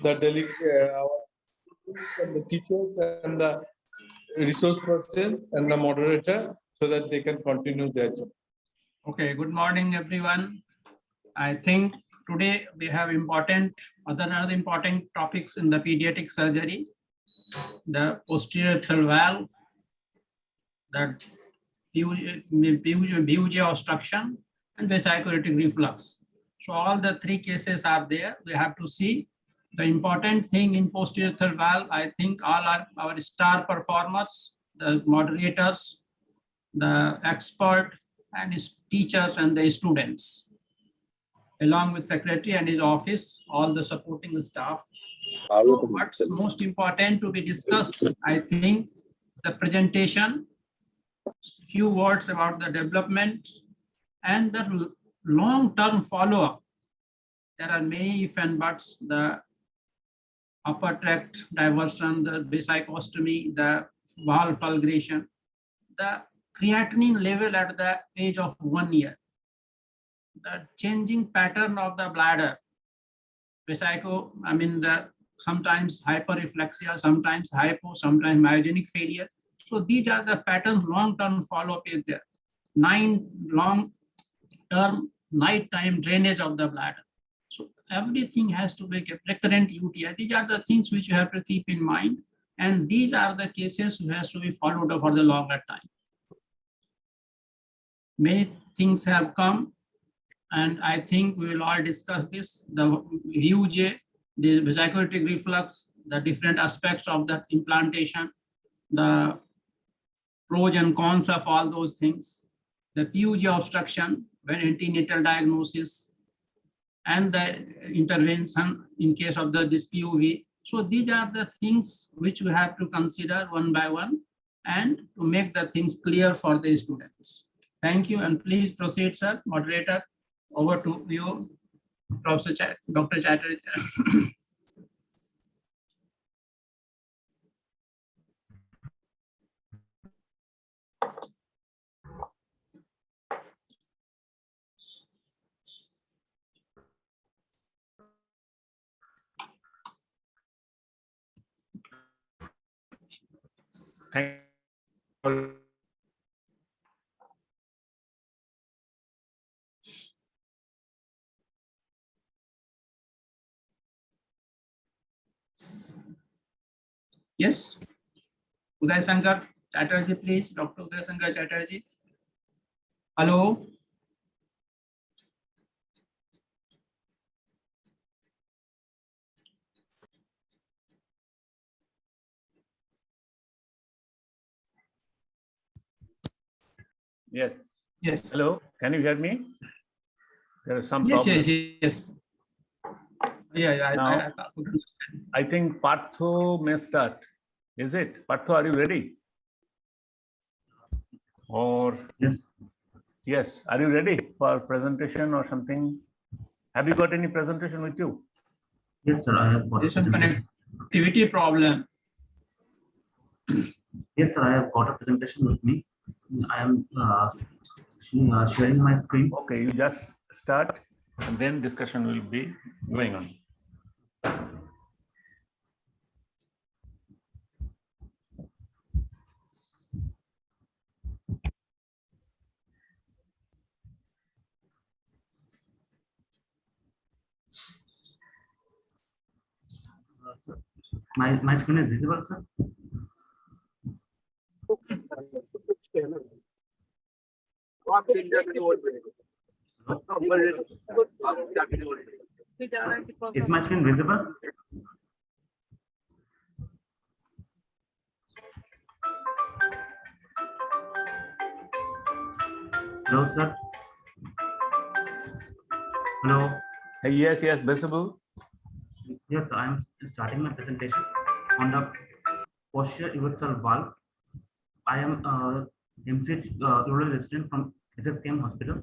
the our students and the teachers and the resource person and the moderator so that they can continue their job. Okay, good morning, everyone. I think today we have another important topics in the pediatric surgery, the posterior atrial valve, that PUJ obstruction, and vesicular reflux. So all the three cases are there. We have to see the important thing in posterior atrial valve. I think all our star performers, the moderators, the expert, and his teachers and the students, along with secretary and his office, all the supporting staff. So what's most important to be discussed, I think, the presentation, few words about the development and the long-term follow-up. There are many if and buts, the upper tract diversion, the vesicostomy, the valve fulguration, the creatinine level at the age of 1 year, the changing pattern of the bladder, sometimes hyperreflexia, sometimes hypo, sometimes myogenic failure. So these are the patterns, long-term follow-up is there. 9 long-term nighttime drainage of the bladder. So everything has to be a recurrent UTI. These are the things which you have to keep in mind. And these are the cases who has to be followed up for the longer time. Many things have come, and I think we will all discuss this. The VUJ, the vesicular reflux, the different aspects of the implantation, the pros and cons of all those things, the PUJ obstruction, when antenatal diagnosis, and the intervention in case of this PUV. So these are the things which we have to consider one by one and to make the things clear for the students. Thank you, and please proceed, sir. Moderator, over to you, Dr. Chatterjee. Thank you. Yes, Uday Shankar Chatterjee, please. Dr. Uday Shankar Chatterjee. Hello. Yes. Yes. Hello. Can you hear me? There is some Yes, problem. yes. Yeah. Now, I could understand. I think Partho may start. Is it? Partho, are you ready? Or yes. Yes. Are you ready for presentation or something? Have you got any presentation with you? Yes, sir. I have got There's some connectivity problem. Yes, sir. I have got a presentation with me. I am sharing my screen. Okay, you just start and then discussion will be going on. My screen is visible, sir. Is my screen visible? Hello, sir. Hello. Yes, visible. Yes, I am starting my presentation on the posterior urethral valve. I am MCH rural resident from SSKM Hospital.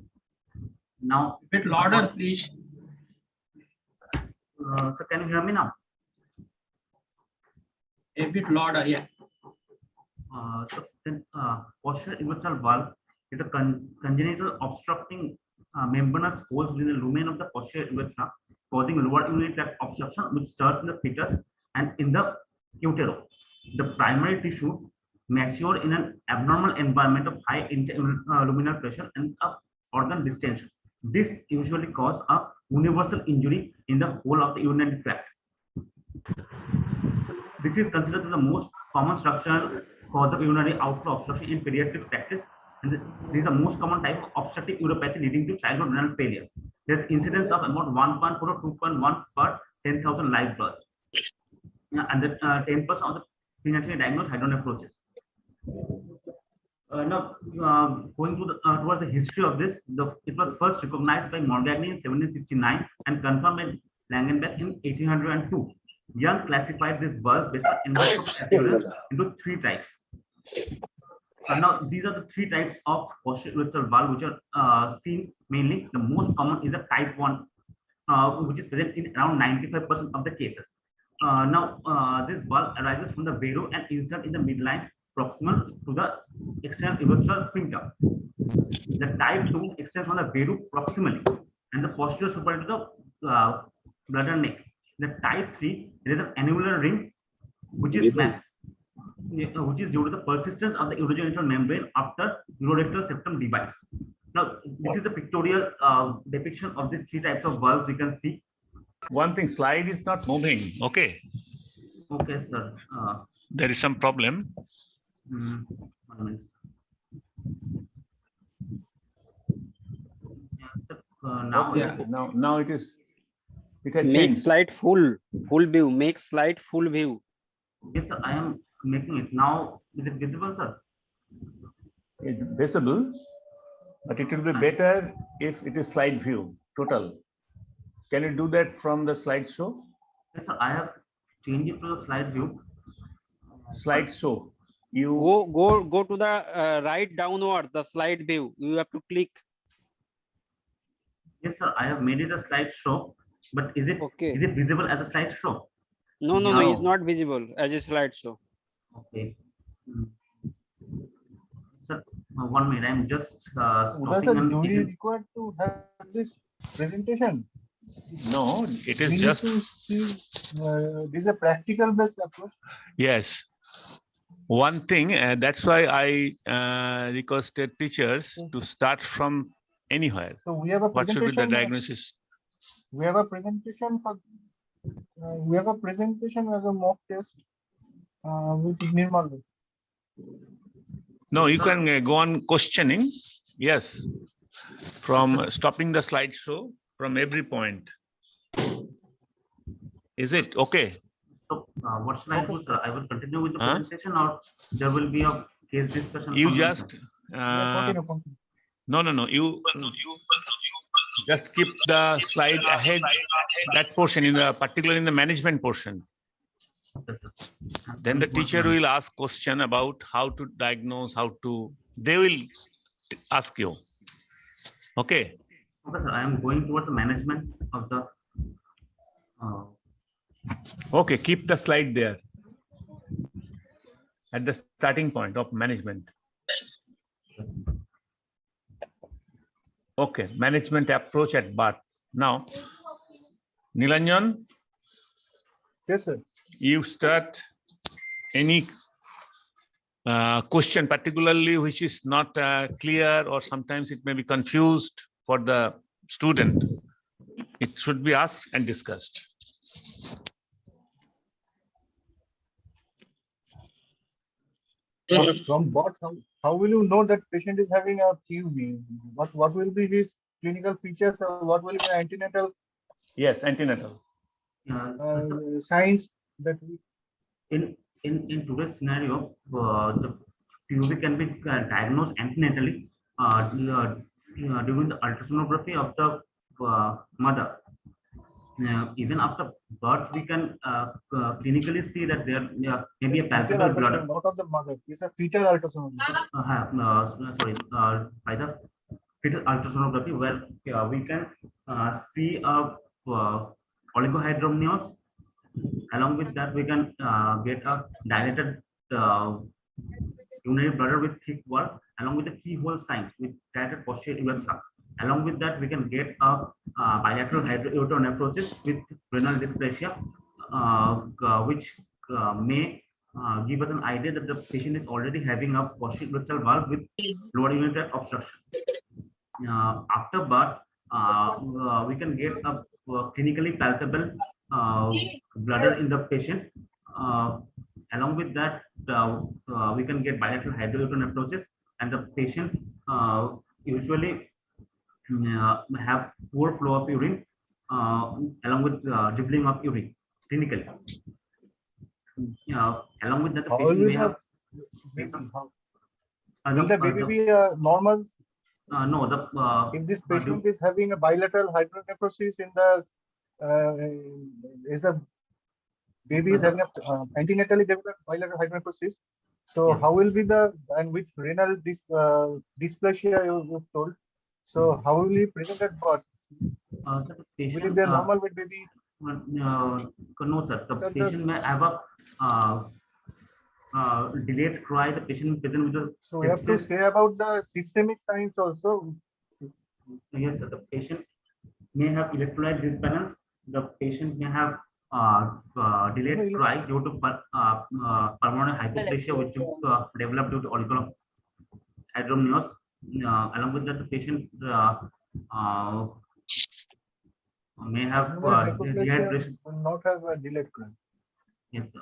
Now, A bit louder, please. So can you hear me now? A bit louder, yeah. Posterior urethral valve is a congenital obstructing membranous holes within the lumen of the posterior urethra, causing lower urinary tract obstruction, which starts in the fetus and in the utero. The primary tissue mature in an abnormal environment of high luminal pressure and organ distension. This usually causes a universal injury in the whole of the urinary tract. This is considered the most common structural cause of urinary outflow obstruction in pediatric practice, and this is the most common type of obstructive uropathy leading to childhood renal failure. There's incidence of about 1.4 to 2.1 per 10,000 live births, and the 10% of the prenatally diagnosed hydronephrosis. Now, going to towards the history of this, it was first recognized by Morgagni in 1769 and confirmed by Langenbeck in 1802. Young classified this valve based on endoscopic appearance into 3 types. Now, these are the 3 types of posterior urethral valve which are seen mainly. The most common is a type 1, which is present in around 95% of the cases. This valve arises from the vero and insert in the midline proximal to the external urethral sphincter. The type 2 extends from the vero proximally and the posterior superior to the bladder neck. The type 3, there is an annular ring which is due to the persistence of the urogenital membrane after urorectal septum divides. Now, this is the pictorial depiction of these 3 types of valves we can see. One thing, slide is not moving. Okay. Okay, sir. There is some problem. 1 minute. Yeah, sir, now, Okay. Now it is. It has Make changed. slide full view. Make slide full view. yes, sir, I am making it now. Is it visible, sir? It's visible, but it will be better if it is slide view total. Can you do that from the slideshow? Yes, sir, I have changed it to the slide view. Slideshow. You Go to the right downward, the slide view. You have to click. Yes, sir, I have made it a slideshow, but is it Okay. visible as a slideshow? No, No. it's not visible as a slideshow. Okay. Sir, 1 minute. I'm just Sir, stopping and do we taking- require to have this presentation? no, it is We need just to see, this is a practical based approach. yes. One thing, that's why I requested teachers to start from anywhere. So we have a What should be the presentation. diagnosis? We have a presentation for. We have a presentation as a mock test, which is Nirmal. No, you can go on questioning. Yes, from stopping the slideshow from every point. Is it okay? So, what should I do, sir? I will continue with the Huh? presentation, or there will be a case discussion. You from your just side? no. You just keep the slide ahead. That portion particularly in the management portion. Okay, sir. Then the teacher will ask question about how to diagnose, they will ask you. Okay. Okay, sir. I am going towards the management of the. Okay, keep the slide there at the starting point of management. Okay, management approach at birth. Now, Nilanjan, Yes, sir. you start any question, particularly which is not clear or sometimes it may be confused for the student. It should be asked and discussed. From what, how will you know that patient is having a QV? What will be his clinical features or what will be antenatal Yes, antenatal. signs that we. In today's scenario, the PUV can be diagnosed antenatally during the ultrasonography of the mother. Even after birth, we can clinically see that there may be a palpable bladder. Not of the mother. It's a fetal ultrasonography. By the fetal ultrasonography, where we can see a oligohydramnios. Along with that, we can get a dilated urinary bladder with thick wall, along with the keyhole signs with dilated posterior urethra. Along with that, we can get a bilateral hydronephrosis with renal dysplasia, which may give us an idea that the patient is already having a posterior urethral valve with lower urinary obstruction. After birth, we can get a clinically palpable bladder in the patient. Along with that, we can get bilateral hydronephrosis, and the patient usually have poor flow of urine along with dribbling of urine clinically. Along with that, the How patient will may the have baby, uh, will the baby be normal no the if this patient is having a bilateral hydronephrosis in the is the baby is having a antenatally developed bilateral hydronephrosis? So Yes. how will be the and with renal dysplasia you've told? So how will you present that birth? so the Will patient it be a normal with baby? no sir, the Sir, patient may have a delayed cry. The patient present with a So we have to sepsis. say about the systemic signs also. Yes, sir, the patient may have electrolyte disbalance. The patient may have delayed cry due to pulmonary hypoplasia, which developed due to oligohydramnios. Along with that, the patient may have Pulmonary hypoplasia dehydration. will not have a delayed cry. Yes, sir.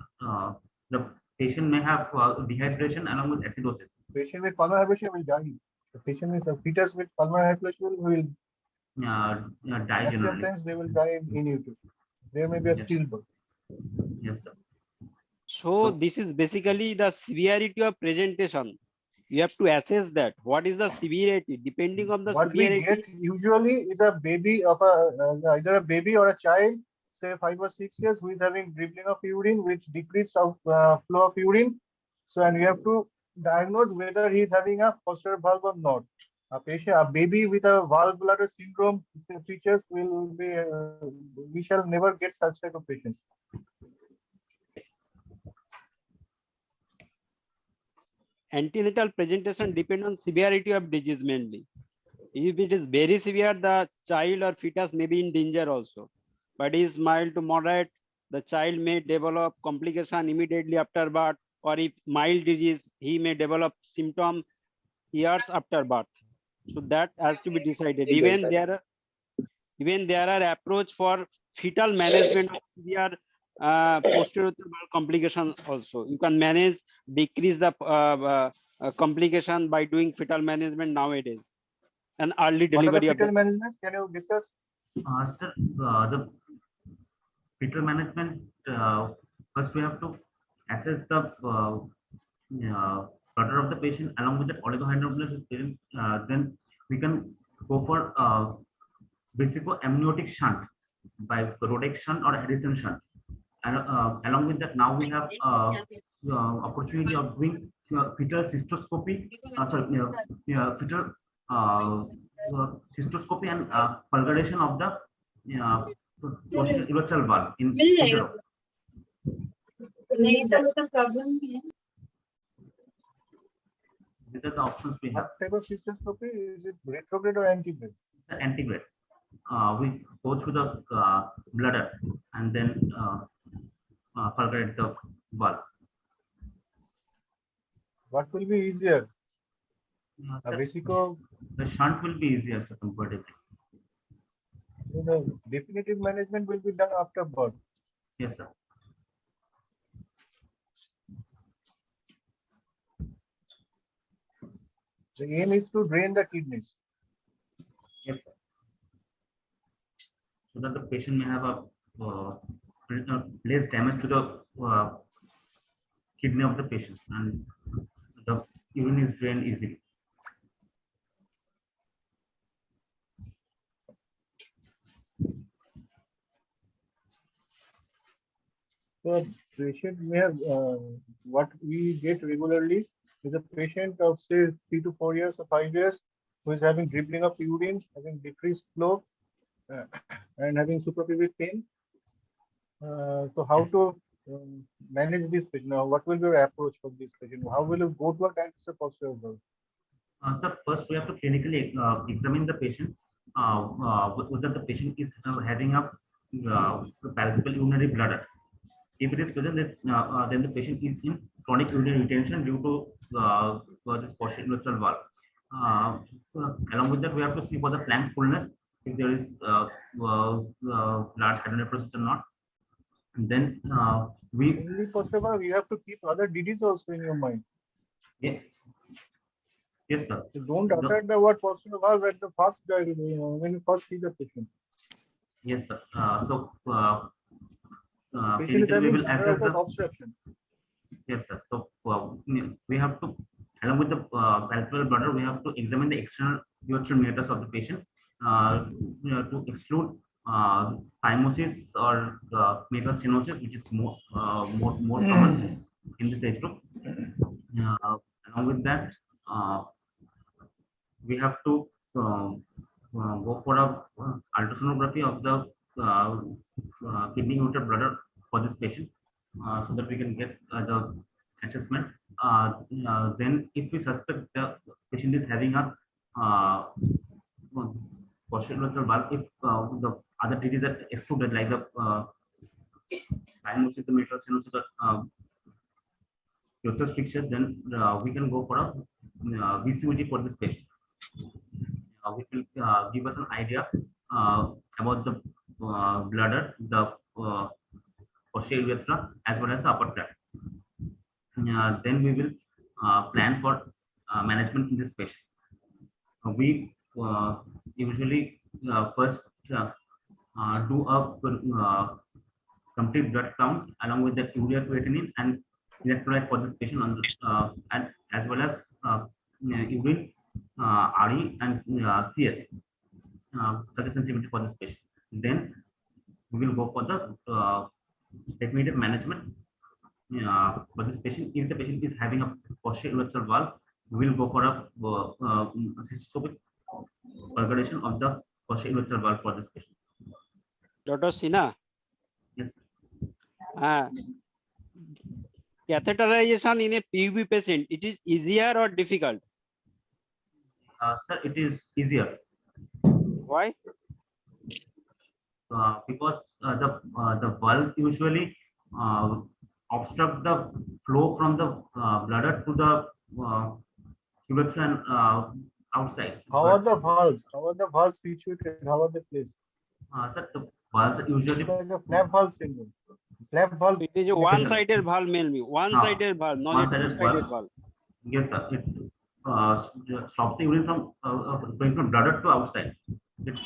The patient may have dehydration along with acidosis. Patient with pulmonary hypoplasia will die. The patient with a fetus with pulmonary hypoplasia will Die generally. sometimes they will die in utero. There may be a Yes. stillbirth. Yes, sir. So this is basically the severity of presentation. You have to assess that. What is the severity? Depending on the What we severity, get usually is a baby of either a baby or a child, say 5 or 6 years, who is having dribbling of urine, which decrease of flow of urine. So, and we have to diagnose whether he is having a posterior valve or not. A baby with a valve bladder syndrome features will be, we shall never get such type of patients. antenatal presentation depend on severity of disease mainly. If it is very severe, the child or fetus may be in danger also. But is mild to moderate, the child may develop complication immediately after birth, or if mild disease, he may develop symptom years after birth. So that has to be decided. Even there are approach for fetal management of severe posterior valve complications also. You can manage, decrease the complication by doing fetal management nowadays, and early What are the delivery of fetal the. management? Can you discuss? Sir, the fetal management, first we have to assess the flutter of the patient along with the oligohydramnios. Then we can go for amniotic shunt by Rodek shunt or Harrison shunt. And along with that, now we have opportunity of doing fetal cystoscopy. Fetal cystoscopy and pulverization of the posterior urethral valve in utero. These are the options we have. What type of cystoscopy? Is it retrograde or antegrade? Antegrade. We go through the bladder and then pulverate the valve. What will be easier? A Sir, vesico. the shunt will be easier, sir, comparatively. So the definitive management will be done after birth. Yes, sir. The aim is to drain the kidneys. Yes, sir. So that the patient may have a less damage to the kidney of the patient and the urine is drained easily. So patient may have what we get regularly is a patient of say 3 to 4 years or 5 years who is having dribbling of urine, having decreased flow, and having suprapubic pain. So how to manage this patient? Now, what will be your approach for this patient? How will you go to a cancer posterior valve? Sir, first we have to clinically examine the patient, whether the patient is having a palpable urinary bladder. If it is present, then the patient is in chronic urinary retention due to this posterior urethral valve. Along with that, we have to see for the flank fullness if there is large hydronephrosis or not. And then we Only possible, you have to keep other DDs also in your mind. yes, yes sir. You don't attack the word posterior valve at the first when you first see the patient. Yes sir. So Patient is clinically we having will assess bladder the obstruction. yes sir. So we have to along with the palpable bladder, we have to examine the external urethral meatus of the patient to exclude thymosis or meatus stenosis, which is more common in this age group. Along with that, we have to go for a ultrasonography of the kidney ureter bladder for this patient, so that we can get the assessment. Then, if we suspect the patient is having a posterior urethral valve, if the other diseases are excluded, like the thymosis, the meatus stenosis, urethral stricture, then we can go for a VCUG for this patient. Which will give us an idea about the bladder, the posterior urethra, as well as the upper tract. Then we will plan for management in this patient. We usually first do a complete blood count along with the urea creatinine and electrolyte for this patient, and as well as urine, RE, and CS, that is sensitivity for this patient. Then we will go for the immediate management for this patient. If the patient is having a posterior urethral valve, we will go for a cystoscopic perforation of the posterior urethral valve for this patient. Dr. Sinha, Yes. Catheterization in a PUB patient, it is easier or difficult? Sir, it is easier. Why? Because the valve usually obstruct the flow from the bladder to the urethra outside. How are the valves? How are the valves situated? How are they placed? Sir, the valves usually It's like a flap valve syndrome. Flap valve. It is a one-sided valve mainly, one-sided valve, not a one-sided two-sided valve. valve. Yes, sir. It stops the urine from going from bladder to outside. It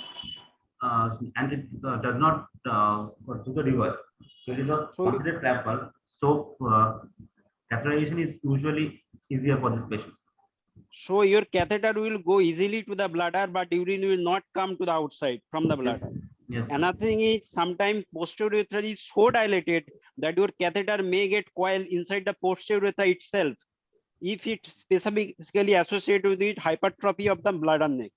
and it does not do the reverse. So it is a considered flap valve. So catheterization is usually easier for this patient. So your catheter will go easily to the bladder, but urine will not come to the outside from the bladder. Yes. Another thing is sometimes posterior urethra is so dilated that your catheter may get coiled inside the posterior urethra itself, if it specifically associated with it hypertrophy of the bladder neck.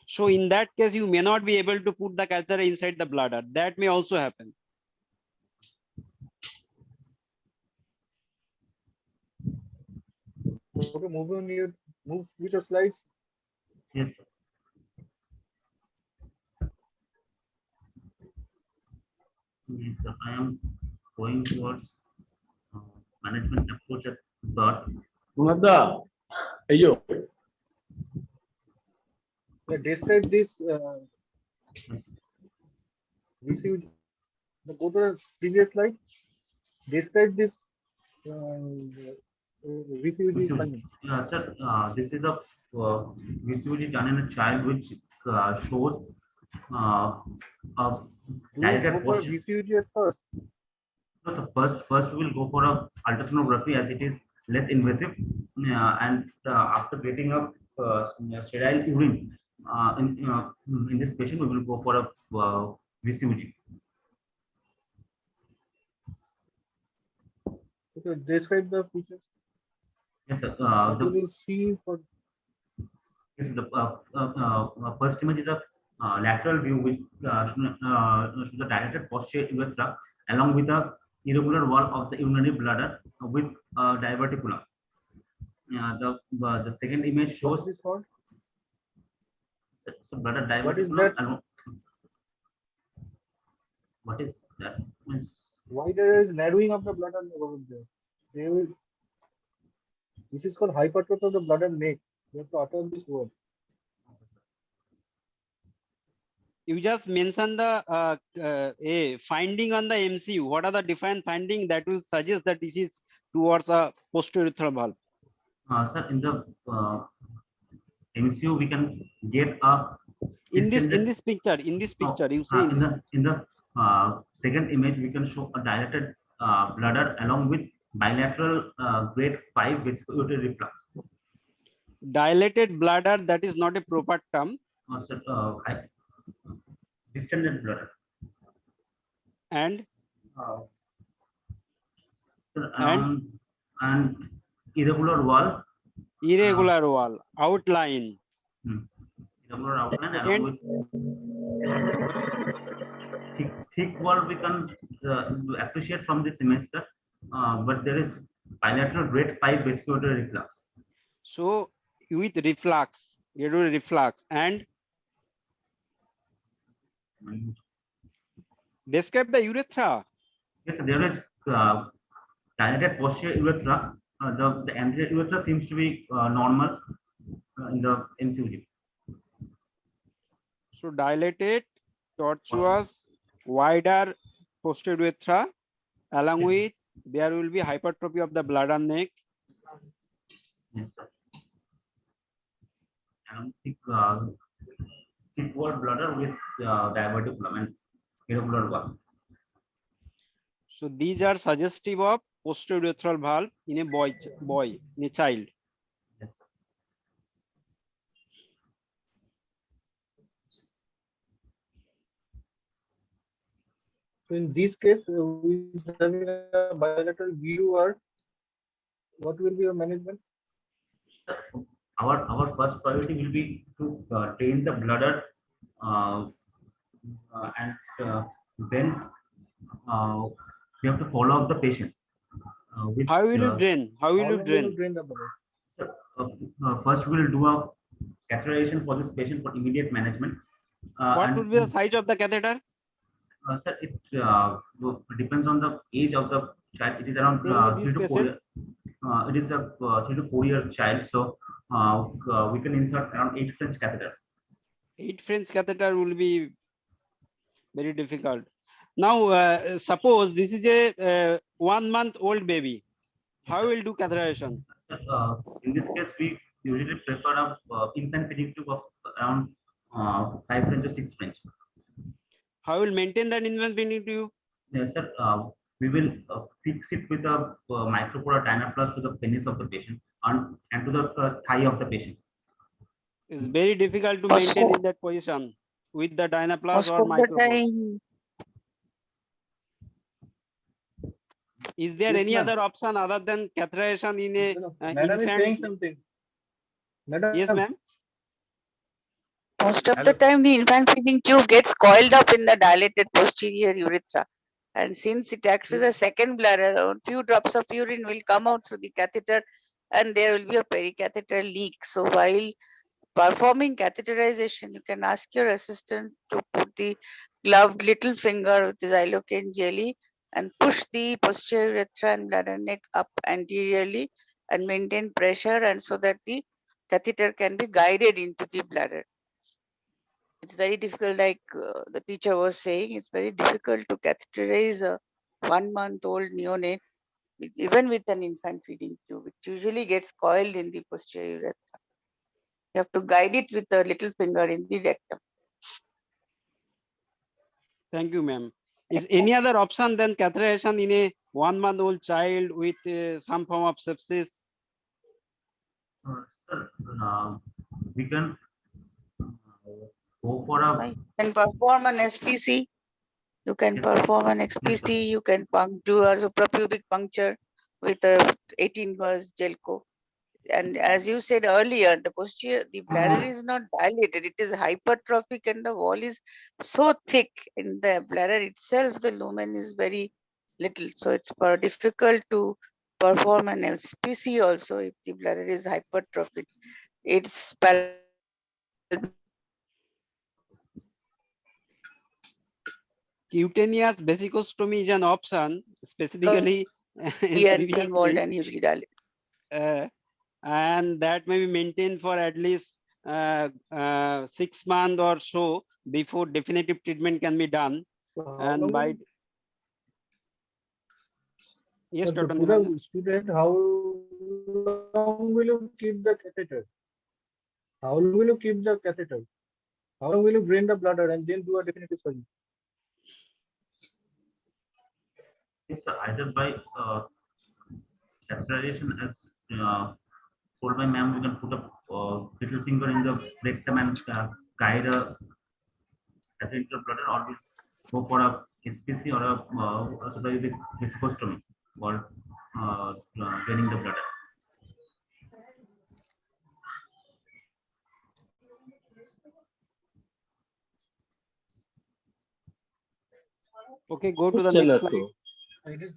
So in that case, you may not be able to put the catheter inside the bladder. That may also happen. Okay, move with the slides. Yes. Yes, sir. I am going towards management approach at birth. Nada, ayo. Describe this. VCUG. Go to the previous slide. Describe this VCUG findings. Sir, this is a VCUG done in a child which shows a dilated Go for posture. VCUG at first. So first we will go for a ultrasonography, as it is less invasive, and after getting a sterile urine in this patient, we will go for a VCUG. Okay, describe the features. Yes, sir. What you will see for Yes, the first image is a lateral view which shows the dilated posterior urethra along with the irregular wall of the urinary bladder with diverticulum. The second image What shows is this called? so bladder What is diverticulum that? along. What is that? Means Why there is narrowing of the bladder over there? They will. This is called hypertrophy of the bladder neck. You have to utter this word. You just mention the a finding on the MCU. What are the defined finding that will suggest that this is towards a posterior valve? sir, in the MCU we can get a In distended. this picture, you say in In the second image, we can show a dilated bladder along with bilateral grade 5 vesicular reflux. dilated bladder, that is not a proper term. So, distended bladder. And Uh, and irregular wall. irregular wall outline. Irregular outline Second. along with thick wall we can appreciate from this image, sir. But there is bilateral grade 5 vesicular reflux. So with reflux, irregular reflux, and describe the urethra. Yes, there is dilated posterior urethra. The anterior urethra seems to be normal in the MCU. So dilated, tortuous, wider posterior urethra, along with there will be hypertrophy of the bladder neck. Yes, sir. And thick wall bladder with diverticulum and irregular wall. So these are suggestive of posterior urethral valve in a boy, in a child. Yes, So in this case, we having a bilateral VUR. What will be your management? our first priority will be to drain the bladder and then we have to follow up the patient. With, How will you drain? How will How you long will you drain? drain the bladder? So, first we'll do a catheterization for this patient for immediate management. What and would be the size of the catheter? Sir, it depends on the age of the child. It is around Tell me 3 this to 4 years. It is a 3 to 4 year child, so we can insert around 8 French catheter. 8 French catheter will be very difficult. Now, suppose this is a 1 month old baby. How will do catheterization? In this case, we usually prefer a infant feeding tube of around 5 French to 6 French. How will maintain that infant feeding tube? Yes, sir. We will fix it with a micropore dynaplast to the penis of the patient and to the thigh of the patient. It's very difficult to maintain in that position with the dynaplast Most or of the micropore. time, Is there Yes, any ma'am. other option other than catheterization in a Madam is saying infant? something. Madam, Yes, ma'am. most of Hello. the time the infant feeding tube gets coiled up in the dilated posterior urethra. And since it acts as a second bladder, a few drops of urine will come out through the catheter and there will be a pericatheter leak. So while performing catheterization, you can ask your assistant to put the gloved little finger with the xylocaine jelly and push the posterior urethra and bladder neck up anteriorly and maintain pressure, and so that the catheter can be guided into the bladder. It's very difficult, like the teacher was saying, it's very difficult to catheterize a 1 month old neonate even with an infant feeding tube. It usually gets coiled in the posterior urethra. You have to guide it with a little finger in the rectum. Thank you, ma'am. Is any other option than catheterization in a 1 month old child with some form of sepsis? Sir, we can go for a. You can perform an SPC. You can Yes. perform an XPC. You can do a suprapubic puncture with a 18 gauge Gelco. And as you said earlier, the bladder is not dilated, it is hypertrophic and the wall is so thick. In the bladder itself, the lumen is very little. So it's difficult to perform an SPC also if the bladder is hypertrophic. It's Cutaneous vesicostomy is an option, specifically involved previously, and usually dilated. and that may be maintained for at least 6 months or so before definitive treatment can be done. So how And long by will- yes, So Dr. to Nilanjan. the student, how long will you keep the catheter? How long will you keep the catheter? How long will you drain the bladder and then do a definitive surgery? Yes, sir, either by catheterization as told by ma'am, we can put a little finger in the rectum and guide a catheter bladder, or we go for a SPC or a surgery with vesicostomy or draining the bladder. Okay, go to the হচ্ছে না next তো slide. I did.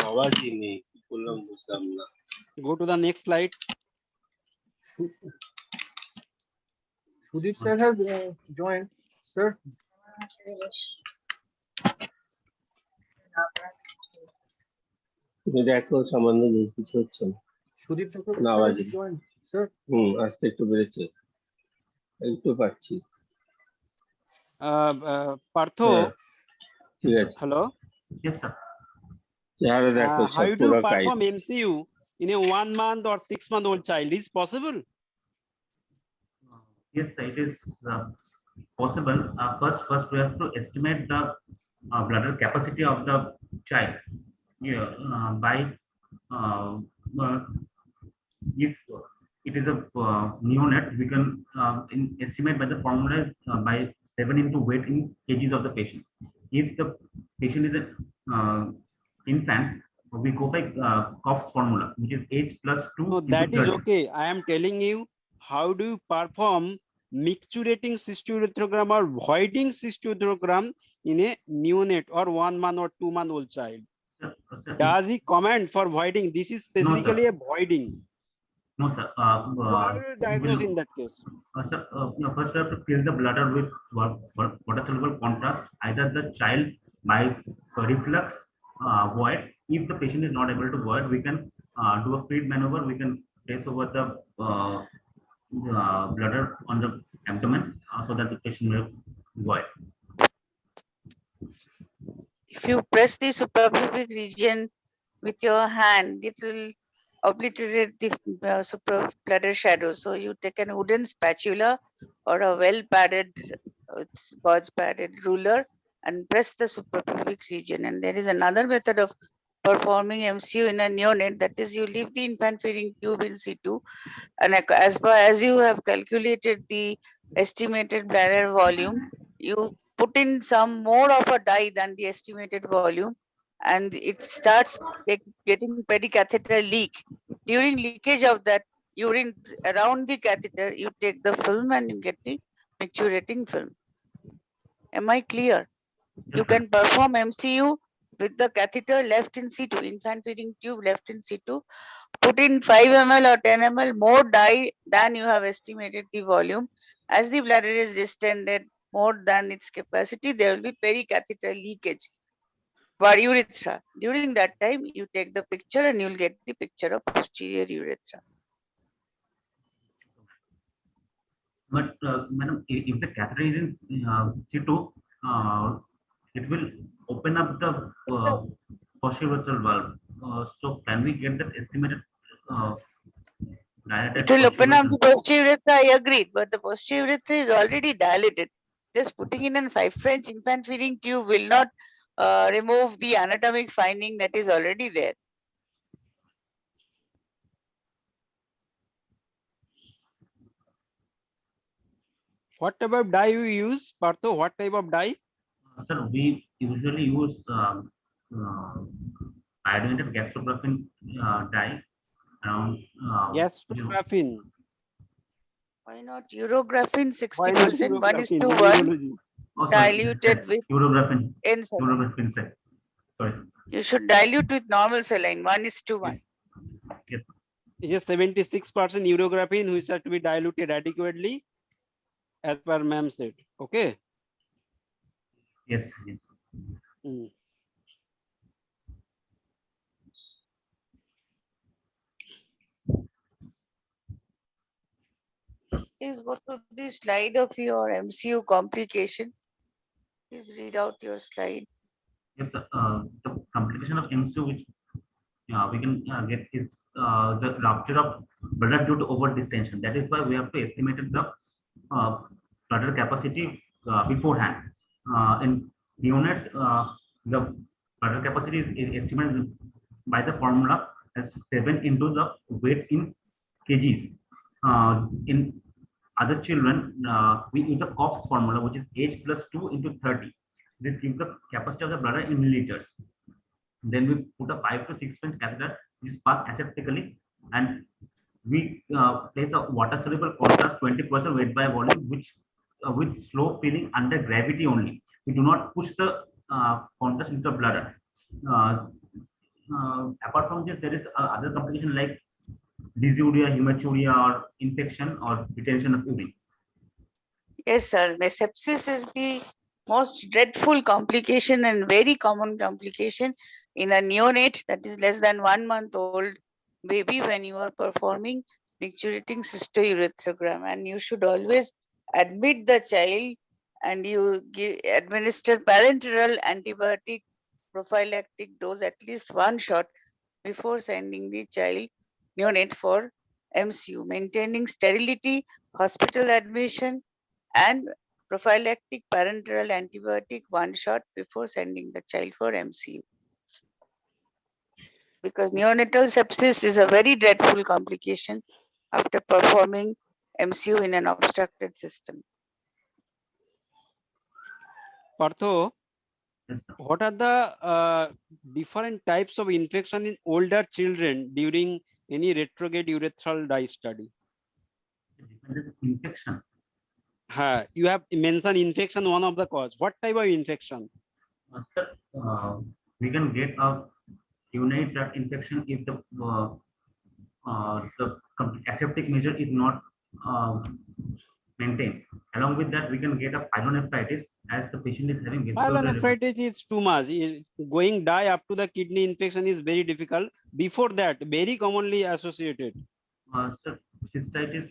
আওয়াজই নেই কি বললাম বুঝলাম না Go to the next slide. Sudip sir has joined. Sir, তুমি দেখো সামান্য জিনিস কিছু হচ্ছে না Sudip sir না has আওয়াজই joined. Sir, আস্তে একটু বেড়েছে একটু পাচ্ছি Partho, হ্যাঁ, ঠিক আছে hello. Yes, sir. চেহারা দেখো How সব do you পুরো perform tight MCU in a 1 month or 6 month old child? Is possible? Yes, sir, it is possible. First we have to estimate the bladder capacity of the child. Yeah, by if it is a neonate, we can estimate by the formula by 7 into weight in kgs of the patient. If the patient is an infant, we go by Koff's formula, which is age plus 2 No, into that is 30. okay. I am telling you, how do you perform micturating cystourethrogram or voiding cystourethrogram in a neonate or 1 month or 2 month old child? Sir, Does he comment for voiding? This is specifically a voiding. no, sir. So how do you diagnose in that case? Sir, first we have to fill the bladder with water soluble contrast, either the child by reflux void. If the patient is not able to void, we can do a feed maneuver. We can place over the bladder on the abdomen so that the patient will void. If you press the suprapubic region with your hand, it will obliterate the suprabladder shadow. So you take a wooden spatula or a well padded, gauze padded ruler and press the suprapubic region. And there is another method of performing MCU in a neonate, that is, you leave the infant feeding tube in situ, and as far as you have calculated the estimated bladder volume, you put in some more of a dye than the estimated volume, and it starts getting pericatheter leak. During leakage of that urine around the catheter, you take the film and you get the micturating film. Am I clear? You Yes, can perform MCU with the catheter left in situ, infant feeding tube left in situ, put in 5 ml or 10 ml more dye than you have estimated the volume. As the bladder is distended more than its capacity, there will be pericatheter leakage for urethra. During that time, you take the picture and you will get the picture of posterior urethra. But madam, if the catheter is in situ, it will open up the posterior valve. So can we get that estimated dilated It will open up posterior the posterior urethra, I agreed, but the posterior urethra is already dilated. Just putting in a 5 French infant feeding tube will not remove the anatomic finding that is already there. What type of dye you use, Partho? What type of dye? Sir, we usually use iodinated gastrographin dye around Gastrographine. Why not urographin Why not 60%, 1:1, urographin? Urology. oh, sorry, diluted with urographin, N7. urographin set. Sorry, sir. You should dilute with normal saline, 1:1. Yes. It is 76% urographine which has to be diluted adequately as per ma'am said. Okay. Yes. Yes. Mm. Please go to the slide of your MCU complication. Please read out your slide. Yes. The complication of MCU which we can get is the rupture of bladder due to over distension. That is why we have to estimate the bladder capacity beforehand. In neonates, the bladder capacity is estimated by the formula as 7 into the weight in kgs. In other children, we use the Cox formula, which is age plus 2 into 30. This gives the capacity of the bladder in milliliters. Then we put a 5 to 6 inch catheter, which is passed aseptically, and we place a water soluble contrast 20% weight by volume, which with slow filling under gravity only. We do not push the contrast into the bladder. Apart from this, there is other complication like dysuria, hematuria, or infection or retention of urine. Yes, sir. The sepsis is the most dreadful complication and very common complication in a neonate, that is less than 1 month old baby, when you are performing micturating cystourethrogram. And you should always admit the child and you administer parenteral antibiotic prophylactic dose, at least 1 shot, before sending the child neonate for MCU, maintaining sterility, hospital admission, and prophylactic parenteral antibiotic 1 shot before sending the child for MCU. Because neonatal sepsis is a very dreadful complication after performing MCU in an obstructed system. Partho, Yes, sir. what are the different types of infection in older children during any retrograde urethral dye study? Infection. You have mentioned infection, one of the cause. What type of infection? Sir, we can get a unit that infection if the aseptic measure is not maintained. Along with that, we can get a pyelonephritis as the patient is having Pyelonephritis is too much. Going dye up to the kidney infection is very difficult. Before that, very commonly associated. Sir, cystitis.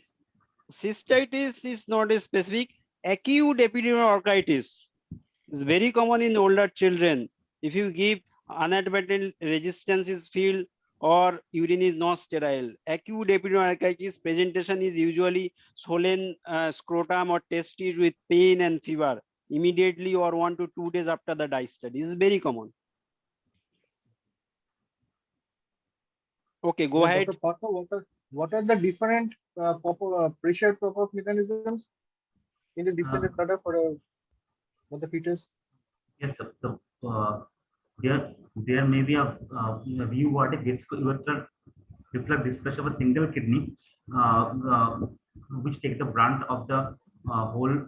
Cystitis is not a specific. Acute epidural orchitis is very common in older children. If you give antibiotic resistance is feel or urine is not sterile. Acute epidural orchitis presentation is usually swollen scrotum or testes with pain and fever immediately or 1 to 2 days after the dye study. This is very common. Okay, go ahead. Dr. Partha, what are the different pressure pop-up mechanisms in this distended bladder for the fetus? Yes, sir. There may be a V-vertic urethral reflux distress of a single kidney, which takes the brunt of the whole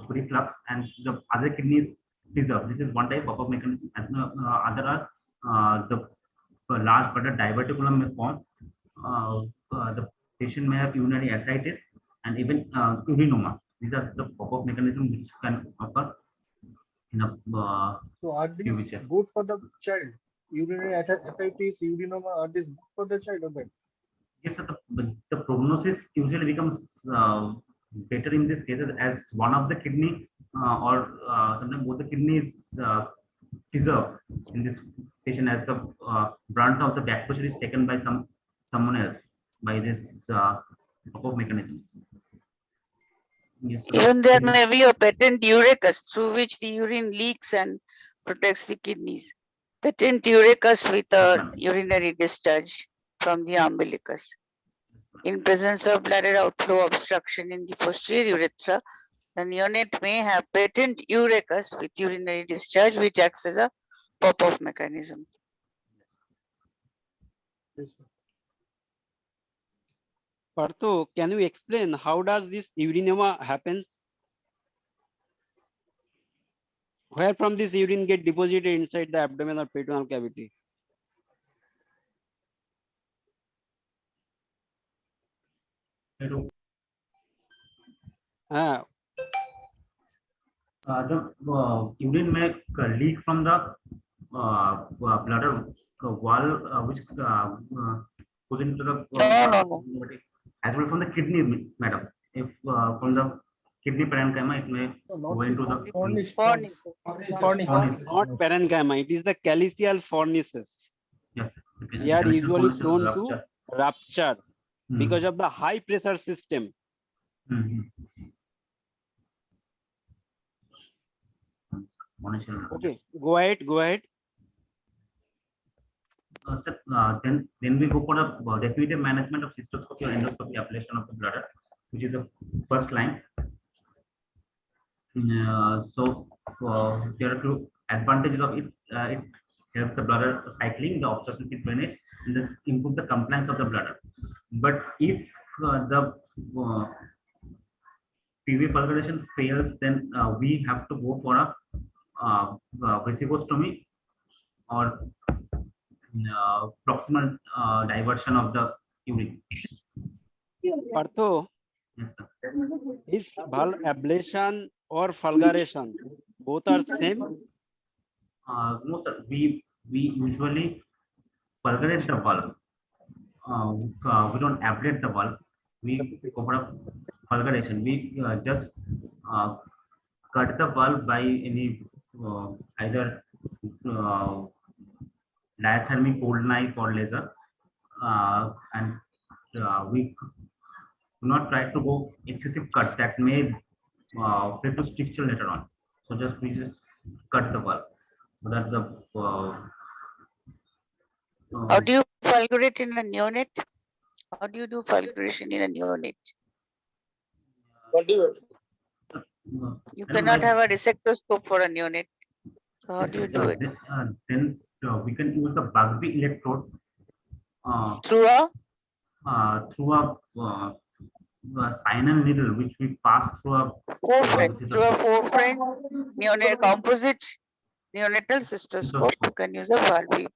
reflux, and the other kidney is preserved. This is one type of mechanism. And other are the large bladder diverticulum may form. The patient may have urinary ascites and even urinoma. These are the pop-up mechanism which can occur in a so are these future. good for the child? Urinary ascites, urinoma, are these good for the child or bad? Yes, sir, the prognosis usually becomes better in this cases as one of the kidney or sometimes both the kidneys preserved in this patient, as the brunt of the back pressure is taken by someone else by this pop-up mechanism. Yes, sir. Even there may be a patent urachus through which the urine leaks and protects the kidneys. Patent urachus with a urinary discharge from the umbilicus. In presence of bladder outflow obstruction in the posterior urethra, the neonate may have patent urachus with urinary discharge, which acts as a pop-off mechanism. Yes, sir. Partho, can you explain how does this urinoma happens? Where from this urine get deposited inside the abdomen or peritoneal cavity? Uh, The urine may leak from the bladder wall, which goes into the No. as well from the kidney, madam. If from the kidney parenchyma, it may go into the Fornix. Fornix. fornix. not parenchyma, it is the calicial fornices. Yes. They are usually prone to rupture. rupture because of the high pressure system. Mhm. Okay, go ahead, go ahead. Sir, then we go for the definitive management of cystoscopy or endoscopy ablation of the bladder, which is the first line. There are two advantages of it. It helps the bladder cycling, the obstruction free drainage, and this improve the compliance of the bladder. But if the PV pulverization fails, then we have to go for a vesicostomy or proximal diversion of the urine. Partho, Yes, sir. is valve ablation or fulguration both are same? No, sir. We usually pulverate the valve. We don't ablate the valve. We go for a pulverization. We just cut the valve by any either diathermy cold knife or laser, and we do not try to go excessive cut that may lead to stricture later on. So we just cut the valve so that the How do you fulgurate in a neonate? How do you do fulguration in a neonate? You cannot have a resectoscope for a neonate. So how do you do it? Then we can use the Bugbee electrode Through a through a spinal needle, which we pass through a forefront neonate composite neonatal cystoscope. You can use a valve,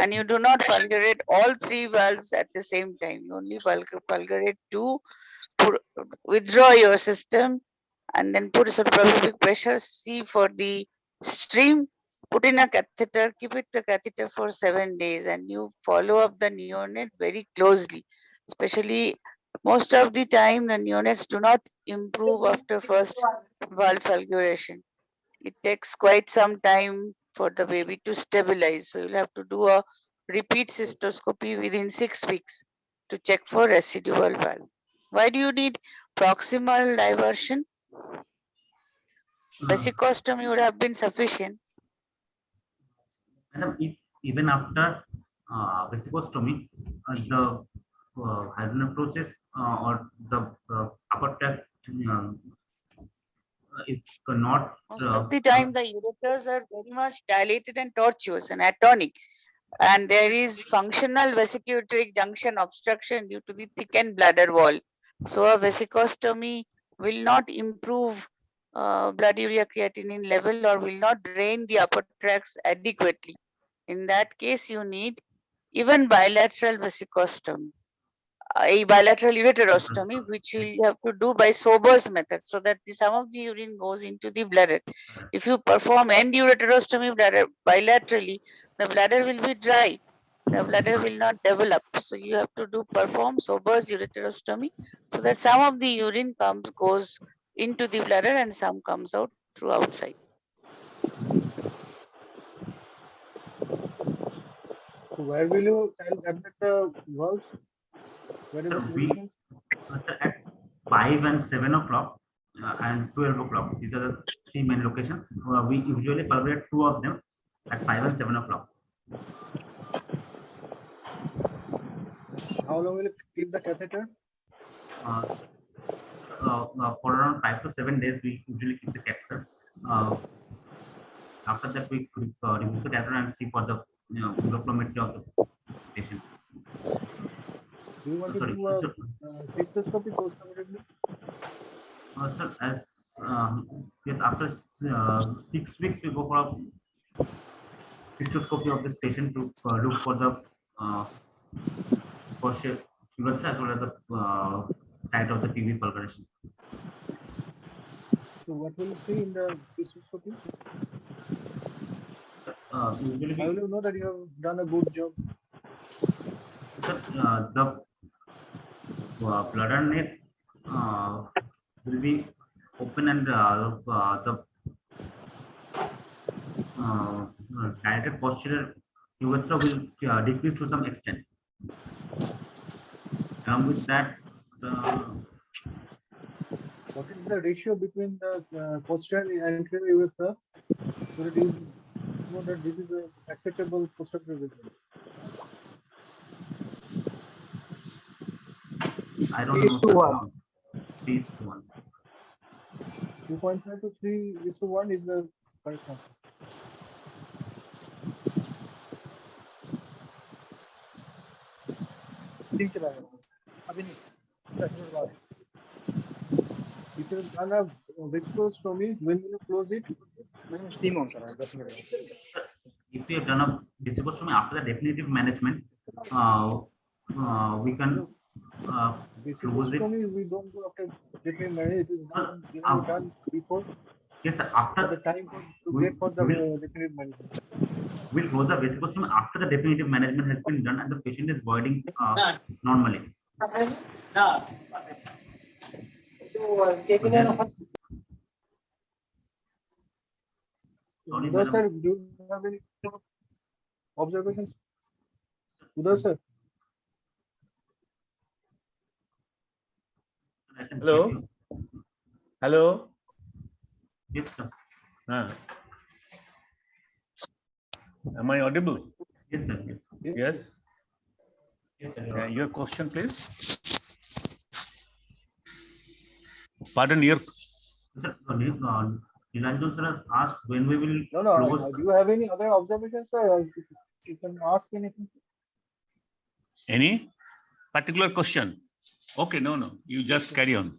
and you do not fulgurate all three valves at the same time. You only fulgurate two, withdraw your system, and then put some prophylactic pressure, see for the stream, put in a catheter, keep it the catheter for 7 days, and you follow up the neonate very closely. Especially most of the time, the neonates do not improve after first valve fulguration. It takes quite some time for the baby to stabilize. So you'll have to do a repeat cystoscopy within 6 weeks to check for residual valve. Why do you need proximal diversion? Vesicostomy would have been sufficient. Madam, if even after vesicostomy, the hydronephrosis or the upper tract is not. Most of the time, the ureters are very much dilated and tortuous and atonic, and there is functional vesicular junction obstruction due to the thickened bladder wall. So a vesicostomy will not improve blood urea creatinine level or will not drain the upper tracts adequately. In that case, you need even bilateral vesicostomy, a bilateral ureterostomy, which you have to do by Sober's method, so that some of the urine goes into the bladder. If you perform end ureterostomy bladder bilaterally, the bladder will be dry. The bladder will not develop. So you have to perform Sober's ureterostomy, so that some of the urine goes into the bladder and some comes out through outside. So where will you admit the valves? Where is the position? At 5 and 7 o'clock and 12 o'clock. These are the three main locations. We usually pulverate two of them at 5 and 7 o'clock. How long will it keep the catheter? For around 5 to 7 days, we usually keep the catheter. After that, we remove the catheter and see for the uroflowmetry of the patient. Do you want to do a cystoscopy postoperatively? Sir, as yes, after 6 weeks, we go for a cystoscopy of this patient to look for the posture as well as the site of the PV fulguration. So what will you see in the cystoscopy? Usually How will you know that you have done a good job? the bladder neck will be open and the dilated posterior urethra will decrease to some extent. Along with that, What is the ratio between the posterior and anterior urethra so that you know that this is an acceptable posterior urethra? I don't know. 3:1. 3:1. 2.5 to 3:1 is the correct answer. If you've done a viscostomy, when will you close it? If you have done a viscostomy after the definitive management, we can close it. Viscostomy, we don't go after definitive management. It is done before. Yes, sir. For After the time to get for the definitive management. we'll close the viscostomy after the definitive management has been done and the patient is voiding normally. Udai sir, do you have any observations? Udai sir. Hello? Hello? Yes, sir. Am I audible? Yes, sir. Yes. Yes. Yes, sir. Your question, please. Pardon, your Sir, Nilanjan sir has asked when we will No, close. do you have any other observations, sir? You can ask anything. any particular question? Okay, no. You just carry on.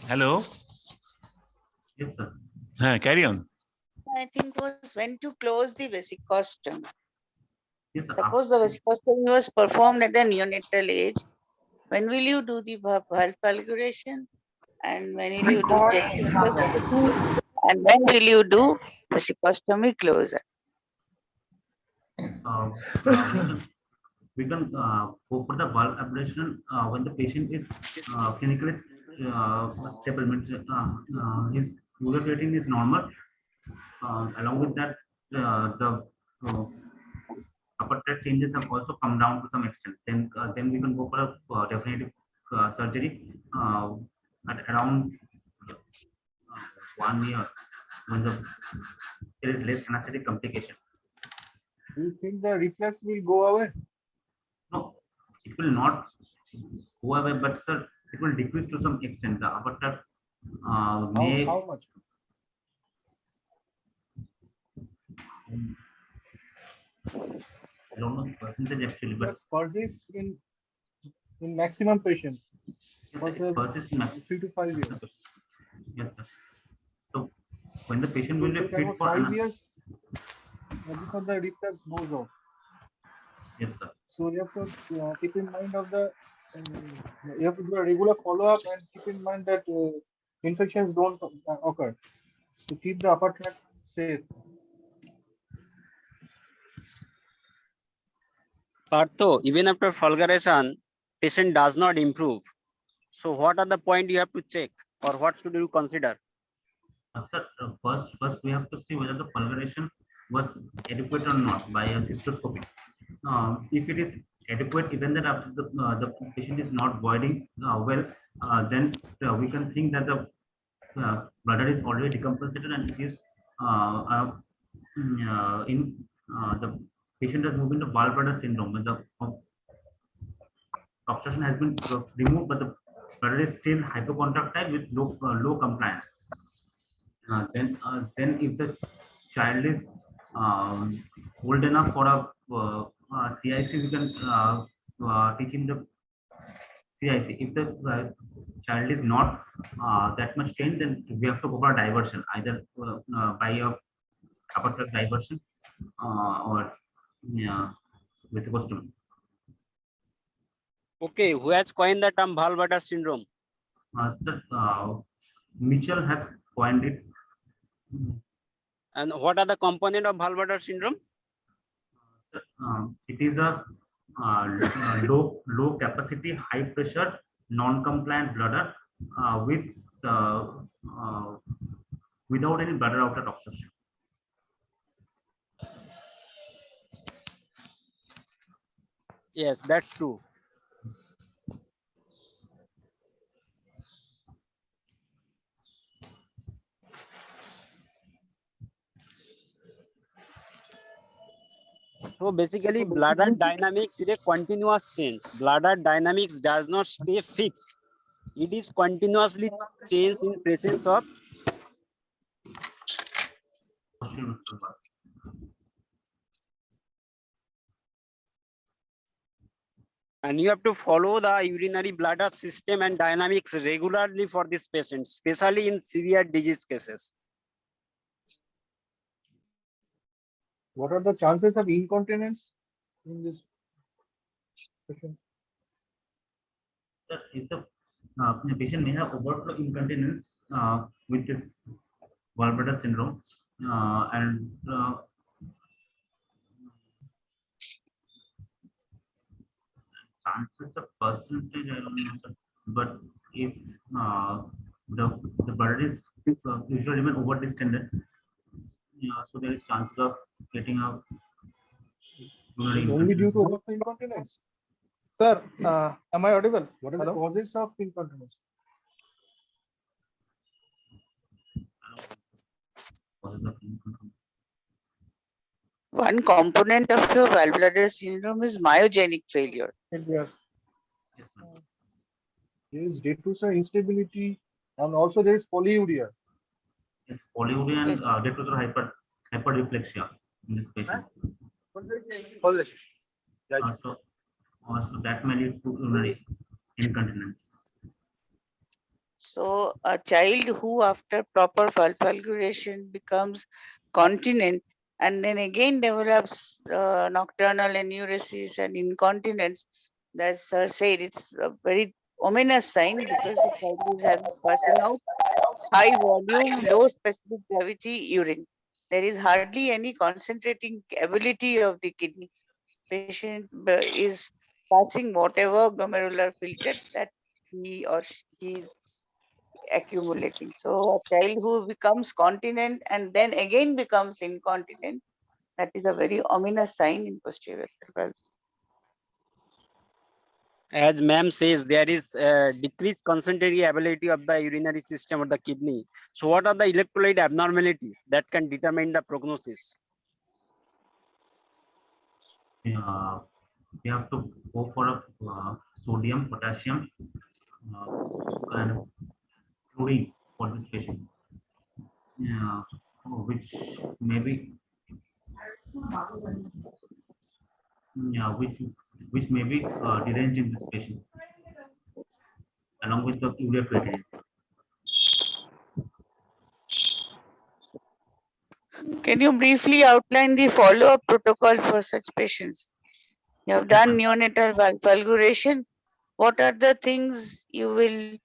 Hello? Yes, sir. Carry on. I think was when to close the vesicostomy. Yes, sir. Suppose the vesicostomy was performed at the neonatal age. When will you do the valve fulguration? And when will you do check? And when will you do vesicostomy closure? We can go for the valve ablation when the patient is clinically stable, means his urea creatinine is normal. Along with that, the upper tract changes have also come down to some extent. Then we can go for a definitive surgery at around 1 year when there is less anesthetic complication. Do you think the reflex will go away? No, it will not go away, but sir, it will decrease to some extent. The upper tract may. How much? I don't know the percentage actually, but Persists in maximum patients. yes, it persists in 3 to 5 years. Yes, sir. So when the patient will be Take fit about for 5 years before the reflex goes off. yes, sir. So you have to keep in mind of the you have to do a regular follow-up and keep in mind that infections don't occur to keep the upper tract safe. Partho, even after fulguration, patient does not improve. So what are the point you have to check or what should you consider? Sir, first we have to see whether the fulguration was adequate or not by a cystoscopy. If it is adequate, even that after the patient is not voiding well, then we can think that the bladder is already decompensated and it is the patient has moved into gallbladder syndrome when the obstruction has been removed, but the bladder is still hypocontractile with low compliance. Then if the child is old enough for a CIC, we can teach him the CIC. If the child is not that much trained, then we have to go for a diversion, either by a upper tract diversion or vesicostomy. Okay, who has coined the term Valvada syndrome? Sir, Mitchell has coined it. And what are the component of Valvada syndrome? Sir, it is a low capacity, high pressure, non-compliant bladder with without any bladder outlet obstruction. Yes, that's true. So basically, bladder dynamics is a continuous change. Bladder dynamics does not stay fixed. It is continuously changed in presence of. And you have to follow the urinary bladder system and dynamics regularly for this patient, especially in severe disease cases. What are the chances of incontinence in this patient? Sir, if the patient may have overflow incontinence with this Valverde syndrome, and chances of percentage, I don't know, sir. But if the bladder is usually even over distended, so there is chances of getting a urinary Only due to incontinence. overflow incontinence. Sir, am I audible? What are the causes of incontinence? Causes of incontinence. One component of your gallbladder syndrome is myogenic failure. Yes, sir. There is Day2 instability, and also there is polyuria. Yes, polyuria and Day2 hyperreflexia in this patient. So that may lead to urinary incontinence. So a child who after proper fulguration becomes continent and then again develops nocturnal enuresis and incontinence, as sir said, it's a very ominous sign because the child is passing out high volume, low specific gravity urine. There is hardly any concentrating ability of the kidneys. Patient is passing whatever glomerular filter that he or she is accumulating. So a child who becomes continent and then again becomes incontinent, that is a very ominous sign in posterior valve. As ma'am says, there is decreased concentrating ability of the urinary system or the kidney. So what are the electrolyte abnormality that can determine the prognosis? We have to go for a sodium, potassium, and fluorine for this patient, which may be which may be deranged in this patient, along with the urea creatinine. Can you briefly outline the follow-up protocol for such patients? You have done neonatal valve fulguration. What are the things you will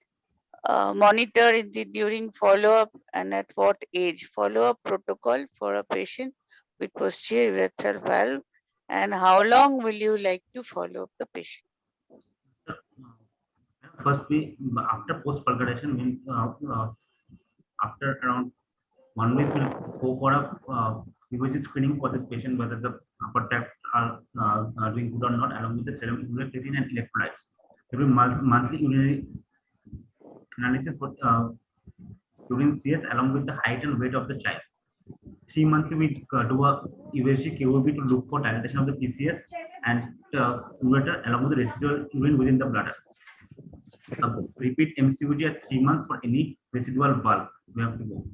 monitor in the during follow-up and at what age? Follow-up protocol for a patient with posterior urethral valve, and how long will you like to follow up the patient? First, after post-fulguration, after around 1 week, we'll go for a EZUSI screening for this patient, whether the upper tract are doing good or not, along with the serum urea creatinine and electrolytes. There will be monthly urinary analysis for urine CS along with the height and weight of the child. 3 monthly, we do a USG KOB to look for dilatation of the PCS and ureter along with the residual urine within the bladder. Repeat MCUG at 3 months for any residual bulk. We have to go.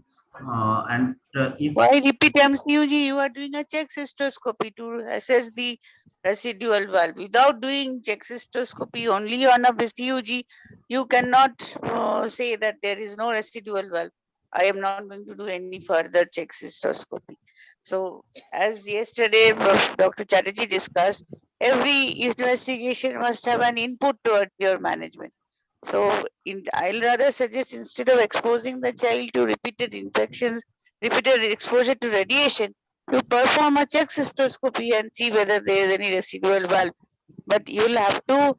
If why repeat MCUG? You are doing a check cystoscopy to assess the residual valve. Without doing check cystoscopy only on a CUG, you cannot say that there is no residual valve. I am not going to do any further check cystoscopy. So as yesterday Dr. Chatterjee discussed, every investigation must have an input towards your management. So I'll rather suggest, instead of exposing the child to repeated infections, repeated exposure to radiation, you perform a check cystoscopy and see whether there is any residual valve. But you'll have to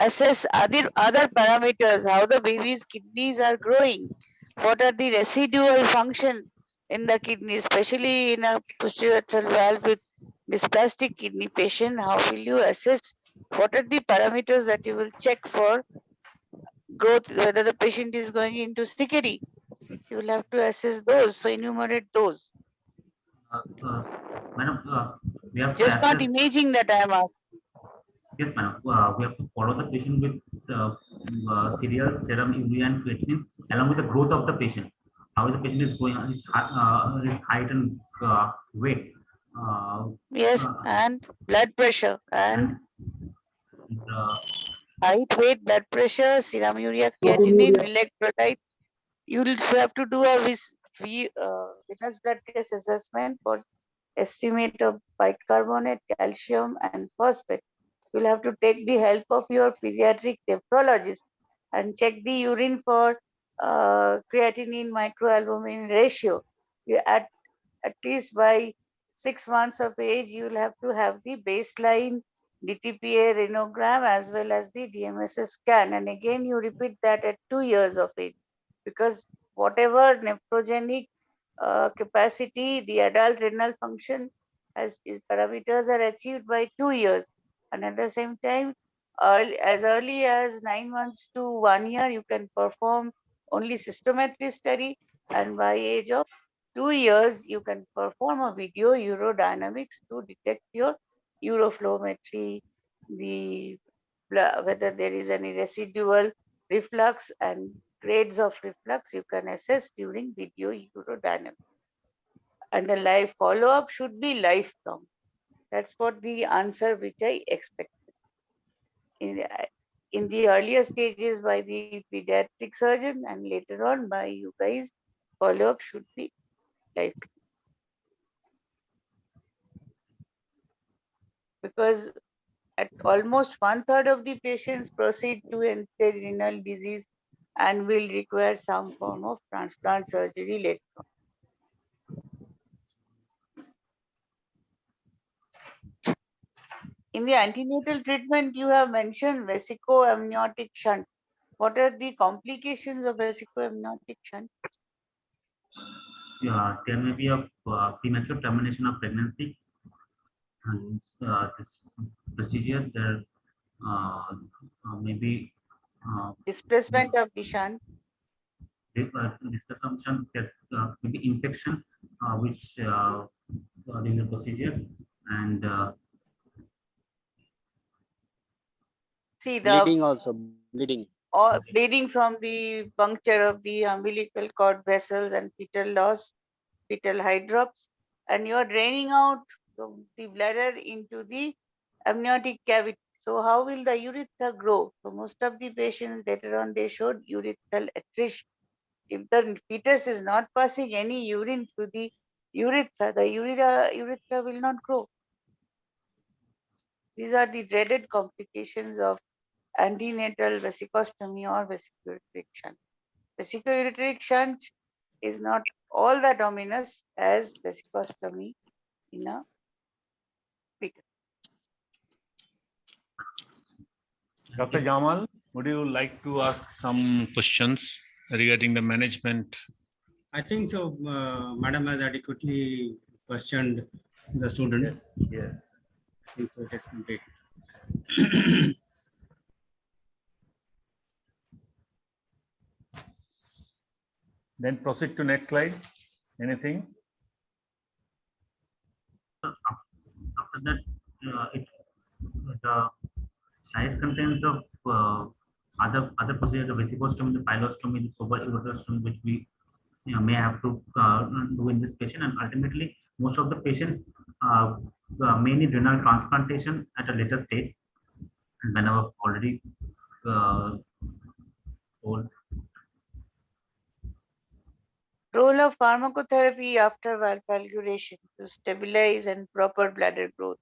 assess other parameters, how the baby's kidneys are growing, what are the residual function in the kidney, especially in a posterior valve with dysplastic kidney patient. How will you assess? What are the parameters that you will check for growth, whether the patient is going into CKD? You will have to assess those. So enumerate those. Madam, we have to Just not assess. imaging that I am asking. Yes, madam. We have to follow the patient with serial serum, urea, and creatinine along with the growth of the patient. How the patient is going, his height and weight. Yes, and blood pressure and uh, height, weight, blood pressure, serum urea, creatinine, electrolyte. You will have to do a venous blood gas assessment for estimate of bicarbonate, calcium, and phosphate. You will have to take the help of your pediatric nephrologist and check the urine for creatinine microalbumin ratio. At least by 6 months of age, you will have to have the baseline DTPA renogram as well as the DMSS scan. And again, you repeat that at 2 years of age, because whatever nephrogenic capacity, the adult renal function as parameters are achieved by 2 years. And at the same time, as early as 9 months to 1 year, you can perform only cystometry study. And by age of 2 years, you can perform a video urodynamics to detect your uroflowmetry, whether there is any residual reflux and grades of reflux you can assess during video urodynamics. And the life follow-up should be lifelong. That's what the answer which I expected. In the earlier stages by the pediatric surgeon and later on by you guys, follow-up should be lifelong. Because at almost 1/3 of the patients proceed to end-stage renal disease and will require some form of transplant surgery later on. In the antenatal treatment, you have mentioned vesicoamniotic shunt. What are the complications of vesicoamniotic shunt? Yeah, there may be a premature termination of pregnancy, and this procedure there may be Displacement of the shunt. disconsumption, maybe infection, which during the procedure, and See Bleeding also, bleeding. or bleeding from the puncture of the umbilical cord vessels and fetal loss, fetal hydrops, and you are draining out the bladder into the amniotic cavity. So how will the urethra grow? So most of the patients later on they showed urethral atresia. If the fetus is not passing any urine through the urethra, the urethra will not grow. These are the dreaded complications of antenatal vesicostomy or vesicoureteric shunt. Vesicoureteric shunt is not all that ominous as vesicostomy in a fetus. Dr. Jamal, would you like to ask some questions regarding the management? I think so. Madam has adequately questioned the student. Yes. I think so it is complete. Then proceed to next slide. Anything? after that, the size contains of other procedures, the vesicostomy, the pilostomy, the subarachnoidostomy, which we may have to do in this patient, and ultimately most of the patients may need renal transplantation at a later stage, and when I've already told. Role of pharmacotherapy after valve valguration to stabilize and proper bladder growth.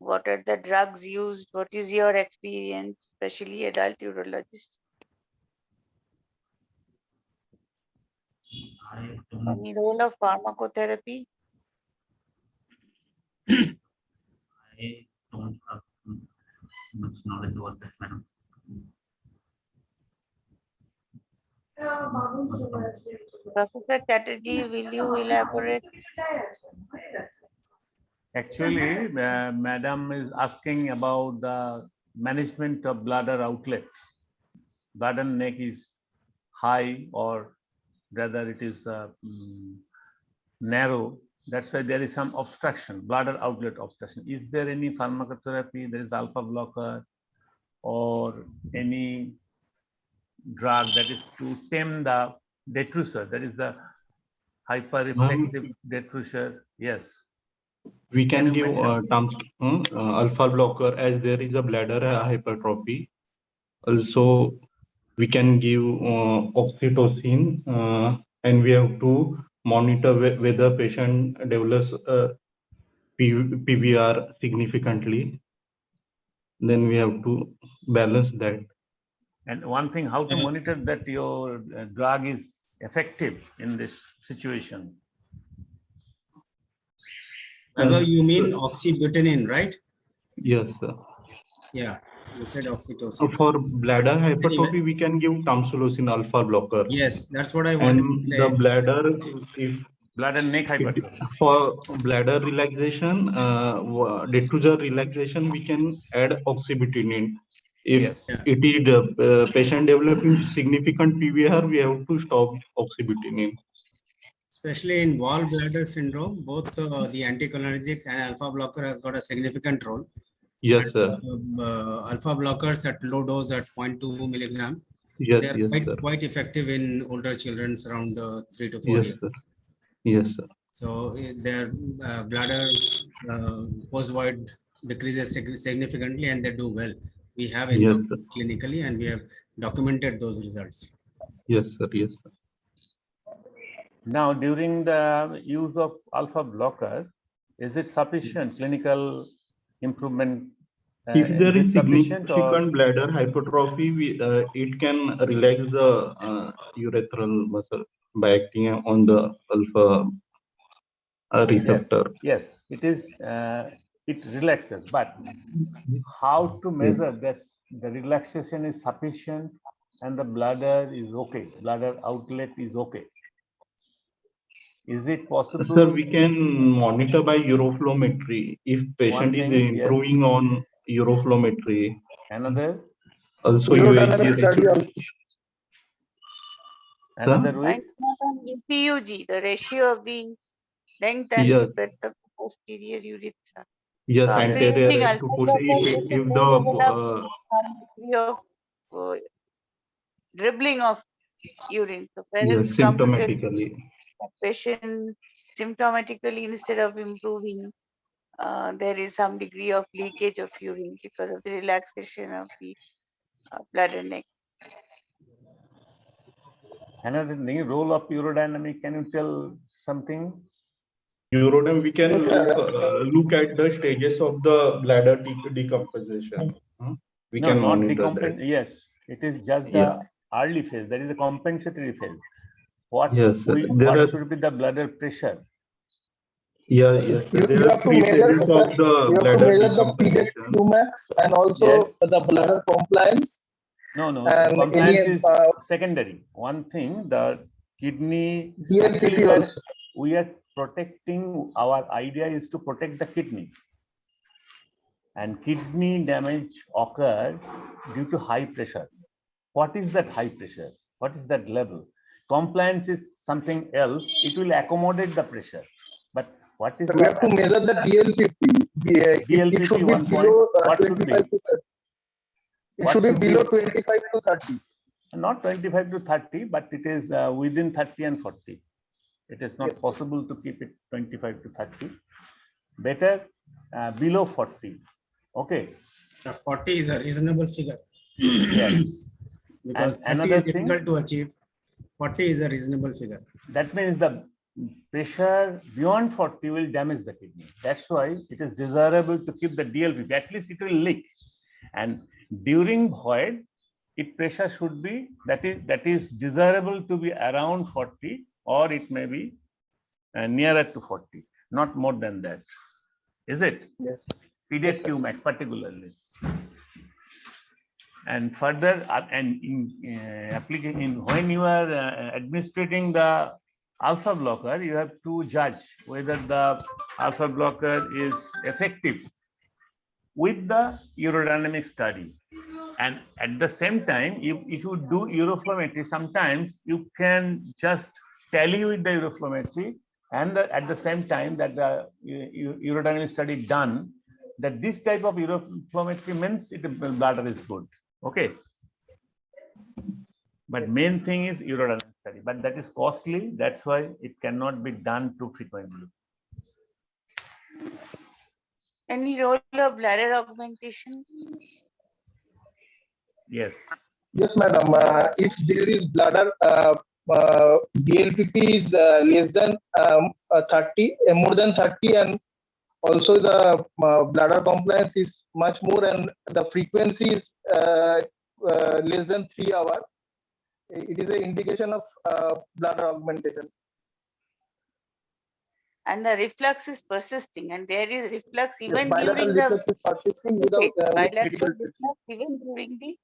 What are the drugs used? What is your experience, especially adult urologists? I don't, Any role of pharmacotherapy? I don't have much knowledge about that, madam. Professor Chatterjee, will you elaborate? Actually, Madam is asking about the management of bladder outlet. Bladder neck is high or rather it is narrow. That's why there is some obstruction, bladder outlet obstruction. Is there any pharmacotherapy? There is alpha blocker or any drug that is to tame the detrusor, that is the hyperreflexive detrusor? Yes. We Can can you give mention? alpha blocker as there is a bladder hypertrophy. Also, we can give oxytocin, and we have to monitor whether patient develops PVR significantly. Then we have to balance that. And one thing, how to monitor that your drug is effective in this situation? You mean oxybutynin, right? Yes, sir. Yeah, you said oxytocin. For bladder hypertrophy, Anyway. we can give tamsulosin alpha blocker. Yes, that's what I wanted to And say. the bladder, if Bladder neck hypertrophy. for bladder relaxation, detrusor relaxation, we can add oxybutynin. If Yes. it is patient developing significant PVR, we have to stop oxybutynin. Especially in wall bladder syndrome, both the anticholinergics and alpha blocker has got a significant role. Yes, sir. Alpha blockers at low dose at 0.2 milligram. Yes, They are yes, sir. quite effective in older children around 3 to 4 Yes, years. sir. Yes, sir. So their bladder post-void decreases significantly and they do well. We have Yes, encountered sir. clinically and we have documented those results. Yes, sir. Yes, sir. Now, during the use of alpha blocker, is it sufficient clinical improvement? If there is sufficient significant or bladder hypertrophy, it can relax the urethral muscle by acting on the alpha receptor. yes, it is. It relaxes, but how to measure that the relaxation is sufficient and the bladder is okay, bladder outlet is okay? Is it possible? Sir, we can monitor by uroflowmetry. If patient is improving on uroflowmetry, another also USG study also. another Why way. not on ECUG, the ratio of the length and Yes. the breadth of the posterior urethra? Yes, So after anterior using to alpha push blockers, if they the develop some degree of dribbling of urine. So parents yes, come to tell symptomatically. the patient symptomatically instead of improving, there is some degree of leakage of urine because of the relaxation of the bladder neck. Another thing, role of urodynamic. Can you tell something? Urodynamic, we can look at the stages of the bladder decomposition. We can not monitor that. Yes, it is just the early phase. That is the compensatory phase. What should be the bladder pressure? Yes. There are three phases of the bladder decomposition. And also the bladder compliance. No, And compliance is secondary. One thing, the kidney, we are protecting, our idea is to protect the kidney. And kidney damage occurred due to high pressure. What is that high pressure? What is that level? Compliance is something else. It will accommodate the pressure. But what is we have to measure the DLPP. It should be below 25 to 30. It should be below 25 to 30. Not 25 to 30, but it is within 30 and 40. It is not possible to keep it 25 to 30. Better below 40. Okay. 40 is a reasonable figure. Yes. Because 30 is difficult to achieve. 40 is a reasonable figure. That means the pressure beyond 40 will damage the kidney. That's why it is desirable to keep the DLPP. At least it will leak. And during void, it pressure should be that is desirable to be around 40, or it may be nearer to 40, not more than that. Is it? Yes. Pediatric QMax particularly. And further, and in application, when you are administrating the alpha blocker, you have to judge whether the alpha blocker is effective with the urodynamic study. And at the same time, if you do uroflowmetry, sometimes you can just tally with the uroflowmetry, and at the same time that the urodynamic study done, that this type of uroflowmetry means the bladder is good. Okay. But main thing is urodynamic study, but that is costly. That's why it cannot be done too frequently. Any role of bladder augmentation? Yes. Yes, madam. If there is bladder, DLPP is less than 30, more than 30, and also the bladder compliance is much more, and the frequency is less than 3 hours. It is an indication of bladder augmentation. And the reflux is persisting, and there is reflux even Bilateral during the reflux is persisting without bilateral reflux even during the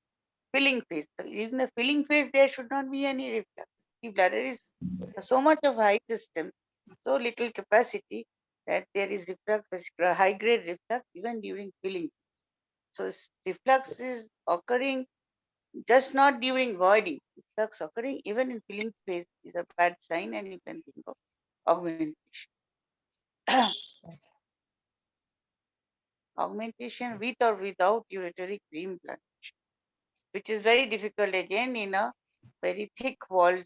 filling phase. So in the filling phase, there should not be any reflux. The bladder is so much of high system, so little capacity that there is reflux, high grade reflux even during filling. So reflux is occurring just not during voiding. Reflux occurring even in filling phase is a bad sign, and you can think of augmentation. Augmentation with or without uretary reimplantation, which is very difficult again in a very thick walled,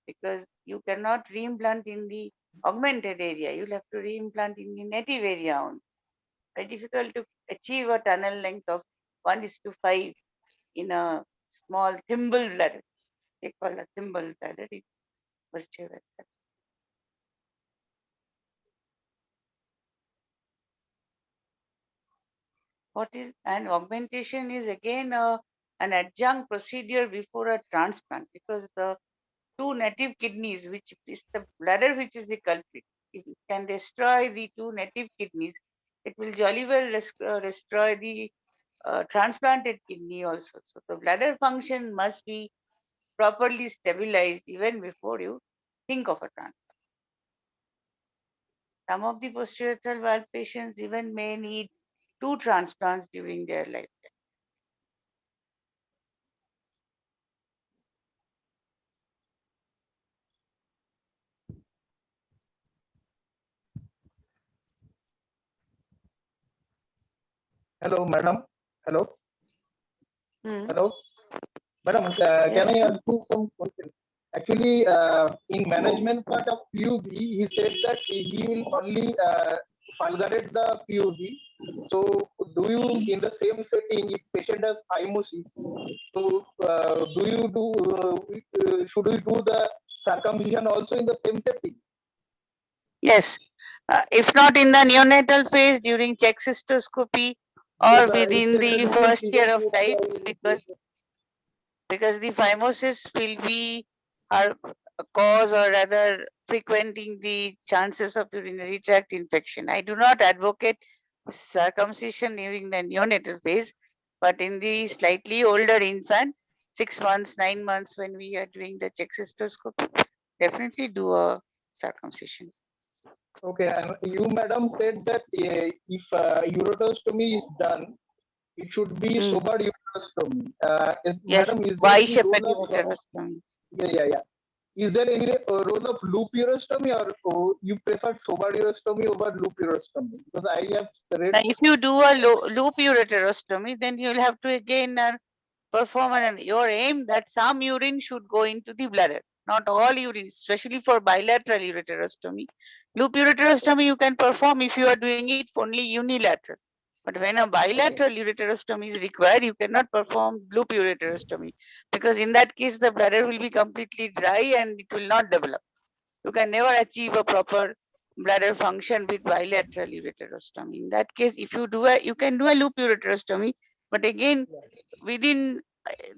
because you cannot reimplant in the augmented area. You'll have to reimplant in the native area only. Very difficult to achieve a tunnel length of 1:5 in a small thimble bladder. They call a thimble bladder. It was what is, and augmentation is again an adjunct procedure before a transplant, because the two native kidneys, which is the bladder, which is the culprit, if it can destroy the two native kidneys, it will jolly well destroy the transplanted kidney also. So the bladder function must be properly stabilized even before you think of a transplant. Some of the posterior valve patients even may need 2 transplants during their lifetime. Hello, madam. Hello. Hello. Madam, Yes. can I ask you some question? Actually, in management part of PUB, he said that he will only fulgurate the PUB. So, do you, in the same setting, if patient has phimosis, so should we do the circumcision also in the same setting? Yes. If not in the neonatal phase, during check cystoscopy, or within the first year of life, because the phimosis will be a cause, or rather frequenting the chances of urinary tract infection. I do not advocate circumcision during the neonatal phase, but in the slightly older infant, 6 months, 9 months, when we are doing the check cystoscopy, definitely do a circumcision. Okay, and you, madam, said that if ureterostomy is done, it should be sober ureterostomy. Yes, Madam, is there why any shepherd role of ureterostomy? yeah. Is there any role of loop ureterostomy, or you prefer sober ureterostomy over loop ureterostomy? Because I have read. Now, if you do a loop ureterostomy, then you will have to again perform your aim that some urine should go into the bladder, not all urine, especially for bilateral ureterostomy. Loop ureterostomy you can perform if you are doing it only unilateral. But when a bilateral ureterostomy is required, you cannot perform loop ureterostomy, because in that case the bladder will be completely dry and it will not develop. You can never achieve a proper bladder function with bilateral ureterostomy. In that case, if you do you can do a loop ureterostomy, but again, within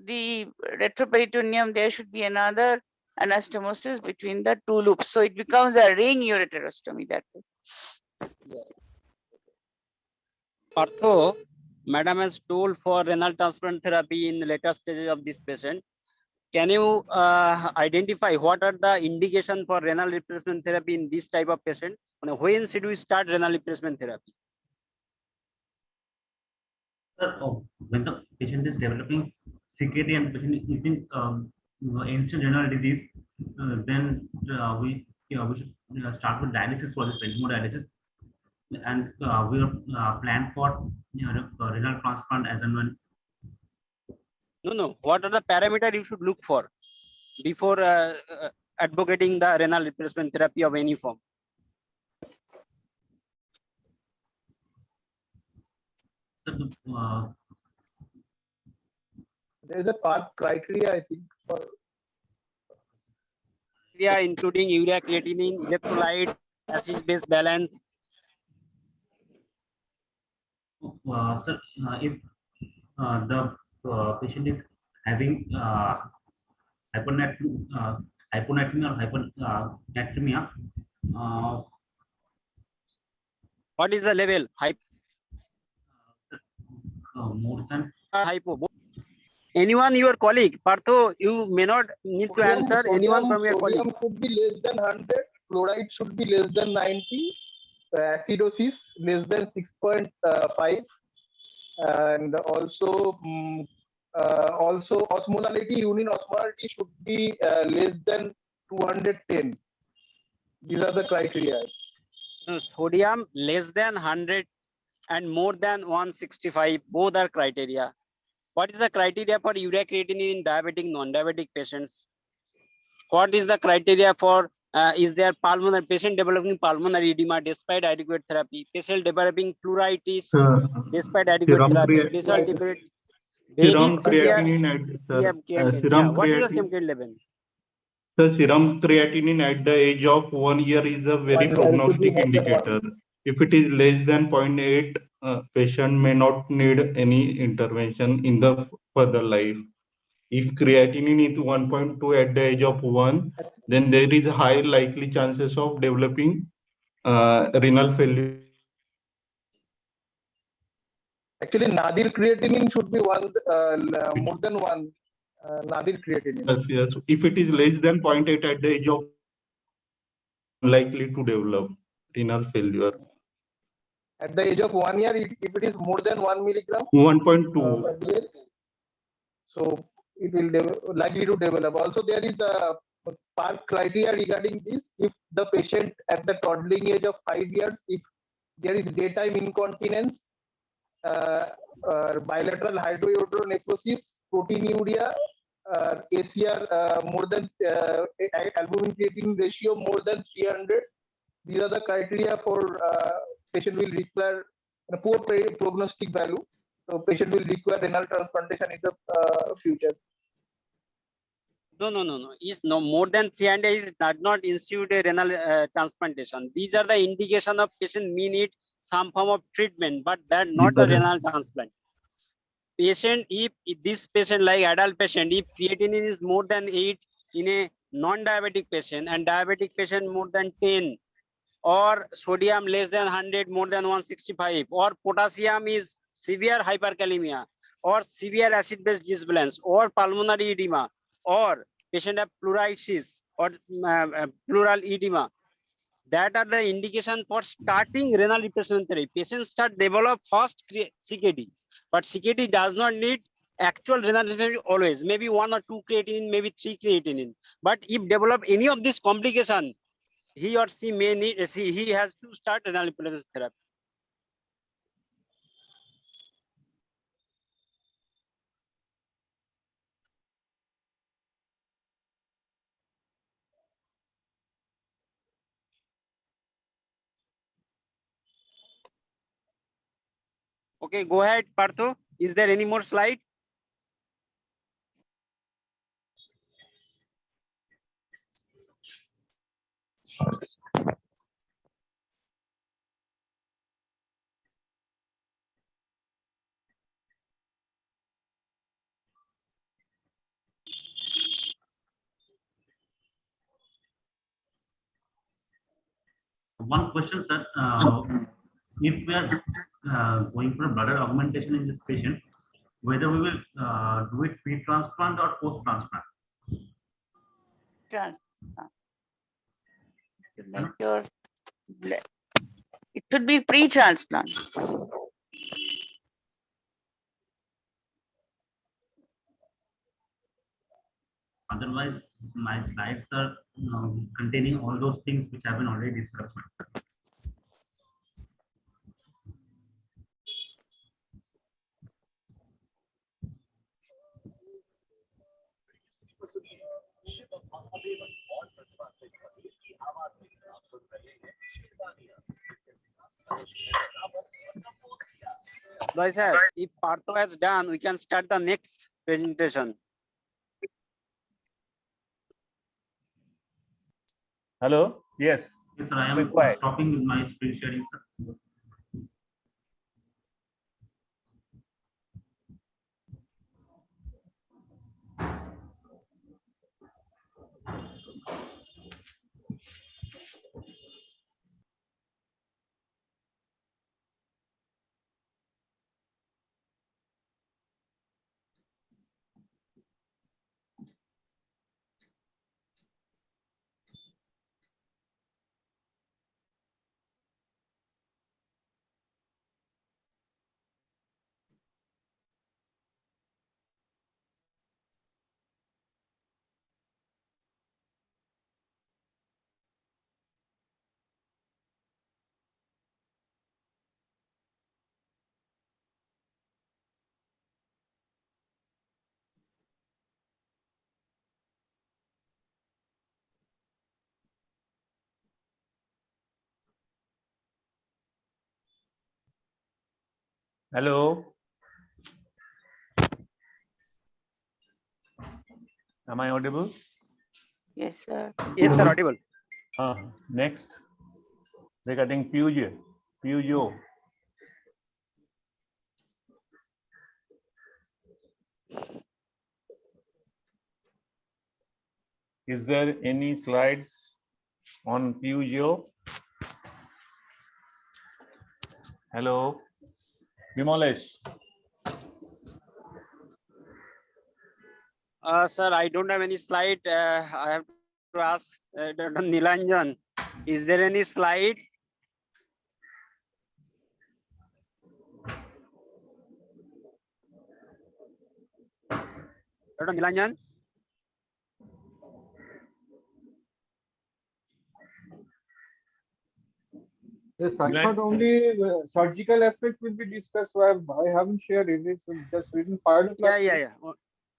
the retroperitoneum, there should be another anastomosis between the two loops. So it becomes a ring ureterostomy that way. Partho, madam has told for renal transplant therapy in the later stages of this patient. Can you identify what are the indication for renal replacement therapy in this type of patient? When should we start renal replacement therapy? When the patient is developing CKD and patient is in ancient renal disease, then we should start with dialysis for this patient, dialysis, and we will plan for renal transplant as and when. No. What are the parameters you should look for before advocating the renal replacement therapy of any form? So, there is a part criteria, I think, for including urea, creatinine, electrolytes, acid-base balance. Sir, if the patient is having hyponatremia or hyponatremia, What is the level? more than Hypo. Anyone your colleague? Partho, you may not need to answer. Anyone from your colleague? Sodium should be less than 100, chloride should be less than 90, acidosis less than 6.5, and also osmolality, urine osmolality should be less than 210. These are the criteria. No, sodium less than 100 and more than 165, both are criteria. What is the criteria for urea creatinine in diabetic, non-diabetic patients? What is the criteria for is there pulmonary patient developing pulmonary edema despite adequate therapy? Patient developing pleuritis despite adequate Serum therapy. Patient developing very serum severe creatinine at serum what is the serum creatinine level? The serum creatinine at the age of 1 year is a very 1 year prognostic should be more than indicator. If it is less than 0.8, patient may not need any intervention in the further life. If creatinine is 1.2 at the age of 1, then there is high likely chances of developing renal failure. Actually, nadir creatinine should be more than 1 nadir creatinine. Yes. If it is less than 0.8 at the age of, likely to develop renal failure. At the age of 1 year, if it is more than 1 milligram, 1.2. So it will likely to develop. Also, there is a part criteria regarding this. If the patient at the toddling age of 5 years, if there is daytime incontinence, bilateral hydroureteronephrosis, proteinuria, ACR more than albumin creatinine ratio more than 300. These are the criteria for patient will require a poor prognostic value. So patient will require renal transplantation in the future. No. Is no more than 300 is does not institute a renal transplantation. These are the indication of patient may need some form of treatment, but that not a renal transplant. Patient, if this patient like adult patient, if creatinine is more than 8 in a non-diabetic patient and diabetic patient more than 10, or sodium less than 100, more than 165, or potassium is severe hyperkalemia, or severe acid-base disbalance, or pulmonary edema, or patient have pleuritis or pleural edema, that are the indication for starting renal replacement therapy. Patients start develop first CKD, but CKD does not need actual renal replacement always. Maybe 1 or 2 creatinine, maybe 3 creatinine. But if develop any of this complication, he or she may need, he has to start renal replacement therapy. Okay, go ahead, Partho. Is there any more slide? One question, sir. If we are going for a bladder augmentation in this patient, whether we will do it pre-transplant or post-transplant? Transplant. To make your it should be pre-transplant. Otherwise, my slides are containing all those things which have been already discussed. Bhai sir, if Partho has done, we can start the next presentation. Hello? Yes. Yes, sir. I am Required. stopping with my screen sharing, sir. Hello? Am I audible? Yes, sir. Yes, sir, audible. Next, regarding Peugeot. Is there any slides on Peugeot? Hello? Vimolesh? Sir, I don't have any slide. I have to ask Dr. Nilanjan. Is there any slide? Dr. Nilanjan? Yes, I thought only surgical aspects will be discussed. So I haven't shared it. It's just written part of class. Yeah.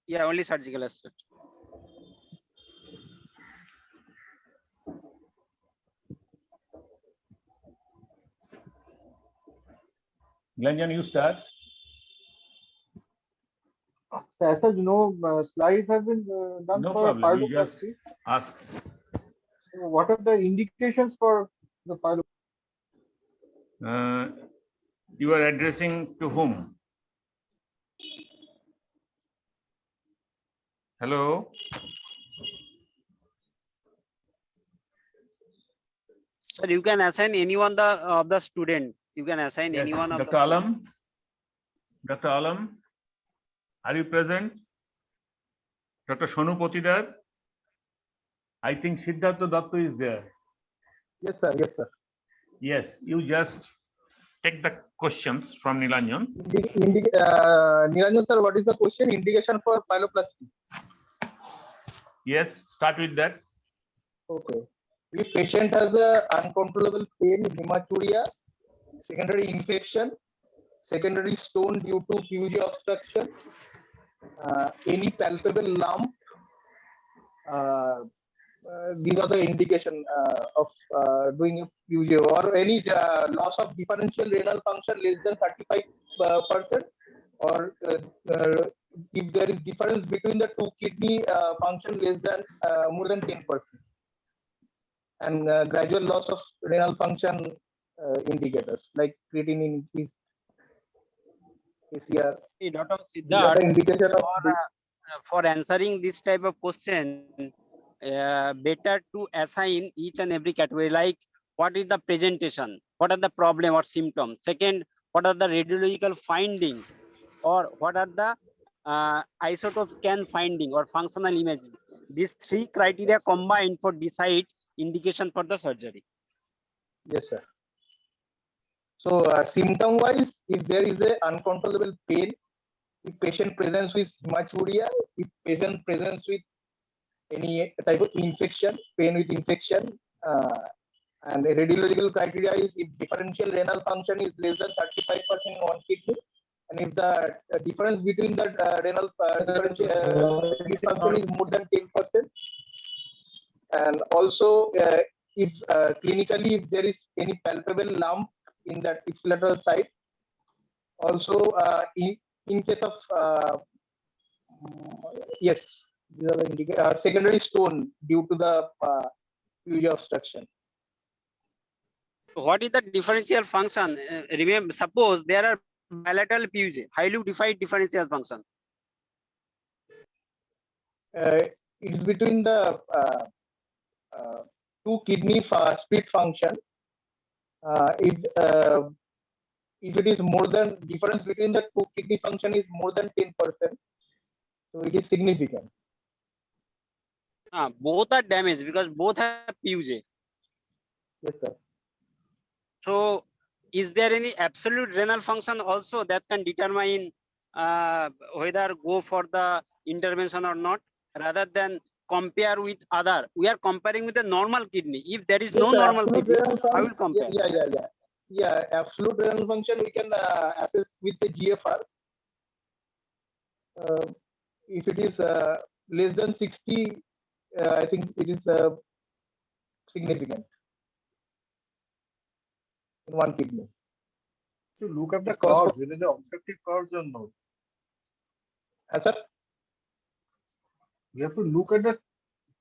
Yeah, only surgical aspect. Nilanjan, you start. So as such, no slides have been done No for problem. You just pyeloplasty. ask. So what are the indications for the pyeloplasty? You are addressing to whom? Hello? Sir, you can assign anyone of the student. You can assign Yes, anyone of Dr. the Alam? Dr. Alam, are you present? Dr. Shonu Potidar? I think Siddhartha Dattu is there. Yes, sir. Yes, sir. Yes, you just take the questions from Nilanjan. Niranjan sir, what is the question? Indication for pyeloplasty. Yes, start with that. Okay. If patient has a uncontrollable pain, hematuria, secondary infection, secondary stone due to Peugeot obstruction, any palpable lump, these are the indication of doing a Peugeot, or any loss of differential renal function less than 35%, or if there is difference between the two kidney function less than more than 10%, and gradual loss of renal function indicators like creatinine increase, PCR. Hey, Dr. These are the Siddharth, indication of for answering this type of question, better to assign each and every category. Like what is the presentation, what are the problem or symptoms. Second, what are the radiological finding, or what are the isotope scan finding or functional imaging. These three criteria combined for decide indication for the surgery. Yes, sir. So symptom wise, if there is a uncontrollable pain, if patient presents with hematuria, if patient presents with any type of infection, pain with infection, and a radiological criteria is if differential renal function is less than 35% in one kidney, and if the difference between the renal dysfunction is more than 10%, and also if clinically if there is any palpable lump in that ipsilateral side, also in case of yes, these are the secondary stone due to the PUJ obstruction. What is the differential function? Remember, suppose there are bilateral PUJ, highly defined differential function. It is between the two kidney split function. If it is more than difference between the two kidney function is more than 10%, so it is significant. Both are damaged because both have PUJ. Yes, sir. So, is there any absolute renal function also that can determine whether go for the intervention or not, rather than compare with other? We are comparing with the normal kidney. If there is no normal kidney, I will compare. Yeah, absolute renal function we can assess with the GFR. If it is less than 60, I think it is significant in one kidney. To look at the curves, whether the obstructive curves or not. Sir? You have to look at the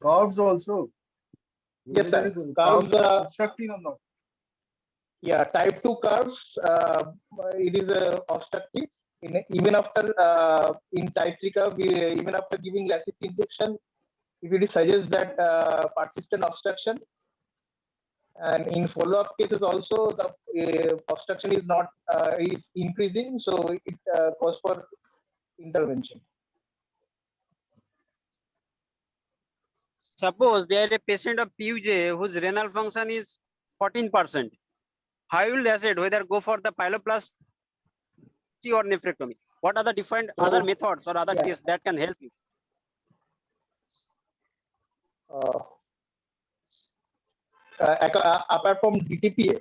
curves also. Yes, sir. Curves obstructing or not. Yeah, type 2 curves, it is obstructive. Even after in type 3 curve, even after giving lasix injection, if it suggests that persistent obstruction, and in follow-up cases also the obstruction is not is increasing, so it calls for intervention. Suppose there is a patient of PUJ whose renal function is 14%. How will decide whether go for the pyeloplasty or nephrectomy? What are the different other methods or other tests that can help you? Apart from DTPA,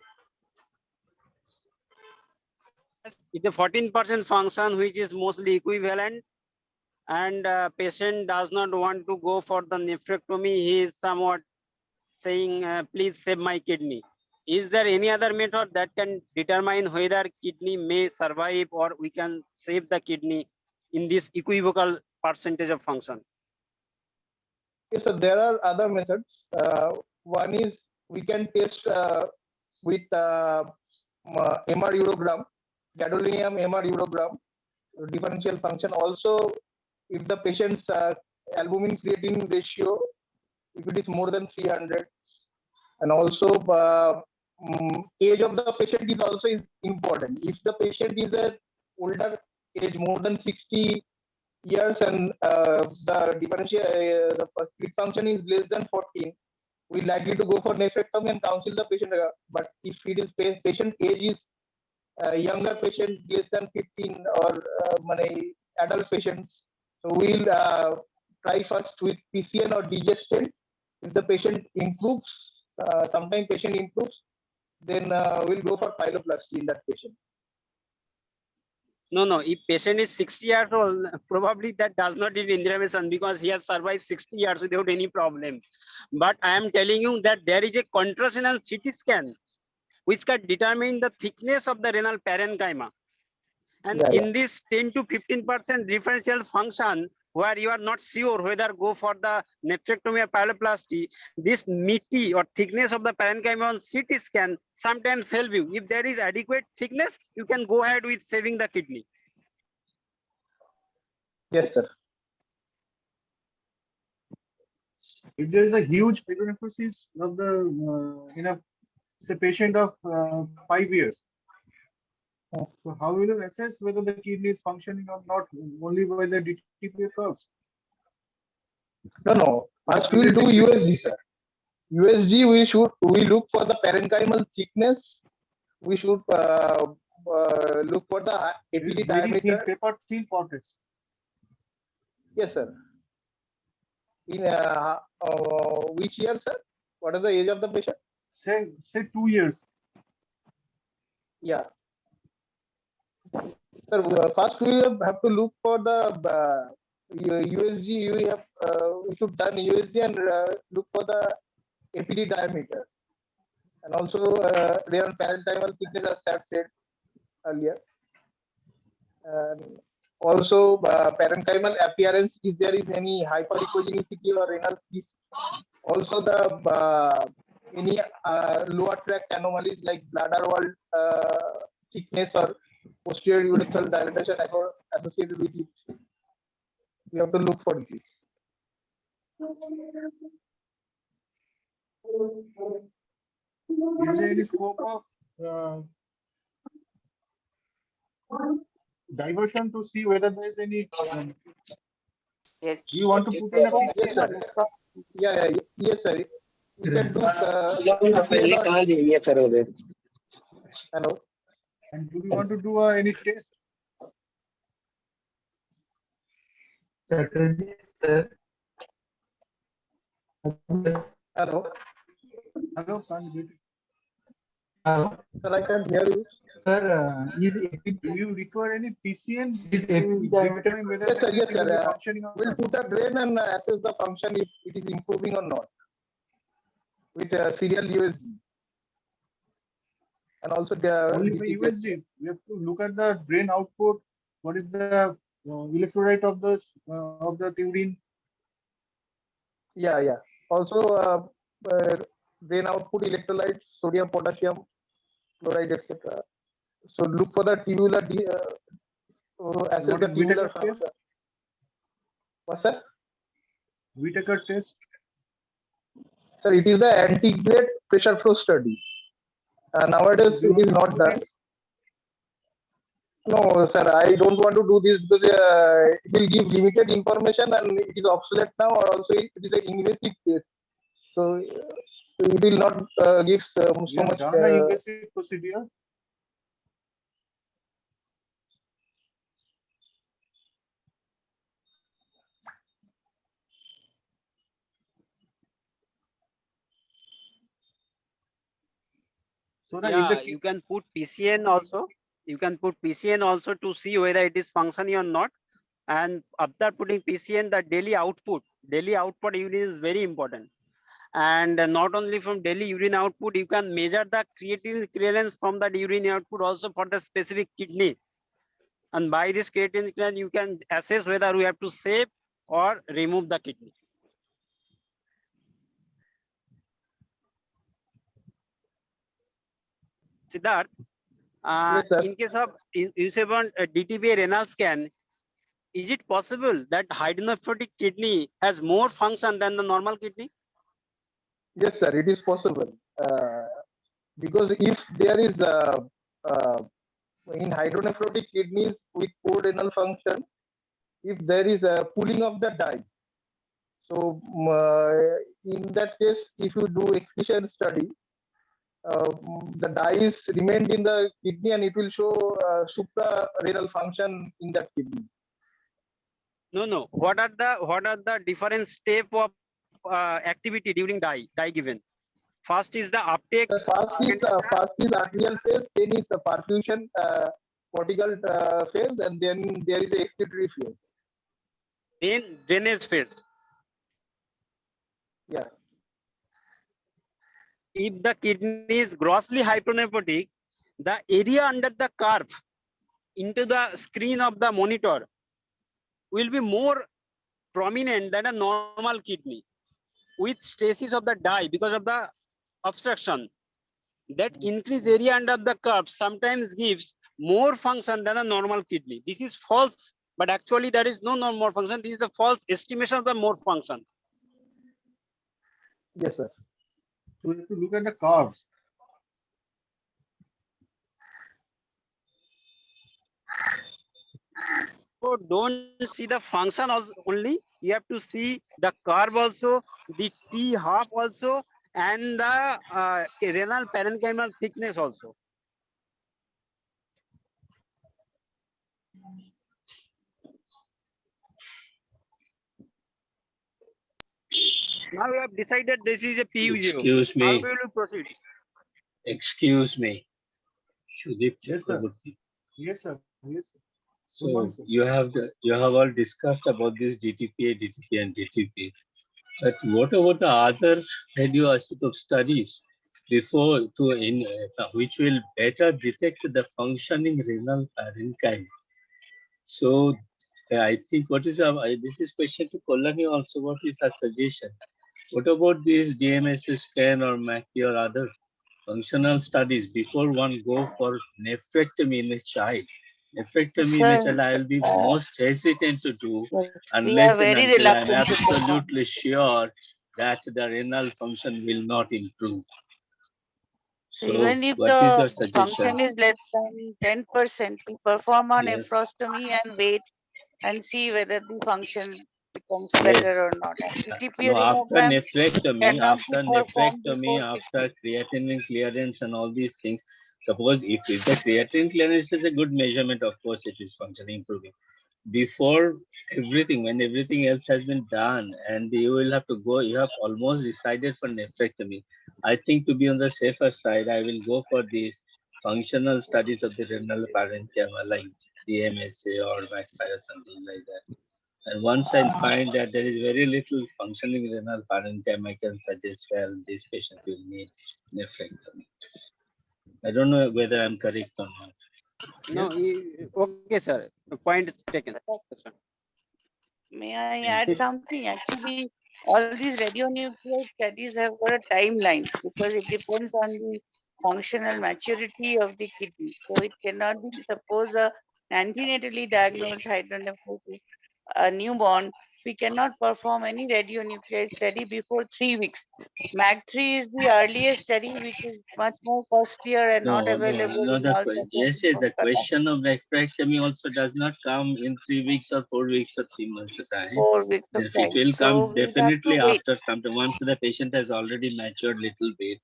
it's a 14% function which is mostly equivalent, and patient does not want to go for the nephrectomy. He is somewhat saying, please save my kidney. Is there any other method that can determine whether kidney may survive or we can save the kidney in this equivocal percentage of function? yes, so there are other methods. One is we can test with MR urogram, gadolinium MR urogram, differential function. Also, if the patient's albumin creatinine ratio, if it is more than 300, and also age of the patient is also important. If the patient is at older age, more than 60 years, and the differential the split function is less than 14, we likely to go for nephrectomy and counsel the patient. But if it is patient age is younger patient less than 15 or adult patients, so we'll try first with PCN or degestant. If the patient improves, sometimes patient improves, then we'll go for pyeloplasty in that patient. No. If patient is 60 years old, probably that does not need intervention because he has survived 60 years without any problem. But I am telling you that there is a contrasenal CT scan which can determine the thickness of the renal parenchyma. And in this 10 to 15% differential function, where you are not sure whether go for the nephrectomy or pyeloplasty, this meaty or thickness of the parenchyma on CT scan sometimes help you. If there is adequate thickness, you can go ahead with saving the kidney. Yes, sir. If there is a huge pyrenosis of the say patient of 5 years. So how will you assess whether the kidney is functioning or not only by the DTPA curves? No. First we'll do USG, sir. USG, we look for the parenchymal thickness. We should look for the It's APD very thin, diameter. paper thin pockets. Yes, sir. In which year, sir? What is the age of the patient? Say 2 years. Yeah. Sir, first we have to look for the USG. We should done USG and look for the APD diameter, and also their parenchymal thickness, as Sir said earlier. And also parenchymal appearance, is there is any hyperechogenicity or renal cyst. Also the any lower tract anomalies like bladder wall thickness or posterior urethral dilatation associated with it. We have to look for this. Is there any scope of diversion to see whether there is any? Yes. Do you want to put in a Yes, sir. Yes, sir. You can do. Hello. And do you want to do any test? Hello. Hello, can't get it. Sir, I can hear you. Sir, do you require any PCN? Determine whether Yes, sir. Yes, it is sir. functioning or We'll not. put a drain and assess the function if it is improving or not with serial USG. And also the Only by USG. We have to look at the drain output. What is the electrolyte of the urine? Yeah. Also drain output electrolytes, sodium, potassium, chloride, etc. So look for the tubular assess What the is tubular Whittaker function. test? What's that? Whittaker test. Sir, it is the antegrade pressure flow study. Nowadays it is not done. No, sir, I don't want to do this because it will give limited information and it is obsolete now, or also it is an invasive test. So it will not give so much. Done an invasive procedure. So Yeah, you can put PCN also. You can put PCN also to see whether it is functioning or not. And after putting PCN, the daily output urine is very important. And not only from daily urine output, you can measure the creatinine clearance from that urine output also for the specific kidney. And by this creatinine clearance, you can assess whether we have to save or remove the kidney. Siddharth, Yes, sir. in case of usable DTPA renal scan, is it possible that hydronephrotic kidney has more function than the normal kidney? Yes, sir, it is possible. Because if there is in hydronephrotic kidneys with poor renal function, if there is a pooling of the dye, so in that case, if you do excretion study, the dyes remained in the kidney and it will show supra renal function in that kidney. No. What are the different step of activity during dye given? First is the uptake. The first is arterial phase, then is the perfusion cortical phase, and then there is a excretory phase. Then drainage phase. Yeah. If the kidney is grossly hypernephrotic, the area under the curve into the screen of the monitor will be more prominent than a normal kidney with traces of the dye because of the obstruction. That increased area under the curve sometimes gives more function than a normal kidney. This is false, but actually there is no more function. This is the false estimation of the more function. Yes, sir. So we have to look at the curves. So don't see the function also only. You have to see the curve also, the T half also, and the renal parenchymal thickness also. Now we have decided this is a PUGO. Excuse How me. will you proceed? Excuse me. Shudip Yes, sir. Chakraborty. Yes, sir. Yes, sir. Good So morning, sir. you have all discussed about this DTPA, and DTP. But what about the other radioisotope of studies before which will better detect the functioning renal parenchyma? So I think this is question to Kolani also. What is her suggestion? What about this DMSA scan or MACI or other functional studies before one go for nephrectomy in a child? Nephrectomy in a child, Sir, I will be most hesitant to do yes, we are unless and very until I am reluctant to perform. absolutely sure that the renal function will not improve. So So, even if what is your the suggestion? function is less than 10%, we perform a Yes, nephrostomy and wait and see whether the function becomes yes. better or not. And No, DTP urinogram cannot be performed before 50. after creatinine clearance and all these things, suppose if the creatinine clearance is a good measurement, of course it is functioning improving. Before everything, when everything else has been done and you will have to go, you have almost decided for nephrectomy. I think to be on the safer side, I will go for these functional studies of the renal parenchyma like DMSA or MACPHI or something like that. And once I find that there is very little functioning renal parenchyma, I can suggest, well, this patient will need nephrectomy. I don't know whether I'm correct or not. No, okay, sir. The point is taken. That's fine. May I add something? Actually, all these radionuclide studies have got a timeline because it depends on the functional maturity of the kidney. So it cannot be, suppose a antenatally diagnosed hydronephrosis, a newborn, we cannot perform any radionuclide study before 3 weeks. MAC3 is the earliest study, which is much more costlier and not available No, in all centers yes, in the Kolkata. question of nephrectomy also does not come in 3 weeks or 4 weeks or 3 months of time. 4 weeks of If it time. will So come we have to definitely wait. after some time, once the patient has already matured little bit,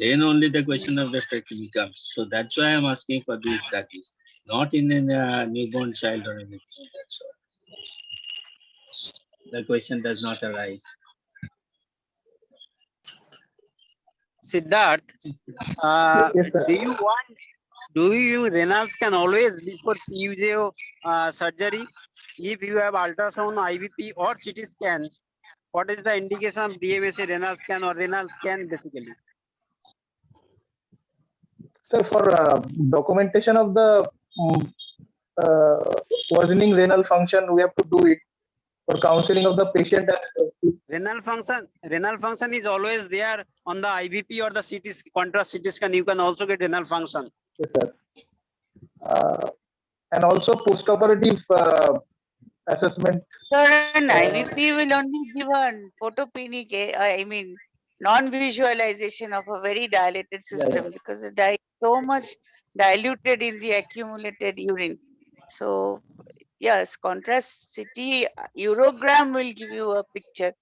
then only the question of nephrectomy comes. So that's why I'm asking for these studies, not in a newborn child or anything of that sort. The question does not arise. Siddharth, Yes, sir. do you renals can always before PUGO surgery if you have ultrasound, IVP or CT scan? What is the indication of DMSA renal scan or renal scan basically? Sir, for documentation of the worsening renal function, we have to do it for counseling of the patient. Renal function is always there on the IVP or the contrast CT scan. You can also get renal function. Yes, sir. And also post-operative assessment. Sir, an IVP will only give a photopenic, I mean, non-visualization of a very dilated system because the dye is so much diluted in the accumulated urine. So, yes, contrast CT urogram will give you a picture,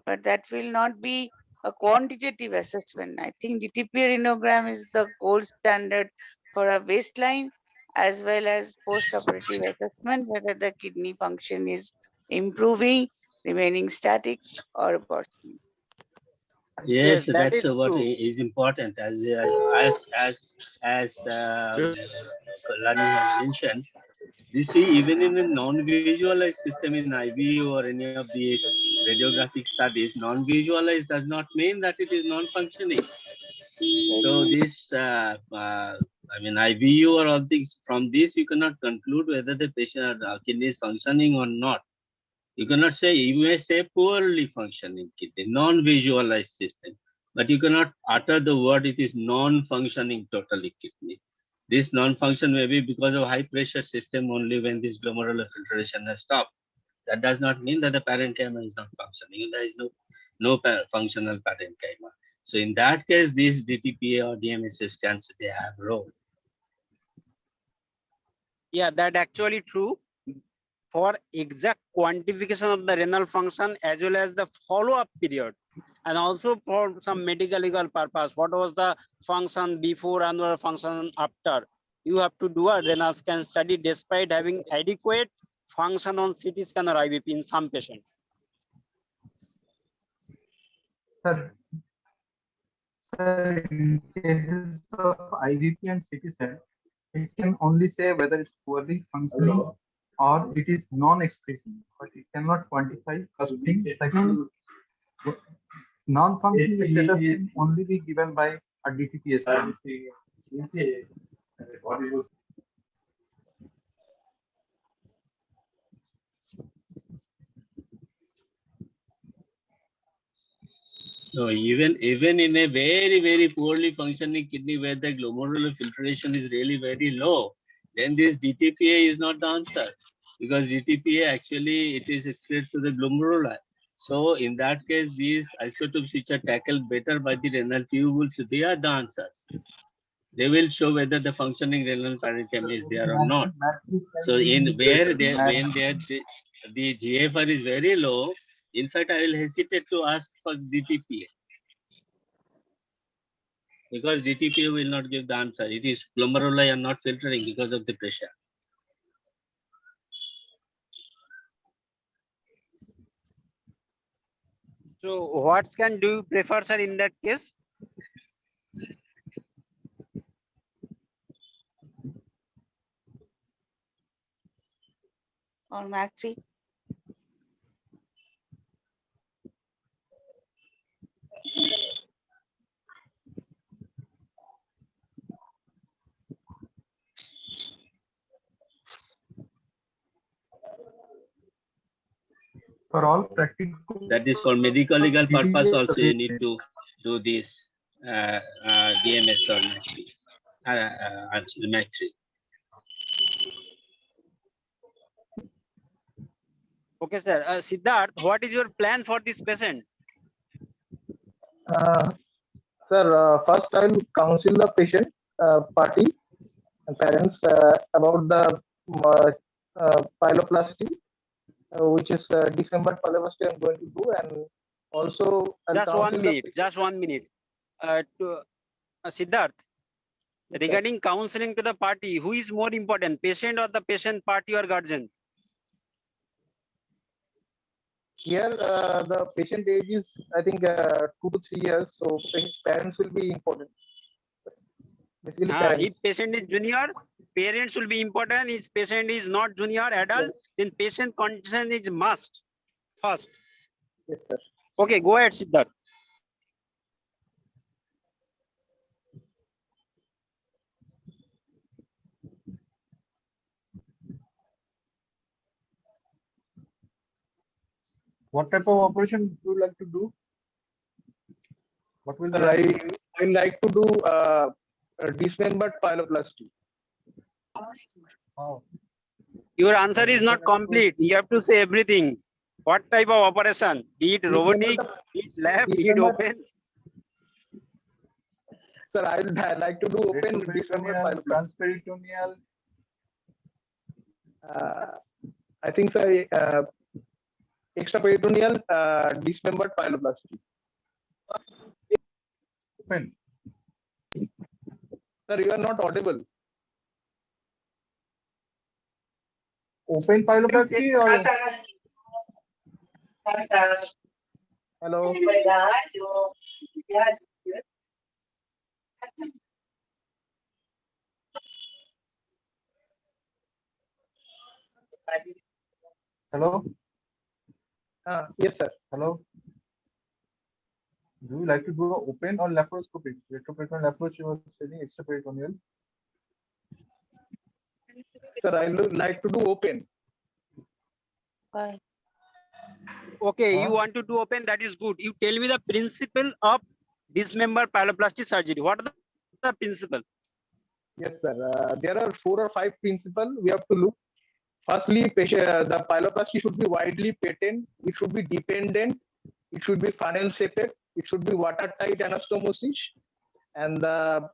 but that will not be a quantitative assessment. I think DTP urinogram is the gold standard for a baseline as well as post-operative assessment, whether the kidney function is improving, remaining static, or worsening. Yes, that that's is what true. is important. As Lani has mentioned, you see, even in a non-visualized system in IVU or any of these radiographic studies, non-visualized does not mean that it is non-functioning. So this, I mean, IVU or all things, from this you cannot conclude whether the patient kidney is functioning or not. You cannot say, you may say poorly functioning kidney, non-visualized system, but you cannot utter the word it is non-functioning totally kidney. This non-function may be because of high pressure system only when this glomerular filtration has stopped. That does not mean that the parenchyma is not functioning. There is no functional parenchyma. So in that case, these DTPA or DMSA scans, they have role. Yeah, that actually true. for exact quantification of the renal function as well as the follow-up period, and also for some medical legal purpose, what was the function before and what function after. You have to do a renal scan study despite having adequate function on CT scan or IVP in some patients. Sir, in cases of IVP and CT scan, it can only say whether it's poorly functioning or it is non-expressing, but it cannot quantify. First thing, second, non-functioning status can only be given by a DTPS. No, even in a very poorly functioning kidney where the glomerular filtration is really very low, then this DTPA is not the answer, because DTPA actually it is excreted to the glomeruli. So in that case, these isotopes which are tackled better by the renal tubules, they are the answers. They will show whether the functioning renal parenchyma is there or not. So in where they when the GFR is very low, in fact, I will hesitate to ask for DTPA, because DTPA will not give the answer. It is glomeruli are not filtering because of the pressure. So what scan do you prefer, sir, in that case? On MAC3. For all practical. That is for medical legal purpose also you need to do this DMS or MAC3. Okay, sir. Siddharth, what is your plan for this patient? Sir, first I will counsel the patient party and parents about the pyeloplasty, which is December pyeloplasty I'm going to do, and also I'll just 1 minute. Siddharth, regarding counseling to the party, who is more important, patient or the patient party or guardian? Here, the patient age is, I think, 2 to 3 years, so parents will be important. If patient is junior, parents will be important. If patient is not junior adult, then patient consent is must first. Yes, sir. Okay, go ahead, Siddharth. What type of operation would you like to do? What will I like to do dismembered pyeloplasty. Oh. Your answer is not complete. You have to say everything. What type of operation? Be it robotic, be it lab, be it open. Sir, I like to do open dismembered pyeloplasty. Transperitoneal. I think, sir, extraperitoneal dismembered pyeloplasty. Open. Sir, you are not audible. Open pyeloplasty or? Hello. Hello. Yes, sir. Hello. Do you like to do open or laparoscopic? Retroperitoneal approach, you were saying extraperitoneal. Sir, I would like to do open. Why? Okay, you want to do open, that is good. You tell me the principle of dismember pyeloplasty surgery. What are the principle? Yes, sir. There are 4 or 5 principles we have to look. Firstly, the pyeloplasty should be widely patent. It should be dependent. It should be funnel shaped. It should be watertight anastomosis. And the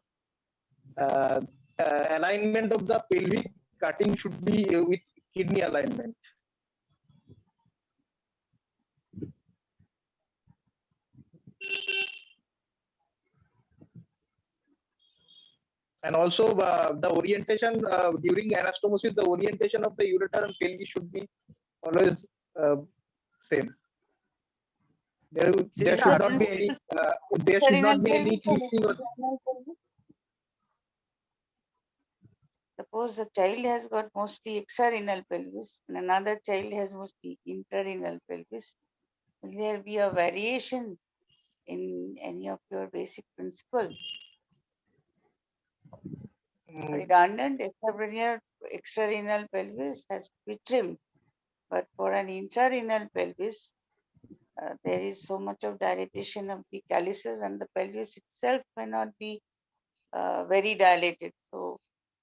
alignment of the pelvic cutting should be with kidney alignment. And also the orientation during anastomosis, the orientation of the ureter and pelvis should be always same. There should not be any twisting or suppose a child has got mostly extrarenal pelvis and another child has mostly intrarenal pelvis. Will there be a variation in any of your basic principles? Redundant extrarenal pelvis has to be trimmed, but for an intrarenal pelvis, there is so much of dilatation of the calyces and the pelvis itself may not be very dilated. So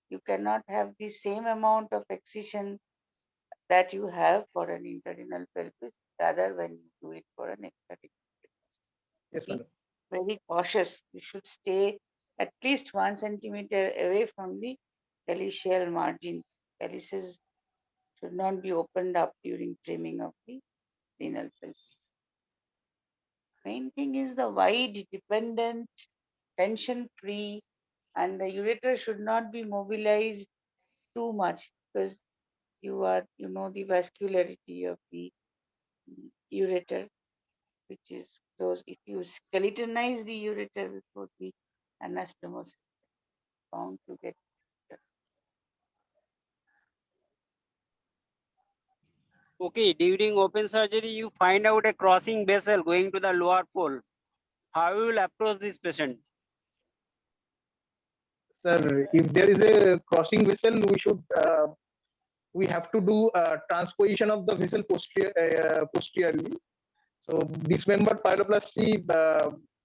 you cannot have the same amount of excision that you have for an intrarenal pelvis, rather when you do it for an extrarenal pelvis. yes, Be madam. very cautious. You should stay at least 1 centimeter away from the calyceal margin. Calyces should not be opened up during trimming of the renal pelvis. Main thing is the wide, dependent, tension-free, and the ureter should not be mobilized too much because you know the vascularity of the ureter, which is close. If you skeletonize the ureter before the anastomosis, bound to get. Okay, during open surgery, you find out a crossing vessel going to the lower pole. How you will approach this patient? Sir, if there is a crossing vessel, we have to do transposition of the vessel posteriorly. So dismembered pyeloplasty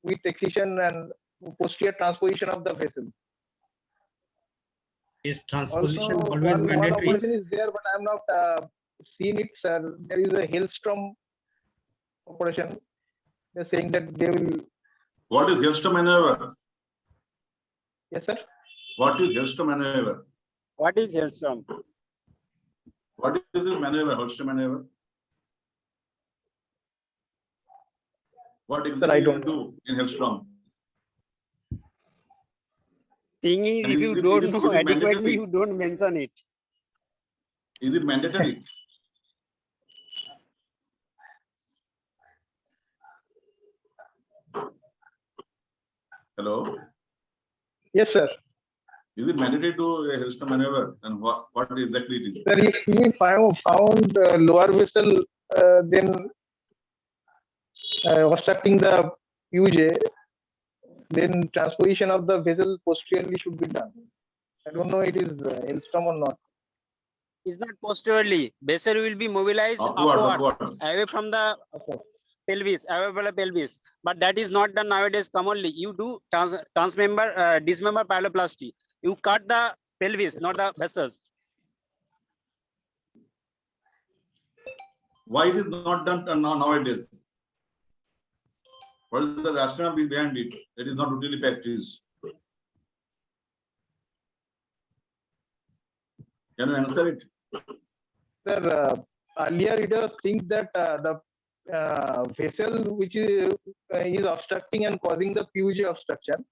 with excision and posterior transposition of the vessel. Is transposition Also, always one mandatory? operation is there, but I'm not seen it, sir. There is a Hailstrom operation. They're saying that they will. What is Hailstrom maneuver? Yes, sir. What is Hailstrom maneuver? What is Hailstrom? What is this maneuver, Hailstrom maneuver? What exactly I don't you do in Hailstrom? Thing is, And if you don't know adequately, you don't mention it. Is it mandatory? Hello? Yes, sir. Is it mandatory to a Hailstrom maneuver? And what exactly it is? Sir, if we found lower vessel, then obstructing the UJ, then transposition of the vessel posteriorly should be done. I don't know it is Hailstrom or not. It's not posteriorly. Vessel will be mobilized Upwards. away from the pelvis, away from the pelvis. But that is not done nowadays commonly. You do dismember pyeloplasty. You cut the pelvis, not the vessels. Why it is not done nowadays? What is the rationale behind it? It is not routinely practiced. Can you answer it? Sir, earlier it was think that the vessel which is obstructing and causing the PUJ obstruction.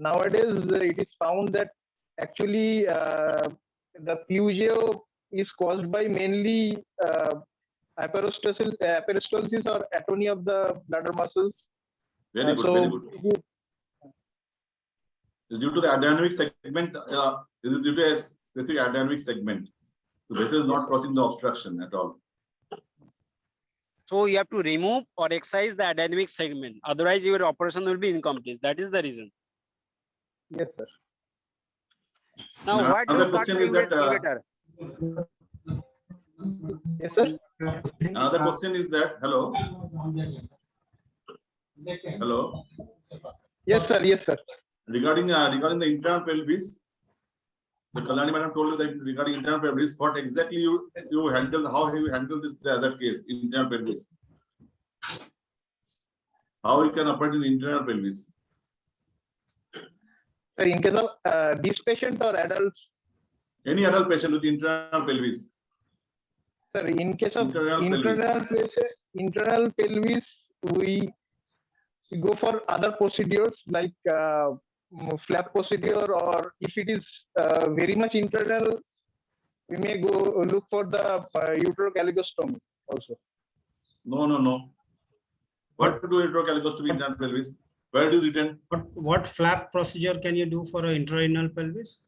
Nowadays, it is found that actually the PUJ is caused by mainly hyperostosis or atony of the bladder muscles. Very good, very good. It's due to the aerodynamic segment. Is it due to a specific aerodynamic segment? The vessel is not crossing the obstruction at all. So you have to remove or excise the aerodynamic segment. Otherwise, your operation will be incomplete. That is the reason. Yes, sir. Now, what do Another you question cut is that. Yes, sir. Another question is that. Hello. Hello. Yes, sir. Yes, sir. Regarding the internal pelvis, the Kalani madam told you that regarding internal pelvis, what exactly you handle, how you handle this the other case, internal pelvis. How you can operate in the internal pelvis? Sir, in case of this patient or adults? Any adult patient with internal pelvis. Sir, in case of internal pelvis, we go for other procedures like flap procedure, or if it is very much internal, we may go look for the uterocaligostomy also. No. What to do uterocaligostomy internal pelvis? Where it is written? What flap procedure can you do for an intrarenal pelvis?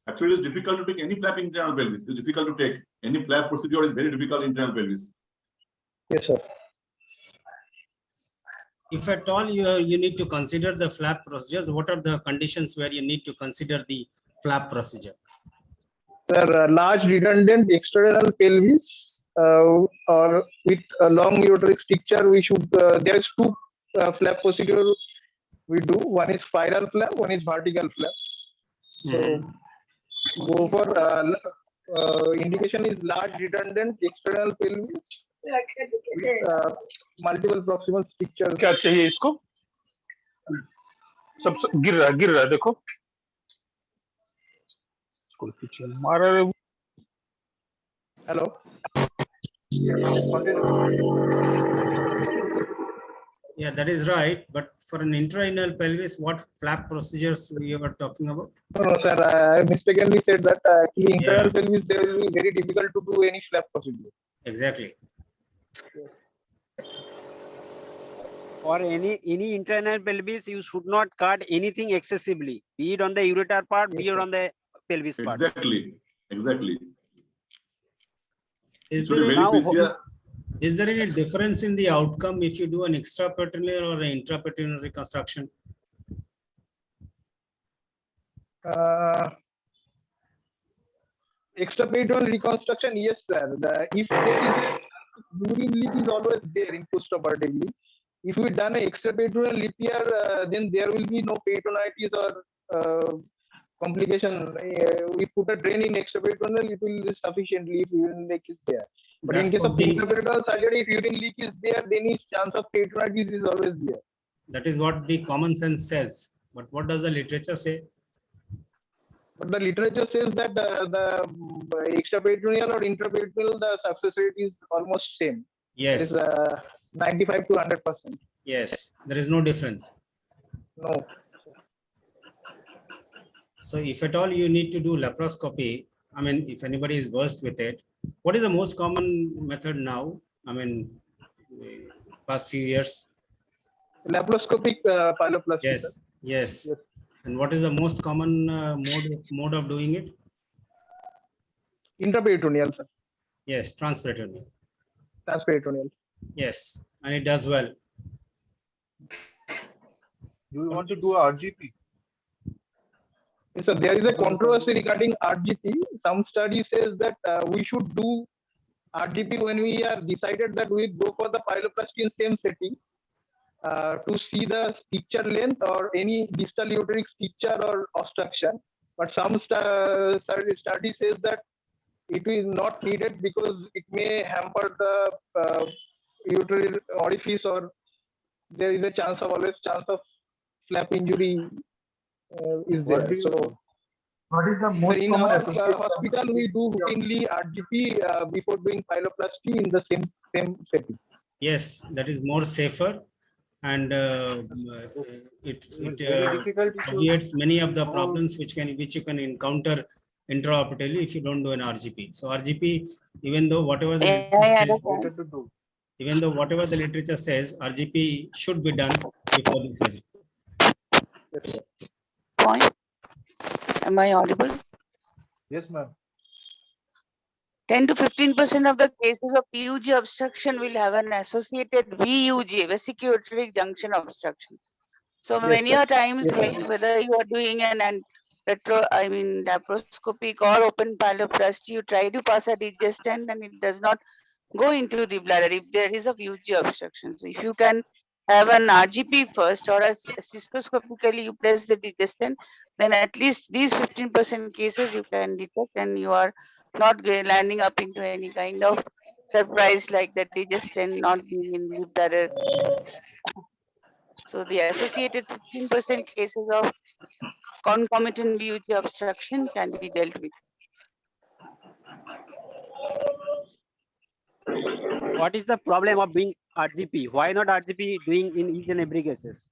Actually, it is difficult to take any flap in internal pelvis. It's difficult to take. Any flap procedure is very difficult in internal pelvis. Yes, sir. If at all you need to consider the flap procedures, what are the conditions where you need to consider the flap procedure? Sir, large redundant external pelvis or with a long uterine stricture, we should, there is two flap procedure we do. One is spiral flap, one is vertical flap. So go for indication is large redundant external pelvis with multiple proximal strictures. क्या चाहिए इसको? सब गिर रहा है देखो. Hello. Yeah, that is right. But for an intrarenal pelvis, what flap procedures we were talking about? No, sir. I mistakenly said that actually internal pelvis there will be very difficult to do any flap procedure. Exactly. For any internal pelvis, you should not cut anything excessively, be it on the ureter part, be it on the pelvis part. Exactly. Is there any difference in the outcome if you do an extraperitoneal or an intraperitoneal reconstruction? Extraperitoneal reconstruction, yes, sir. If there is a urine leak is always there in postoperatively. If we done an extraperitoneal leak here, then there will be no peritonitis or complication. We put a drain in extraperitoneal, it will be sufficiently if urine leak is there. But in case of intraperitoneal surgery, if urine leak is there, then his chance of peritonitis is always there. That is what the common sense says. But what does the literature say? But the literature says that the extraperitoneal or intraperitoneal, the success rate is almost same. Yes. It is 95 to 100%. Yes, there is no difference. No. So if at all you need to do laparoscopy, I mean, if anybody is versed with it, what is the most common method now? I mean, past few years. Laparoscopic pyeloplasty. Yes. And what is the most common mode of doing it? Intraperitoneal, sir. Yes, transperitoneal. Transperitoneal. Yes, and it does well. Do you want to do a RGP? Yes, sir. There is a controversy regarding RGP. Some study says that we should do RGP when we are decided that we go for the pyeloplasty in same setting to see the stricture length or any distal uteric stricture or obstruction. But some study says that it is not needed because it may hamper the uterine orifice, or there is a always chance of flap injury is there. So what is the most in common our hospital we do routinely RGP before doing pyeloplasty in the same setting. Yes, that is more safer, and it obviates many of the problems which you can encounter intraoperatively if you don't do an RGP. So RGP, even though whatever the literature says, RGP should be done before the surgery. Point. Am I audible? Yes, ma'am. 10 to 15% of the cases of PUG obstruction will have an associated VUJ, vesicular junction obstruction. So many a times, like whether you are doing an laparoscopic or open pyeloplasty, you try to pass a digestant and it does not go into the bladder if there is a VUJ obstruction. So if you can have an RGP first, or as cystoscopically you place the digestant, then at least these 15% cases you can detect, and you are not landing up into any kind of surprise like the digestant not being in the bladder. So the associated 15% cases of concomitant VUG obstruction can be dealt with. What is the problem of doing RGP? Why not RGP doing in each and every cases?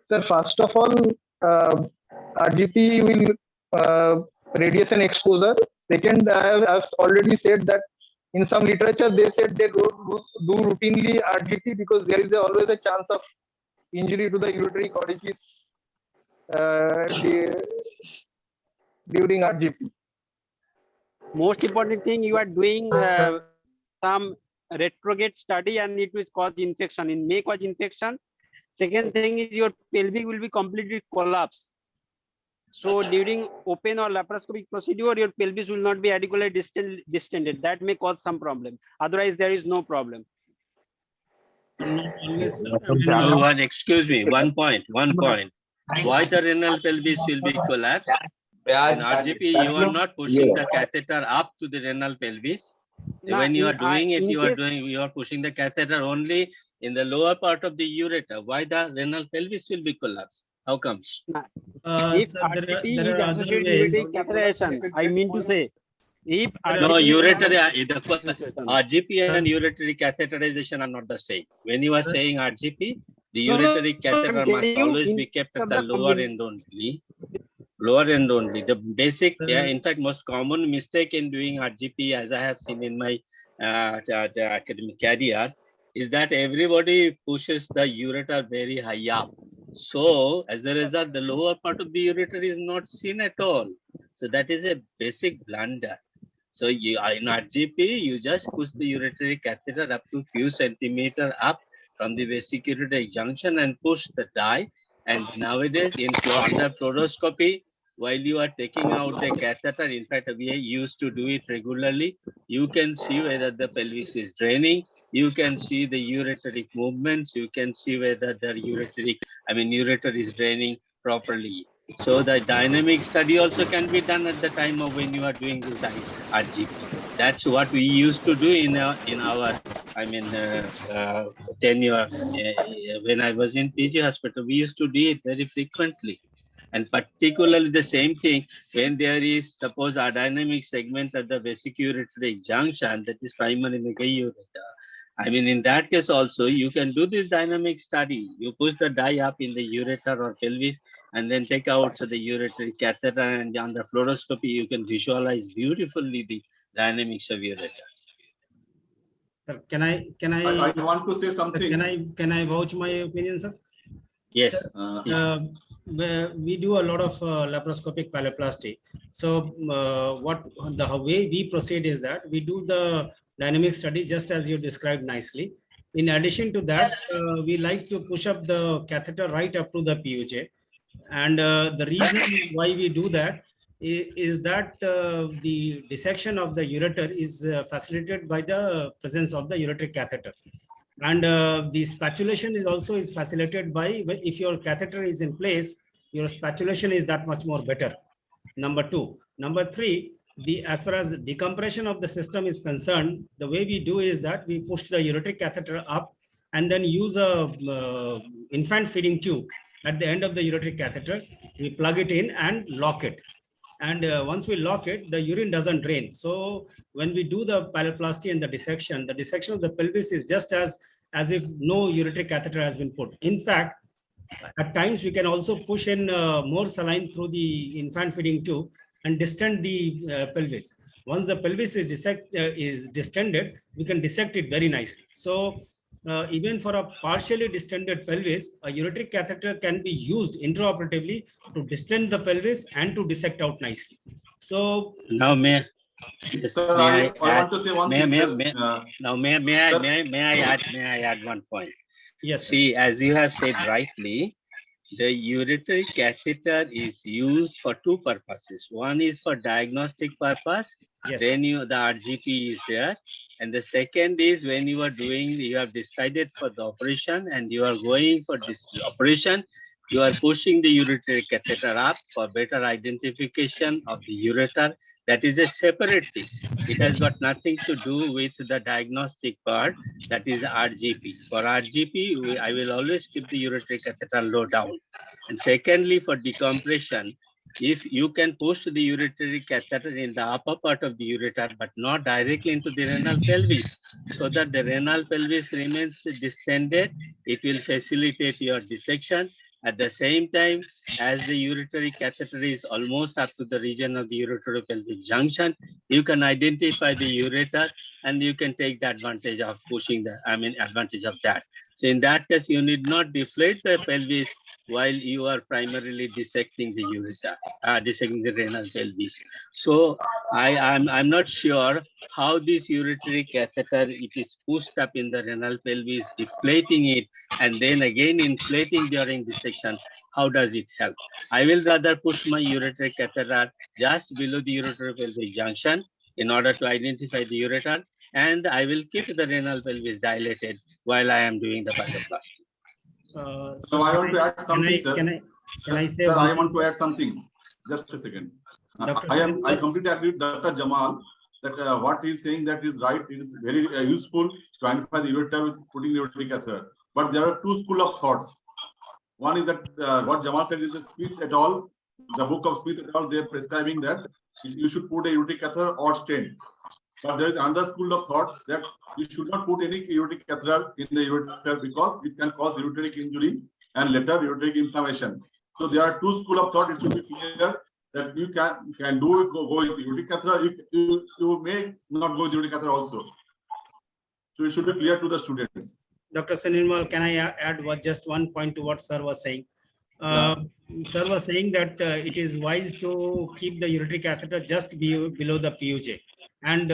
Sir, first of all, RGP will radiation exposure. Second, I've already said that in some literature they said they do routinely RGP because there is always a chance of injury to the ureteric orifice during RGP. Most important thing, you are doing some retrograde study and it will cause infection. It may cause infection. Second thing is your pelvic will be completely collapsed. So during open or laparoscopic procedure, your pelvis will not be adequately distended. That may cause some problem. Otherwise, there is no problem. Excuse me, one point. Why the renal pelvis will be collapsed? In RGP, you are not pushing the catheter up to the renal pelvis. When you are doing it, you are pushing the catheter only in the lower part of the ureter. Why the renal pelvis will be collapsed? How comes? If RGP is associated with catheterization, I mean to say, if no, uretary, RGP and uretary catheterization are not the same. When you are saying RGP, the uretary catheter must always be kept at the lower end only. Lower end only. The basic, in fact, most common mistake in doing RGP, as I have seen in my academic career, is that everybody pushes the ureter very high up. So, as a result, the lower part of the ureter is not seen at all. So, that is a basic blunder. So, in RGP, you just push the uretary catheter up to few centimeters up from the basic ureteric junction and push the dye. And nowadays, under fluoroscopy, while you are taking out the catheter, in fact, we used to do it regularly, you can see whether the pelvis is draining, you can see the ureteric movements, you can see whether the ureter is draining properly. So the dynamic study also can be done at the time of when you are doing this RGP. That's what we used to do in our tenure. When I was in PG hospital, we used to do it very frequently. And particularly the same thing when there is, suppose, a dynamic segment at the basic ureteric junction, that is primary mega ureter. In that case also, you can do this dynamic study. You push the dye up in the ureter or pelvis and then take out the uretary catheter, and under fluoroscopy, you can visualize beautifully the dynamics of ureter. Sir, can I want to say something. Can I vouch my opinion, sir? Yes. Sir, we do a lot of laparoscopic pyeloplasty. So the way we proceed is that we do the dynamic study just as you described nicely. In addition to that, we like to push up the catheter right up to the PUJ. And the reason why we do that is that the dissection of the ureter is facilitated by the presence of the ureteric catheter. And the spatulation is also facilitated by, if your catheter is in place, your spatulation is that much more better. Number two. Number three, as far as decompression of the system is concerned, the way we do is that we push the ureteric catheter up and then use a infant feeding tube at the end of the ureteric catheter. We plug it in and lock it. And once we lock it, the urine doesn't drain. So when we do the pyeloplasty and the dissection of the pelvis is just as if no ureteric catheter has been put. In fact, at times we can also push in more saline through the infant feeding tube and distend the pelvis. Once the pelvis is distended, we can dissect it very nicely. So even for a partially distended pelvis, a ureteric catheter can be used intraoperatively to distend the pelvis and to dissect out nicely. So now may I want to say one thing. May I add one point? Yes. See, as you have said rightly, the ureteric catheter is used for two purposes. One is for diagnostic purpose. Yes. Then the RGP is there. And the second is when you are doing, you have decided for the operation and you are going for this operation, You are pushing the ureteric catheter up for better identification of the ureter. That is a separate thing. It has got nothing to do with the diagnostic part, that is RGP. For RGP, I will always keep the ureteric catheter low down. And secondly, for decompression, if you can push the ureteric catheter in the upper part of the ureter, but not directly into the renal pelvis, so that the renal pelvis remains distended, it will facilitate your dissection. At the same time, as the ureteric catheter is almost up to the region of the ureteropelvic junction, you can identify the ureter and you can take the advantage of pushing advantage of that. So in that case, you need not deflate the pelvis while you are primarily dissecting the ureter, dissecting the renal pelvis. So I'm not sure how this ureteric catheter, it is pushed up in the renal pelvis, deflating it, and then again inflating during dissection. How does it help? I will rather push my ureteric catheter just below the ureteropelvic junction in order to identify the ureter, and I will keep the renal pelvis dilated while I am doing the pyeloplasty. So I want to add something, sir. Can I say? Sir, I want to add something. Just a second. I completely agree with Dr. Jamal that what he's saying that is right. It is very useful to identify the ureter with putting the ureteric catheter. But there are two schools of thoughts. One is that what Jamal said is the Smith et al. The book of Smith et al. They are prescribing that you should put a ureteric catheter or stent. But there is another school of thought that you should not put any ureteric catheter in the ureter because it can cause ureteric injury and later ureteric inflammation. So there are two schools of thought. It should be clear that you can do it, go with ureteric catheter. You may not go with ureteric catheter also. So it should be clear to the students. Dr. Sanirmal, can I add just one point to what sir was saying? Sir was saying that it is wise to keep the ureteric catheter just below the PUJ and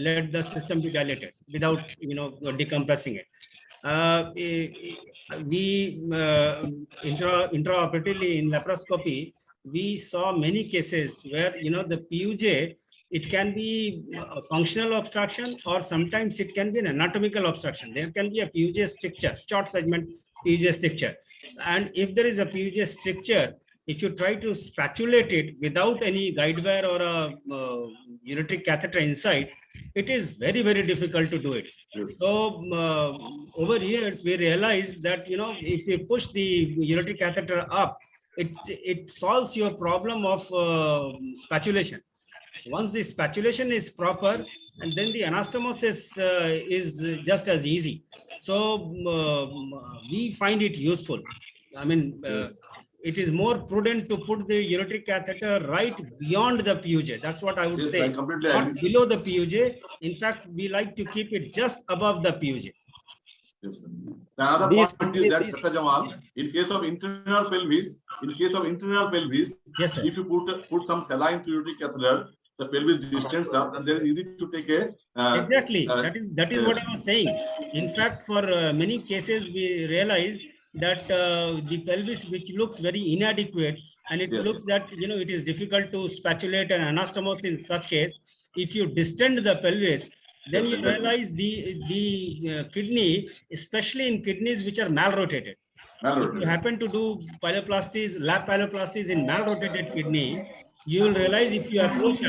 let the system be dilated without decompressing it. We intraoperatively in laparoscopy, we saw many cases where the PUJ, it can be a functional obstruction or sometimes it can be an anatomical obstruction. There can be a PUJ stricture, short segment PUJ stricture. And if there is a PUJ stricture, if you try to spatulate it without any guide wire or a ureteric catheter inside, it is very, very difficult to do it. Yes. So over years, we realized that, if you push the ureteric catheter up, it solves your problem of spatulation. Once the spatulation is proper, and then the anastomosis is just as easy. So we find it useful. I mean, yes. It is more prudent to put the ureteric catheter right beyond the PUJ. That's what I would say. Not below the PUJ. In fact, we like to keep it just above the PUJ. Yes. Another point is that, Dr. Jamal, in case of internal pelvis, yes, if you put some saline to ureteric catheter, the pelvis distance up, and then it's easy to take a exactly. That is yes. What I was saying. In fact, for many cases, we realize that the pelvis, which looks very inadequate, and it yes. looks that it is difficult to spatulate an anastomosis in such case. If you distend the pelvis, then yes, you realize the kidney, especially in kidneys which are malrotated. If you happen to do pyeloplasties, lap pyeloplasties in malrotated kidney, you will realize if you approach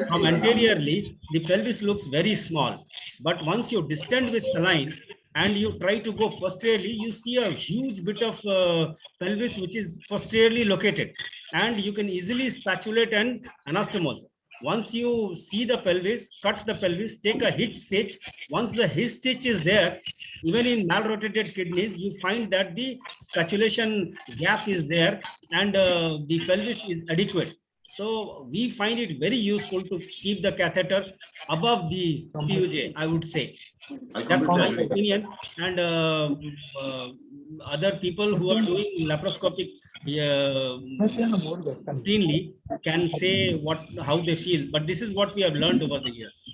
from anteriorly, the pelvis looks very small. But once you distend with saline and you try to go posteriorly, you see a huge bit of pelvis which is posteriorly located. And you can easily spatulate an anastomose. Once you see the pelvis, cut the pelvis, take a hitch stitch. Once the hitch stitch is there, even in malrotated kidneys, you find that the spatulation gap is there and the pelvis is adequate. So we find it very useful to keep the catheter above the PUJ, I would say. That's my opinion. And other people who are doing laparoscopic routinely can say how they feel. But this is what we have learned over the years.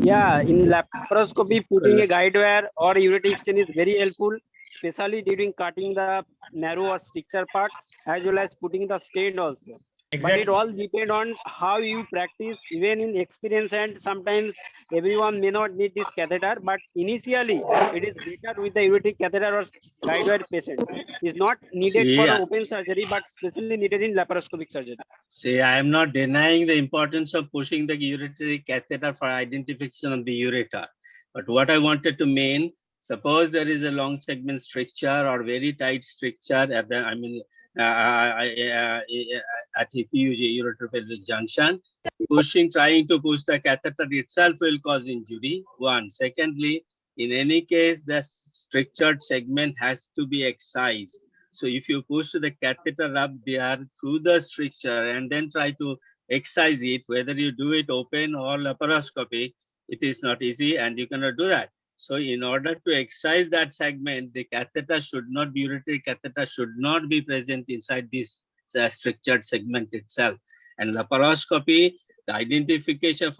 Yeah, in laparoscopy, putting a guide wire or ureteric stent is very helpful, especially during cutting the narrow or stricture part, as well as putting the stent also. But it Exactly. all depend on how you practice, even in experience, and sometimes everyone may not need this catheter, but initially it is better with the ureteric catheter or guide wire patient. It's not needed for See, the open surgery, but especially needed in laparoscopic surgery. see, I am not denying the importance of pushing the ureteric catheter for identification of the ureter. But what I wanted to mean, suppose there is a long segment stricture or very tight stricture at the, at EPUJ, ureteropelvic junction, trying to push the catheter itself will cause injury. One. Secondly, in any case, the strictured segment has to be excised. So if you push the catheter up there through the stricture and then try to excise it, whether you do it open or laparoscopic, it is not easy and you cannot do that. So in order to excise that segment, the catheter should not be, ureteric catheter should not be present inside this strictured segment itself. And laparoscopy, the identification,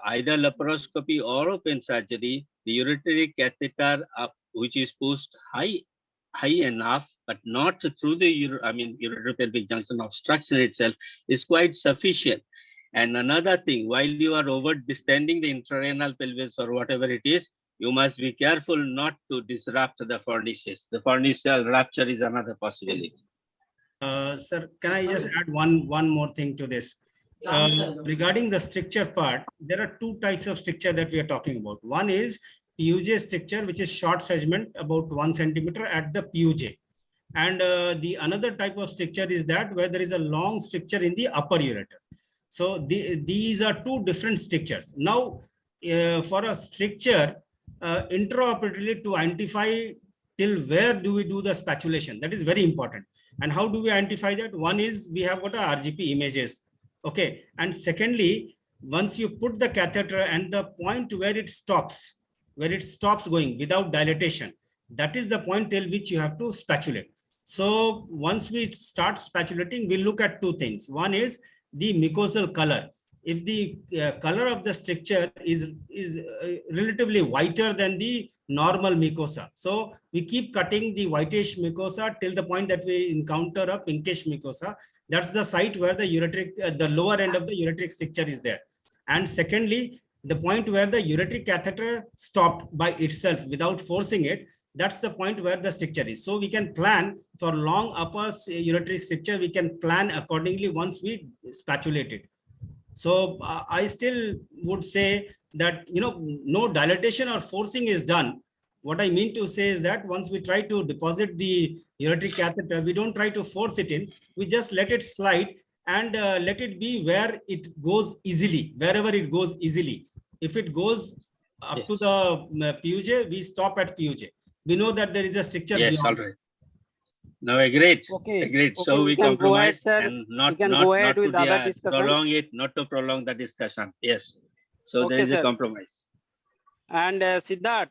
either laparoscopy or open surgery, the ureteric catheter which is pushed high enough, but not through the ureteropelvic junction obstruction itself, is quite sufficient. And another thing, while you are over distending the intrarenal pelvis or whatever it is, you must be careful not to disrupt the furnaces. The furnace rupture is another possibility. Sir, can I just add one more thing to this? Regarding the stricture part, there are two types of stricture that we are talking about. One is PUJ stricture, which is short segment about 1 centimeter at the PUJ. And the another type of stricture is that where there is a long stricture in the upper ureter. So these are two different strictures. Now, for a stricture, intraoperatively to identify till where do we do the spatulation, that is very important. And how do we identify that? One is we have got our RGP images. Okay. And secondly, once you put the catheter and the point where it stops going without dilatation, that is the point till which you have to spatulate. So once we start spatulating, we look at two things. One is the mucosal color. If the color of the stricture is relatively whiter than the normal mucosa, so we keep cutting the whitish mucosa till the point that we encounter a pinkish mucosa. That's the site where the ureteric, the lower end of the ureteric stricture is there. And secondly, the point where the ureteric catheter stopped by itself without forcing it, that's the point where the stricture is. So we can plan for long upper ureteric stricture, we can plan accordingly once we spatulate it. So I still would say that, no dilatation or forcing is done. What I mean to say is that once we try to deposit the ureteric catheter, we don't try to force it in, we just let it slide and let it be where it goes easily, wherever it goes easily. If it goes up to the PUJ, we stop at PUJ. We know that there is a stricture Yes, beyond. all right. No, agreed. Okay. Agreed. Okay, So we can go ahead, compromise sir. and not go ahead with to other discussion. not to prolong the discussion. Yes. So Okay, there is sir. a compromise. And Siddharth.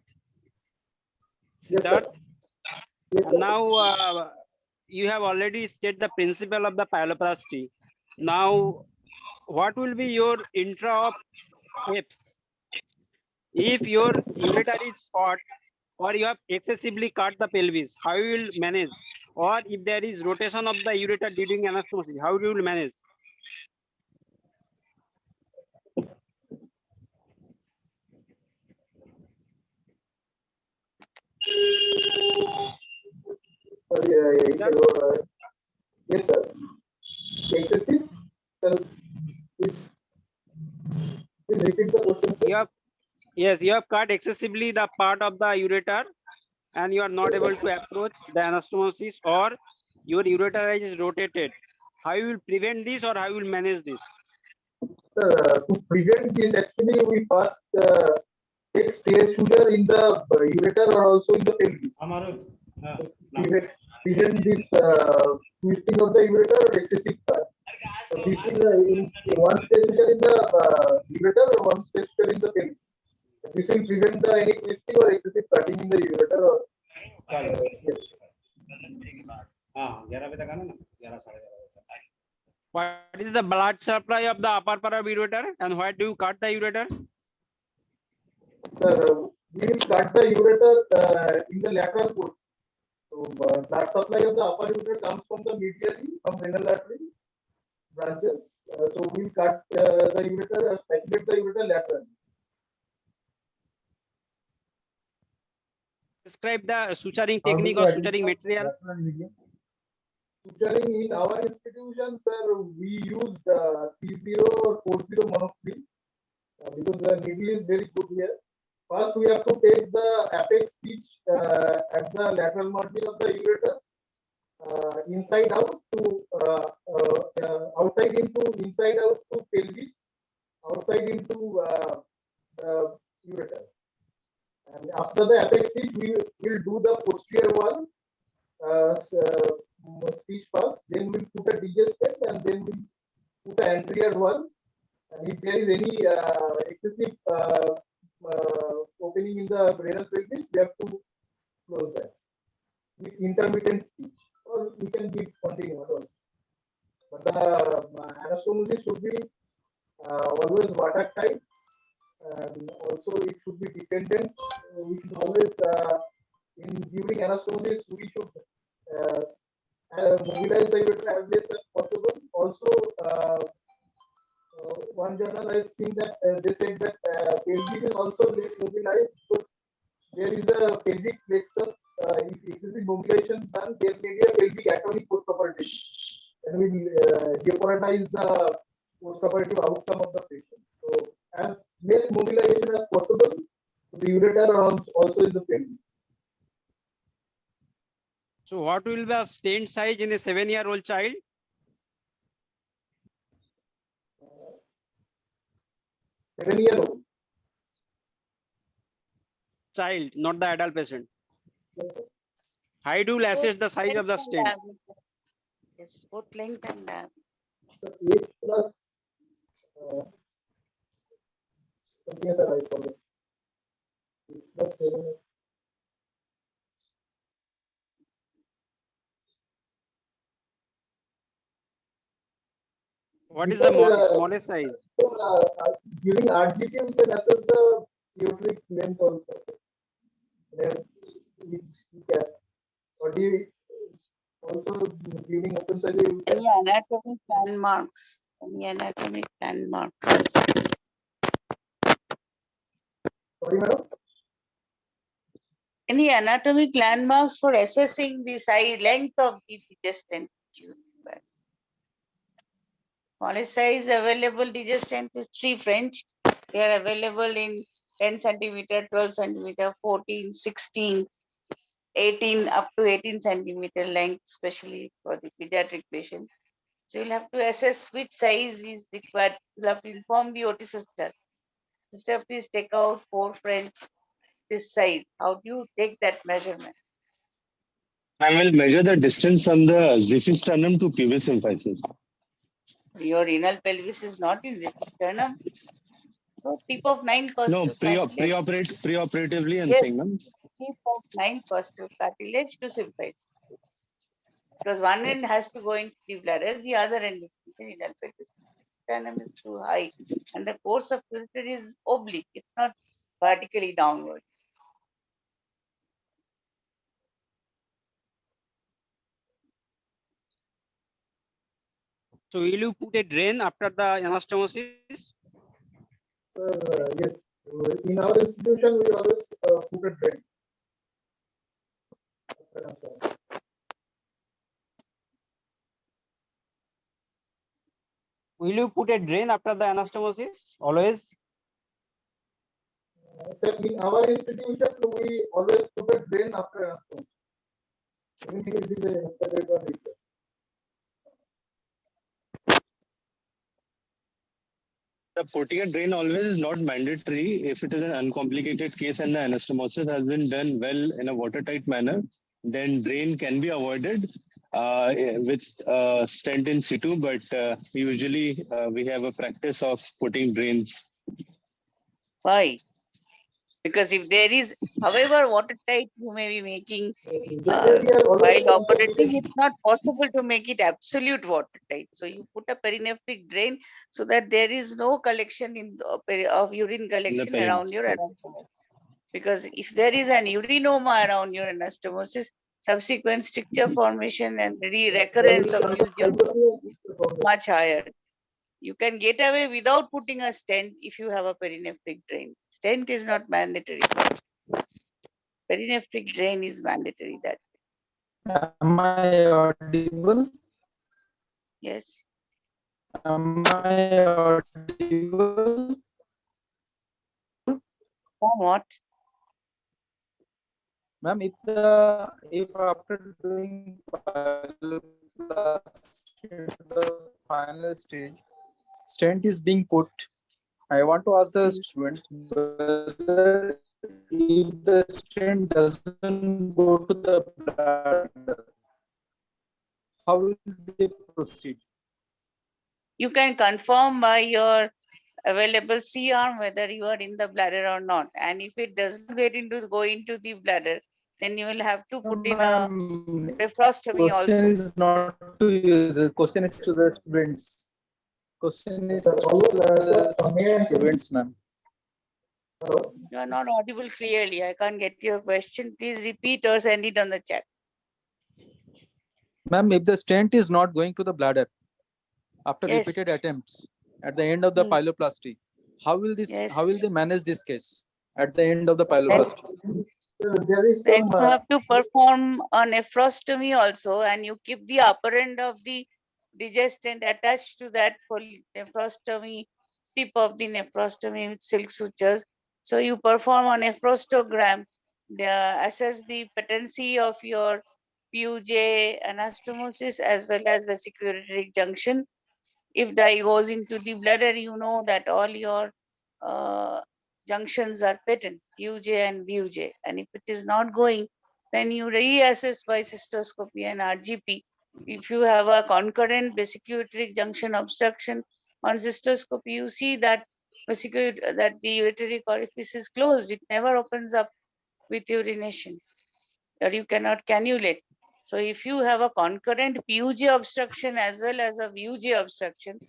Now you have already stated the principle of the pyeloplasty. Now, what will be your intra-op steps if your ureter is short or you have excessively cut the pelvis? How you will manage? Or if there is rotation of the ureter during anastomosis, how you will manage? Yes, sir. Excessive? Sir, please repeat the question. Yes, you have cut excessively the part of the ureter and you are not able to approach the anastomosis, or your ureter is rotated. How you will prevent this or how you will manage this? To prevent this, actually, we first take space suture in the ureter or also in the pelvis. Prevent this twisting of the ureter or excessive cut. So this is in one space suture in the ureter or one space suture in the pelvis. This will prevent any twisting or excessive cutting in the ureter. Or, What is the blood supply of the upper part of ureter and why do you cut the ureter? Sir, we will cut the ureter in the lateral portion. So So blood supply of the upper ureter comes from the medially from renal artery branches. So we'll cut the ureter, saturate the ureter laterally. Describe the suturing technique or suturing material. Suturing in our institution, sir, we used 30 or 40 monofilament because the needle is very good here. First, we have to take the apex stitch at the lateral margin of the ureter, inside out to outside into inside out to pelvis, outside into the ureter. And after the apex stitch, we will do the posterior wall stitch first, then we'll put a digestate and then we'll put an anterior one. And if there is any excessive opening in the renal pelvis, we have to close that with intermittent stitch, or we can give continuous also. But the anastomosis should be always watertight, and also it should be dependent. We should always during anastomosis we should mobilize the ureter as less as possible. Also, one journal I've seen that they said that pelvic is also less mobilized because there is a pelvic plexus. If excessive mobilization is done, there may be a pelvic atonic postoperative, and will jeopardize the postoperative outcome of the patient. So, as less mobilization as possible, the ureter also in the pelvis. So, what will be the stent size in a 7-year-old child? Seven-year-old child, not the adult patient. How do you assess the size of the stent? Yes, both length and diameter. 8 plus something other I call it. 8 plus 7. What is the smallest size? During RGT, we can assess the aortic length also. Or also during open surgery. Any anatomic landmarks? Any anatomic landmarks? Sorry, madam? Any anatomic landmarks for assessing the size, length of the digestant tube? Smallest size available digestant is 3 French. They are available in 10 centimeter, 12 centimeter, 14, 16, 18, up to 18 centimeter length, especially for the pediatric patient. So you'll have to assess which size is required. You'll have to inform the OT sister. Sister, please take out 4 French, this size. How do you take that measurement? I will measure the distance from the xiphisternum to pubis symphysis. Your renal pelvis is not in the sternum. So tip of 9 costal No, preoperatively I'm yes, saying, ma'am. tip of 9 costal cartilage to symphysis. Because one end has to go into the bladder, the other end is the renal pelvis. Sternum is too high, and the course of ureter is oblique. It's not vertically downward. So, will you put a drain after the anastomosis? Yes. In our institution, we always put a drain. Will you put a drain after the anastomosis? Always? Sir, in our institution, we always put a drain after anastomosis. Anything is a The putting a drain always is not mandatory if it is an uncomplicated case and the anastomosis has been done well in a watertight manner. Then drain can be avoided with stent in situ, but usually we have a practice of putting drains. Why? Because if there is, however watertight you may be making while operating, it's not possible to make it absolute watertight. So you put a perinephric drain so that there is no collection of urine collection around your anastomosis. Because if there is an urinoma around your anastomosis, subsequent stricture formation and recurrence of PUJ much higher. You can get away without putting a stent if you have a perinephric drain. Stent is not mandatory. Perinephric drain is mandatory. That. Am I audible? Yes. Am I audible? Somewhat. Ma'am, if after doing the final stage, stent is being put, I want to ask the students whether if the stent doesn't go to the bladder, how will they proceed? You can confirm by your available C-arm whether you are in the bladder or not. And if it does not go into the bladder, then you will have to put in a nephrostomy Question also. is not to you, the question is to the students. Question is to the students, ma'am. You are not audible clearly. I can't get your question. Please repeat or send it on the chat. Ma'am, if the stent is not going to the bladder after Yes. repeated attempts at the end of the pyeloplasty, how will they manage this case at the end of the pyeloplasty? Then you have to perform a nephrostomy also, and you keep the upper end of the digestant attached to that nephrostomy, tip of the nephrostomy with silk sutures. So you perform a nephrostogram, assess the patency of your PUJ anastomosis as well as vesicoureteric junction. If dye goes into the bladder, you know that all your junctions are patent, UJ and BUJ. And if it is not going, then you reassess by cystoscopy and RGP. If you have a concurrent vesicoureteric junction obstruction on cystoscopy, you see that that the ureteric orifice is closed. It never opens up with urination, or you cannot cannulate. So if you have a concurrent PUJ obstruction as well as a VUJ obstruction,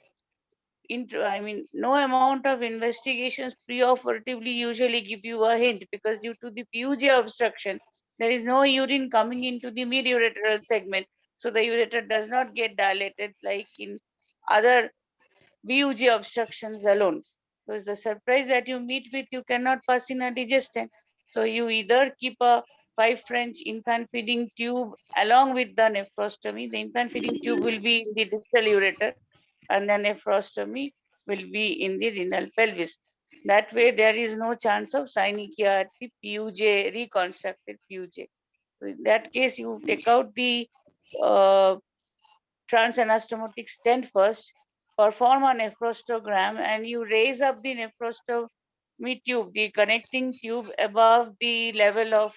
no amount of investigations preoperatively usually give you a hint, because due to the PUJ obstruction, there is no urine coming into the mid-ureteral segment. So the ureter does not get dilated like in other VUJ obstructions alone. So the surprise that you meet with, you cannot pass in a digestant. So you either keep a 5 French infant feeding tube along with the nephrostomy. The infant feeding tube will be in the distal ureter, and then nephrostomy will be in the renal pelvis. That way, there is no chance of synechia at the PUJ, reconstructed PUJ. So in that case, you take out the transanastomotic stent first, perform a nephrostogram, and you raise up the nephrostomy tube, the connecting tube, above the level of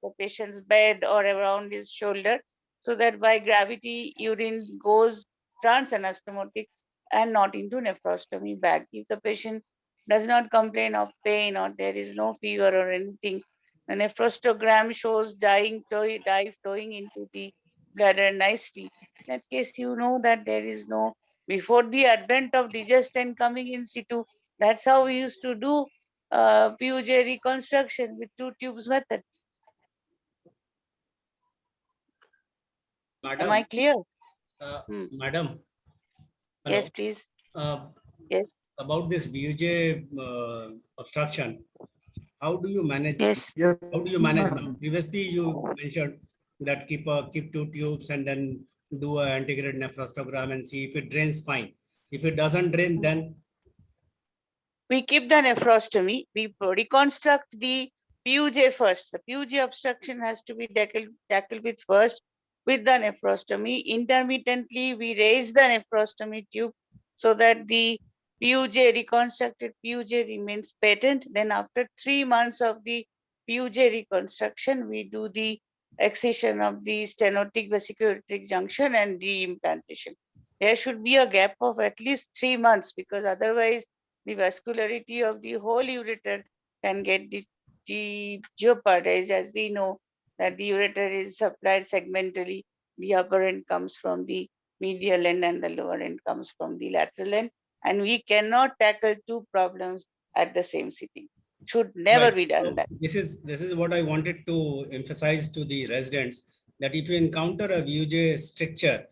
the patient's bed or around his shoulder, so that by gravity urine goes transanastomotic and not into nephrostomy bag. If the patient does not complain of pain or there is no fever or anything, the nephrostogram shows dye flowing into the bladder nicely. In that case, you know that there is no, before the advent of digestant coming in situ, that's how we used to do PUJ reconstruction with 2 tubes method. Madam, Am I clear? Madam. Hello. Yes, please. Yes. About this VUJ obstruction, how do you manage? Yes. How do you manage them? Previously, you mentioned that keep 2 tubes and then do an integrated nephrostogram and see if it drains fine. If it doesn't drain, then we keep the nephrostomy. We reconstruct the PUJ first. The PUJ obstruction has to be tackled with first with the nephrostomy. Intermittently, we raise the nephrostomy tube so that the PUJ, reconstructed PUJ, remains patent. Then after 3 months of the PUJ reconstruction, we do the excision of the stenotic vesicoureteric junction and reimplantation. There should be a gap of at least 3 months, because otherwise the vascularity of the whole ureter can get jeopardized, as we know that the ureter is supplied segmentally. The upper end comes from the medial end and the lower end comes from the lateral end, and we cannot tackle 2 problems at the same sitting. Should never Right. be done So that. this is what I wanted to emphasize to the residents, that if you encounter a VUJ stricture,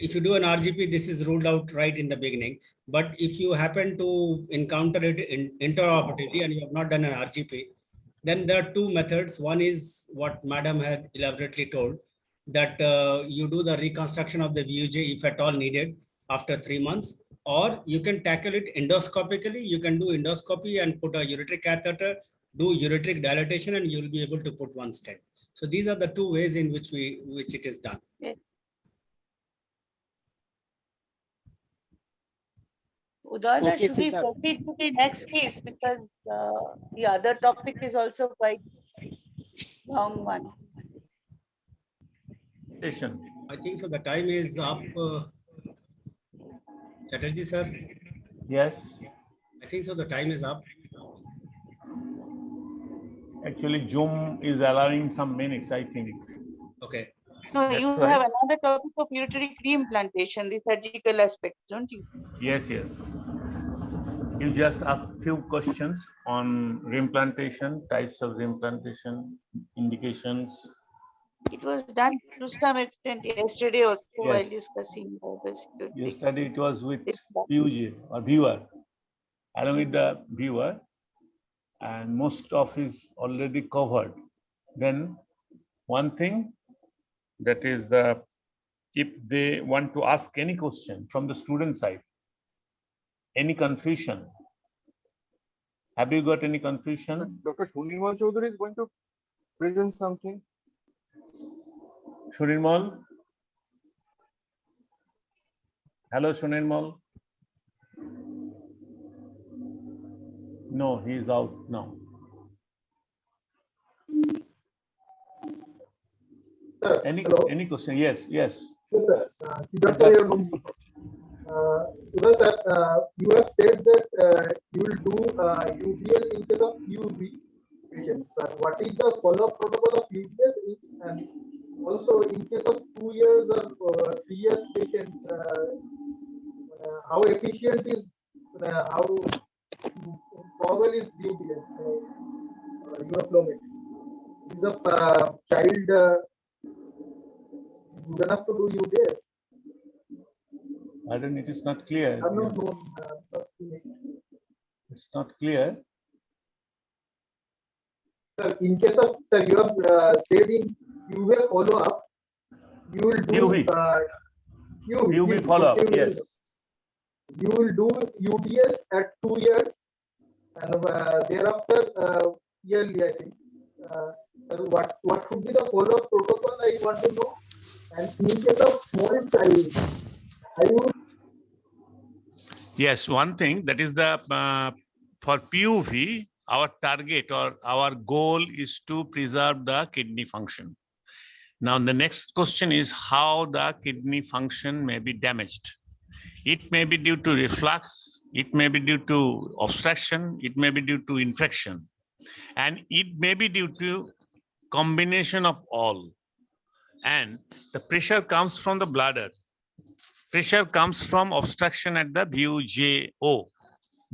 if you do an RGP, this is ruled out right in the beginning. But if you happen to encounter it interoperatively and you have not done an RGP, then there are two methods. One is what Madam had elaborately told, that you do the reconstruction of the VUJ if at all needed after 3 months, or you can tackle it endoscopically. You can do endoscopy and put a ureteric catheter, do ureteric dilatation, and you will be able to put one stent. So these are the two ways in which it is done. Yes. Udaya, Okay, should we proceed to the next case, because the other topic is also quite long one. I think so. The time is up. Chatterjee sir. Yes. I think so. The time is up. Actually, Zoom is allowing some minutes, I think. Okay. No, That's you right. have another topic of ureteric reimplantation, the surgical aspect, don't you? Yes, yes. You just ask few questions on reimplantation, types of reimplantation, indications. It was done to some extent yesterday also while Yes. discussing this. Yesterday it was with PUJ or viewer, along with the viewer, and most of is already covered. Then one thing, that is if they want to ask any question from the student side, any confusion. Have you got any confusion? Dr. Shunimal Chaudhary is going to present something. Shunimal? Hello, Shunimal? No, he is out now. Sir, any question? Yes, yes. Yes, sir. Siddhartha here from sir, you have said that you will do UBS in case of UV patients. What is the follow-up protocol of UBS? And also, in case of 2 years or 3 years patient, how efficient is, how probable is UBS, uroflowmetry? Is the child good enough to do UBS? I don't. It is not clear. No. It's not clear. Sir, in case of, sir, you have said in UV follow-up, you will do UV follow-up, yes. You will do UBS at 2 years, and thereafter yearly, I think. What should be the follow-up protocol? I want to know. And in case of small child, I would. Yes, one thing that is the for PUV, our target or our goal is to preserve the kidney function. Now, the next question is how the kidney function may be damaged. It may be due to reflux, it may be due to obstruction, it may be due to infection, and it may be due to combination of all. And the pressure comes from the bladder. Pressure comes from obstruction at the VUJO,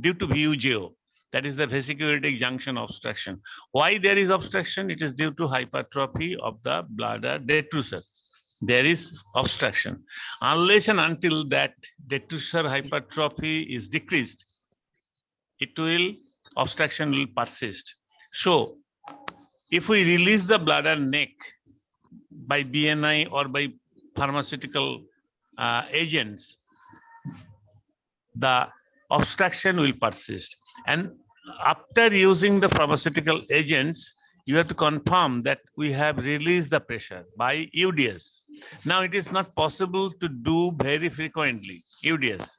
due to VUJO. That is the vesicular junction obstruction. Why there is obstruction? It is due to hypertrophy of the bladder detrusor. There is obstruction. Unless and until that detrusor hypertrophy is decreased, obstruction will persist. So, if we release the bladder neck by BNI or by pharmaceutical agents, the obstruction will persist. And after using the pharmaceutical agents, you have to confirm that we have released the pressure by UDS. Now, it is not possible to do very frequently, UDS.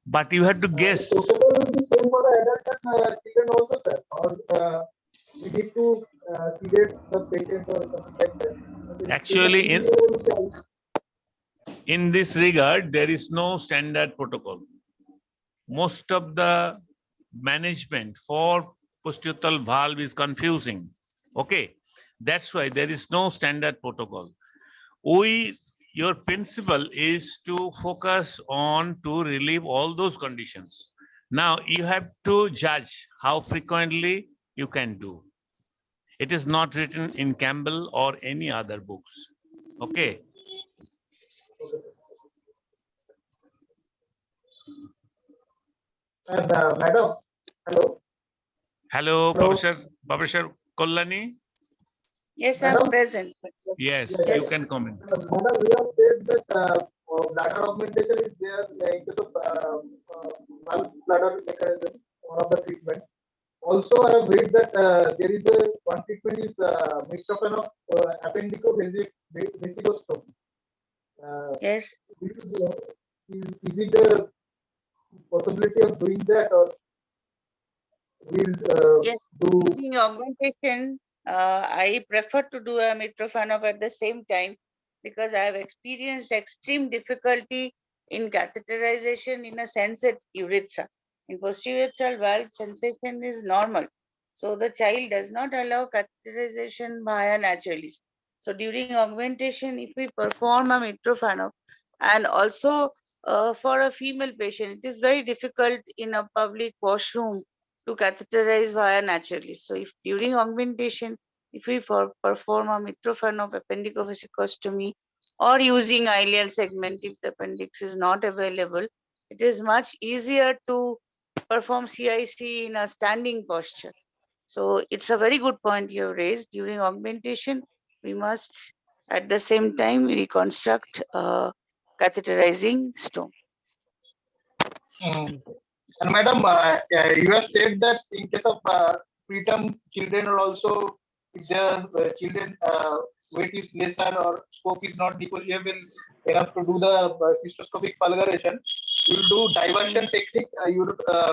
But you have to guess. Protocol will be same for the adult and children also, sir. Or we need to sedate the patient or something like that. Actually, in this regard, there is no standard protocol. Most of the management for posturatal valve is confusing. Okay, that's why there is no standard protocol. Your principle is to focus on to relieve all those conditions. Now you have to judge how frequently you can do. It is not written in Campbell or any other books. Okay. And madam, hello. Hello, Professor Kollani. Yes, I'm Madam? present. Yes, Yes. you can comment. Madam, we have said that bladder augmentation is there in case of valve bladder mechanism, one of the treatment. Also, I have read that there is one treatment is mixture of appendicovesicostome. Yes. Is it a possibility of doing that, or will Yes. do? During augmentation, I prefer to do a Mitrofanov at the same time because I have experienced extreme difficulty in catheterization in a sensate urethra. In posturethral valve, sensation is normal. So the child does not allow catheterization via naturalist. So during augmentation, if we perform a Mitrofanov, and also for a female patient, it is very difficult in a public washroom to catheterize via naturalist. So if during augmentation, if we perform a Mitrofanov appendicovesicostomy or using ileal segment if the appendix is not available, it is much easier to perform CIC in a standing posture. So it's a very good point you have raised. During augmentation, we must at the same time reconstruct catheterizing stone. And madam, you have said that in case of preterm children, or also if the children weight is lesser or scope is not negotiable enough to do the cystoscopic fulguration, you will do diversion technique,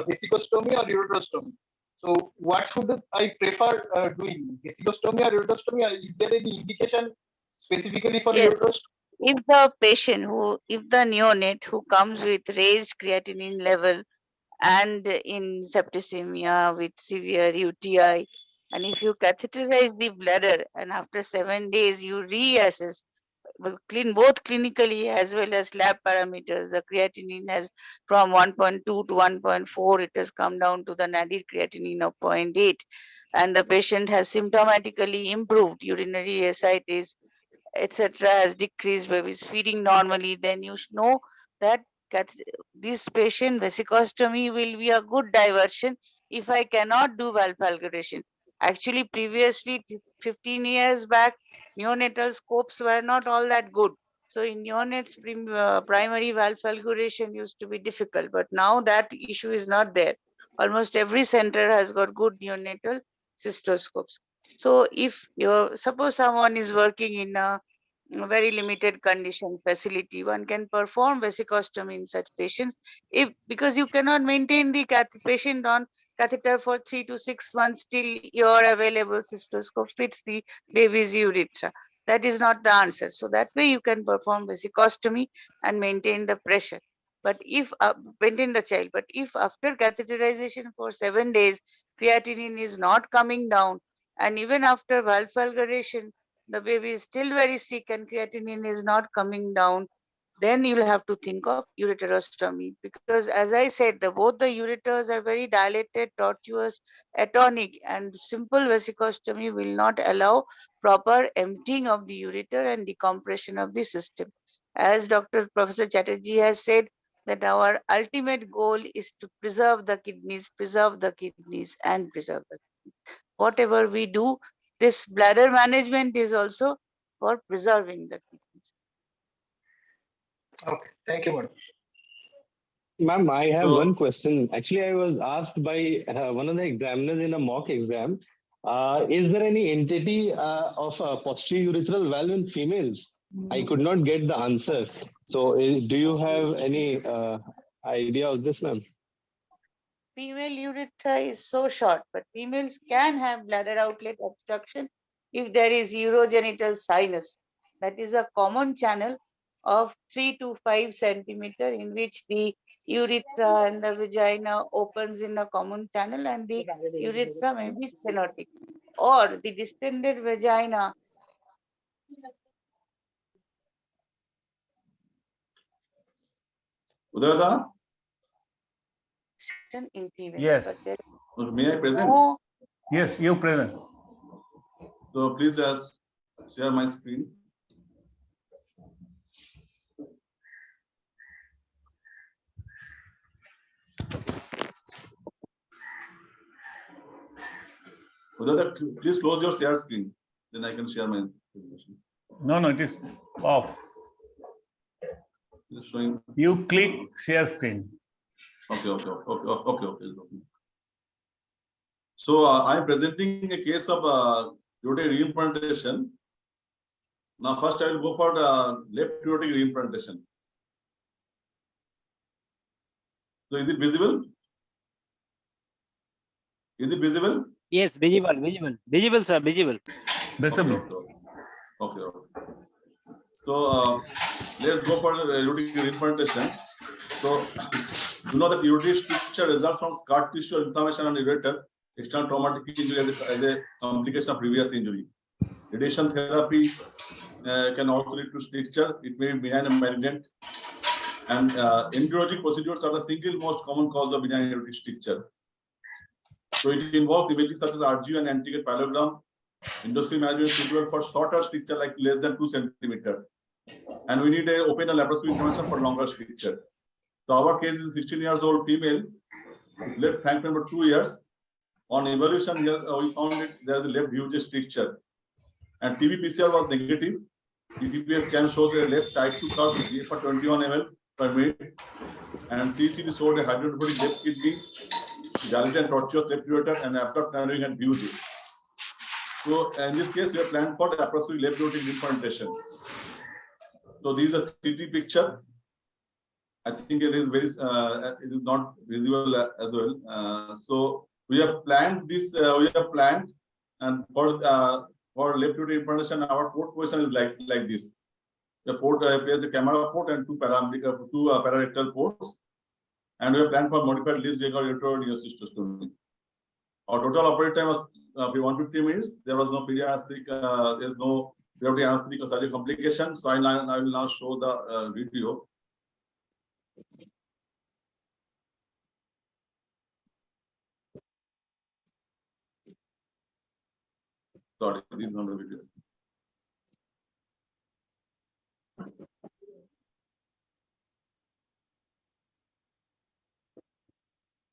vesicostomy or ureterostomy. So what should I prefer doing, vesicostomy or ureterostomy? Is there any indication specifically for Yes. ureterostomy? If the patient if the neonate who comes with raised creatinine level and in septicemia with severe UTI, and if you catheterize the bladder and after 7 days you reassess, both clinically as well as lab parameters, the creatinine has from 1.2 to 1.4, it has come down to the nadir creatinine of 0.8, and the patient has symptomatically improved, urinary ascites, etc. has decreased, baby is feeding normally, then you should know that this patient vesicostomy will be a good diversion if I cannot do valve fulguration. Actually, previously, 15 years back, neonatal scopes were not all that good. So in neonates, primary valve fulguration used to be difficult, but now that issue is not there. Almost every center has got good neonatal cystoscopes. So if suppose someone is working in a very limited condition facility, one can perform vesicostomy in such patients because you cannot maintain the patient on catheter for 3 to 6 months till your available cystoscope fits the baby's urethra. That is not the answer. So that way you can perform vesicostomy and maintain the pressure. But if maintain the child, but if after catheterization for 7 days creatinine is not coming down, and even after valve fulguration the baby is still very sick and creatinine is not coming down, then you'll have to think of ureterostomy, because as I said, both the ureters are very dilated, tortuous, atonic, and simple vesicostomy will not allow proper emptying of the ureter and decompression of the system. As Professor Chatterjee has said, that our ultimate goal is to preserve the kidneys, and preserve the kidneys. Whatever we do, this bladder management is also for preserving the kidneys. Okay, thank you, madam. Ma'am, I have So- one question. Actually, I was asked by one of the examiners in a mock exam. Is there any entity of a posterior urethral valve in females? I could not get the answer. So, do you have any idea of this, ma'am? Female urethra is so short, but females can have bladder outlet obstruction if there is urogenital sinus. That is a common channel of 3 to 5 centimeter in which the urethra and the vagina opens in a common channel, and the urethra may be stenotic, or the distended vagina. Udayata? reduction in females. Yes. But there is May I present? no Yes, you present. So please share my screen. Please close your share screen. Then I can share my presentation. No, no, it is off. It's showing. You click share screen. Okay. So I'm presenting a case of aortic reimplantation. Now first I will go for the left aortic reimplantation. So is it visible? Is it visible? Yes, visible, sir, visible. Okay. So let's go for the aortic reimplantation. So you know that aortic stricture results from scar tissue inflammation and ureter, external traumatic injury as a complication of previous injury. Radiation therapy can also lead to stricture. It may be benign and malignant. And embryologic procedures are the single most common cause of benign aortic stricture. So it involves imaging such as RGU and antigen pallogram. Endoscopy management is suitable for shorter stricture like less than 2 centimeters. And we need a open and laparoscopic intervention for longer stricture. So our case is 16 years old female, left flank number 2 years. On evaluation, here we found it there is a left huge stricture. And TB PCR was negative. TTPS scan shows a left type 2 curve with GFR 21 ml per minute. And CCD showed a hydronephrotic left kidney, dilated and tortuous left ureter, and abdominal narrowing and VUG. So in this case, we have planned for the laparoscopic left aortic reimplantation. So this is a CT picture. I think it is very, it is not visible as well. So we have planned this. And for left aortic implantation, our port position is like this. The port placed the camera port and two pararectal ports, and we have planned for modified least ureteroneocystostomy. Our total operating time was 150 minutes. There was no perianesthetic, there's no periodic anesthetic or surgical complication. So I will now show the video. Sorry, this is not the video.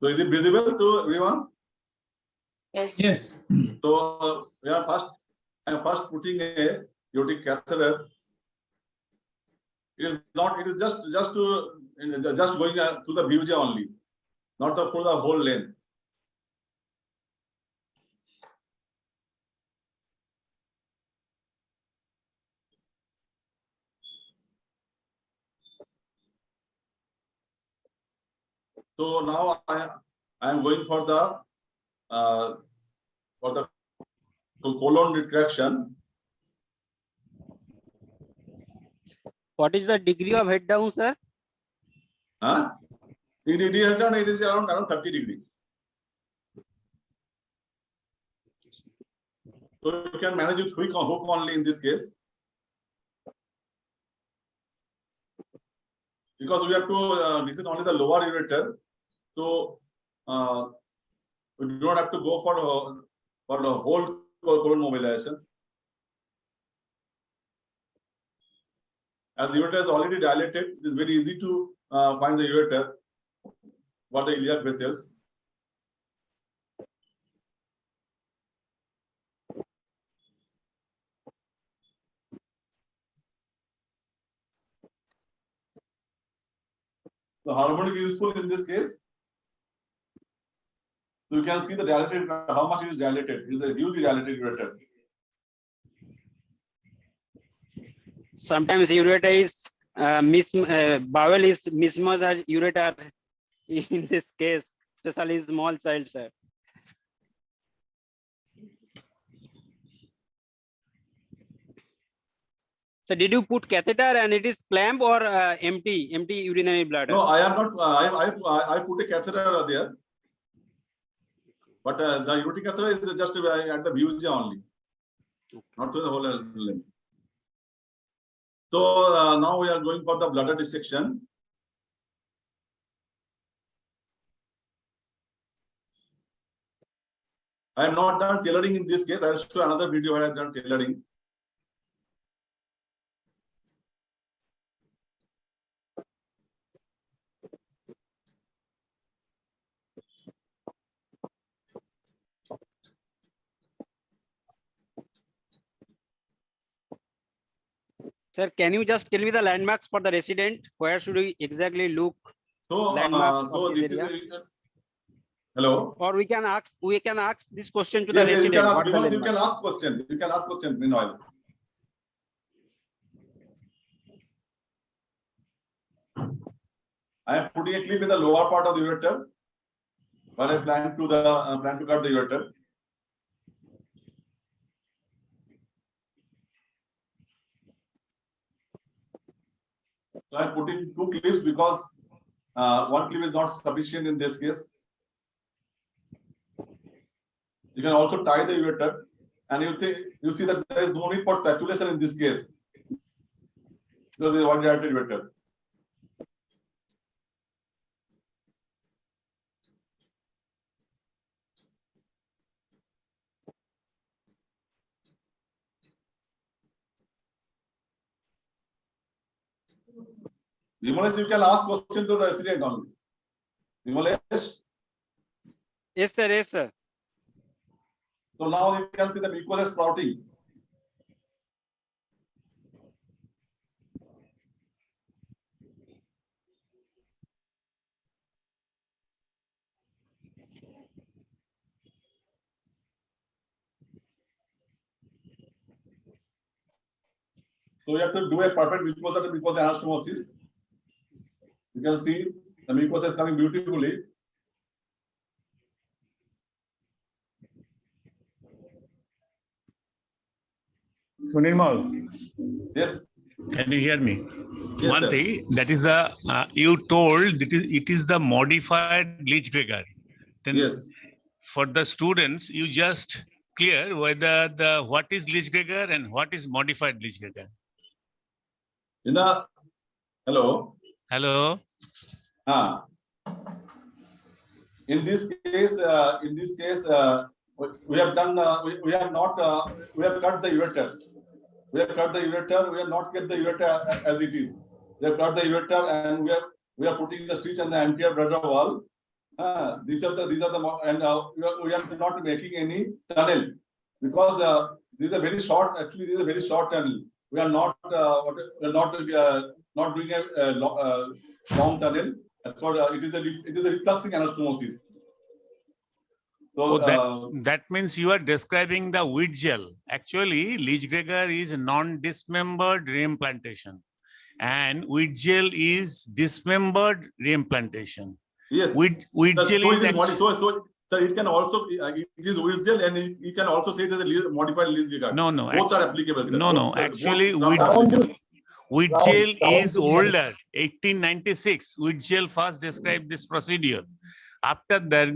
So is it visible to everyone? Yes. So we are first putting a aortic catheter. It is just going to the VUJ only, not for the whole length. So now I am going for the colon retraction. What is the degree of head down, sir? Degree head down, it is around 30 degrees. So you can manage with quick hook only in this case. Because we have to, this is only the lower ureter. So we do not have to go for the whole colon mobilization. As the ureter is already dilated, it is very easy to find the ureter for the iliac vessels. The harmonic is useful in this case. So you can see the dilated, how much it is dilated. It is a hugely dilated ureter. Sometimes ureter is bowel is mismatched as ureter in this case, especially small child, sir. So did you put catheter and it is clamp or empty urinary bladder? No, I am not. I put a catheter there, but the aortic catheter is just at the VUJ only, not to the whole length. So now we are going for the bladder dissection. I have not done tailoring in this case. I will show another video where I have done tailoring. Sir, can you just tell me the landmarks for the resident? Where should we exactly look? So, Landmarks so of this area? is hello. Or we can ask this question to the Yes, yes, resident. you can ask. what the Because you can landmark? ask question. You can ask question meanwhile. I am putting a clip in the lower part of the ureter, where I plan to cut the ureter. So I am putting two clips because one clip is not sufficient in this case. You can also tie the ureter, and you see that there is no need for speculation in this case because it is one dilated ureter. Vimalesh, you can ask question to the resident only. Vimalesh? Yes, sir. Yes, sir. So now you can see the mucosa sprouting. So you have to do a perfect mucosa to mucosa anastomosis. You can see the mucosa is coming beautifully. Yes. Can you hear me? Yes, One sir. thing, that is you told it is the modified Leach-Greger. Then yes. For the students, you just clear whether what is Leach-Greger and what is modified Leach-Greger. In the hello. Hello. In this case, we have done. We have not. We have cut the ureter. We have cut the ureter. We have not kept the ureter as it is. We have cut the ureter, and we are putting the stitch on the anterior bladder wall. These are the and we are not making any tunnel because this is a very short. Actually, this is a very short tunnel. We are not not doing a long tunnel. As for it is a refluxing anastomosis. So that means you are describing the wheat gel. Actually, Leach-Greger is non-dismembered reimplantation, and wheat gel is dismembered reimplantation. Yes. Wheat gel so is so it can also it is wheat gel, and you can also say it is a modified Leach-Greger. No. Both are applicable. Sir. No. Actually, wheat gel is older. 1896. Wheat gel first described this procedure. After that,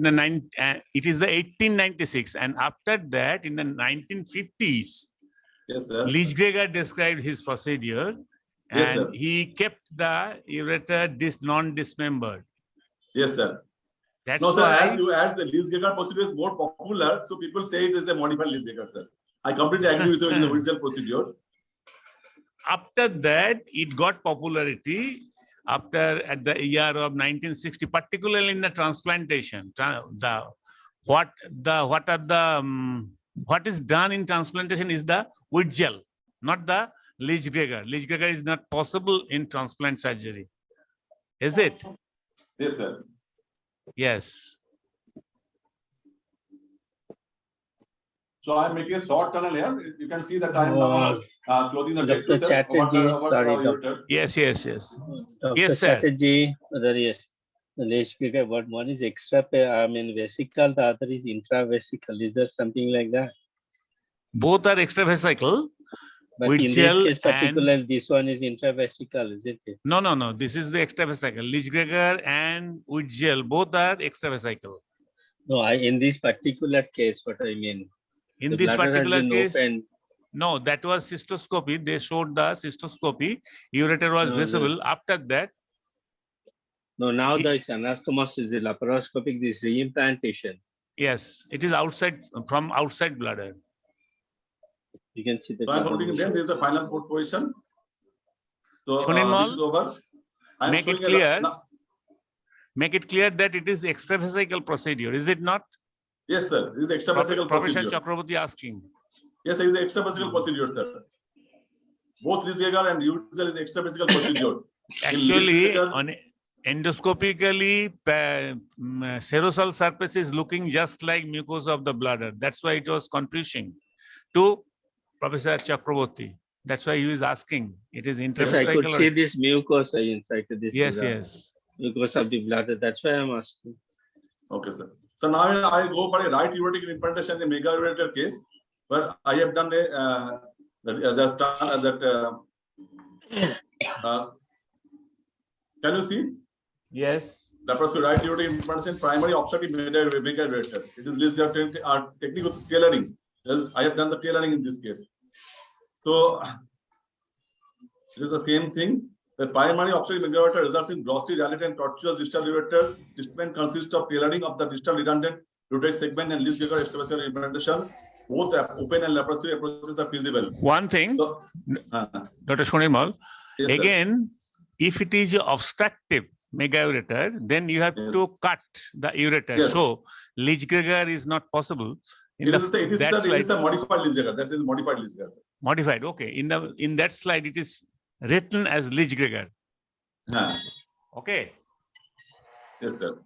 it is the 1896, and after that, in the 1950s, yes, sir. Leach-Greger described his procedure, yes, and sir. he kept the ureter non-dismembered. Yes, sir. That's no, sir. why As the Leach-Greger procedure is more popular, so people say it is a modified Leach-Greger, sir. I completely agree with you. It is a wheat gel procedure. After that, it got popularity. At the year of 1960, particularly in the transplantation, what is done in transplantation is the wheat gel, not the Leach-Greger. Leach-Greger is not possible in transplant surgery. Is it? Yes, sir. Yes. So I am making a short tunnel here. You can see that I am clothing the Dr. Chatterjee, sorry, Doctor. Yes. Dr. Yes, sir. Chatterjee, yes. The Leach-Greger, one is extra, vesical, the other is intravesical. Is there something like that? Both are extravesical. But in this case, particularly, this one is intravesical, isn't it? No. This is the extravesical. Leach-Greger and wheat gel, both are extravesical. No, in this particular case, what I mean. In this particular case, no, that was cystoscopy. They showed the cystoscopy. Ureter was visible. After that. No, now there is anastomosis, the laparoscopic, this reimplantation. Yes, it is outside, from outside bladder. You can see the. So I'm putting in then, this is the final port position. So Shunilmal, this is over. I'm make it showing clear. Make it clear that it is extravesical procedure, is it not? Yes, sir. This is extravesical Professor procedure. Chakraborty asking. Yes, it is extravesical procedure, sir. Both Lisgager and Utisel is extravesical procedure. Actually, on endoscopically, serosal surface is looking just like mucosa of the bladder. That's why it was confusing to Professor Chakraborty. That's why he is asking. It is Yes, I could see this mucosa inside this. Yes, yes. Mucosa of the bladder. That's why I'm asking. Okay, sir. So now I go for a right ureteric implantation in mega ureter case, where I have done can you see? Yes. Laparoscopic right ureteric implantation, primary obstructive mega ureter. It is listed technique with tailoring. I have done the tailoring in this case. So it is the same thing. The primary obstructive mega ureter results in grossly dilated and tortuous distal ureter. Treatment consists of tailoring of the distal redundant ureteric segment and Lisgager extravascular implantation. Both open and laparoscopic approaches are feasible. One thing, so, Dr. Shunimal, yes, again, if it is obstructive mega ureter, then you have to cut the ureter. Yes. So Lisgager is not possible. It is a modified Lisgager. That is modified Lisgager. Modified. Okay. In that slide, it is written as Lisgager. Okay. Yes, sir.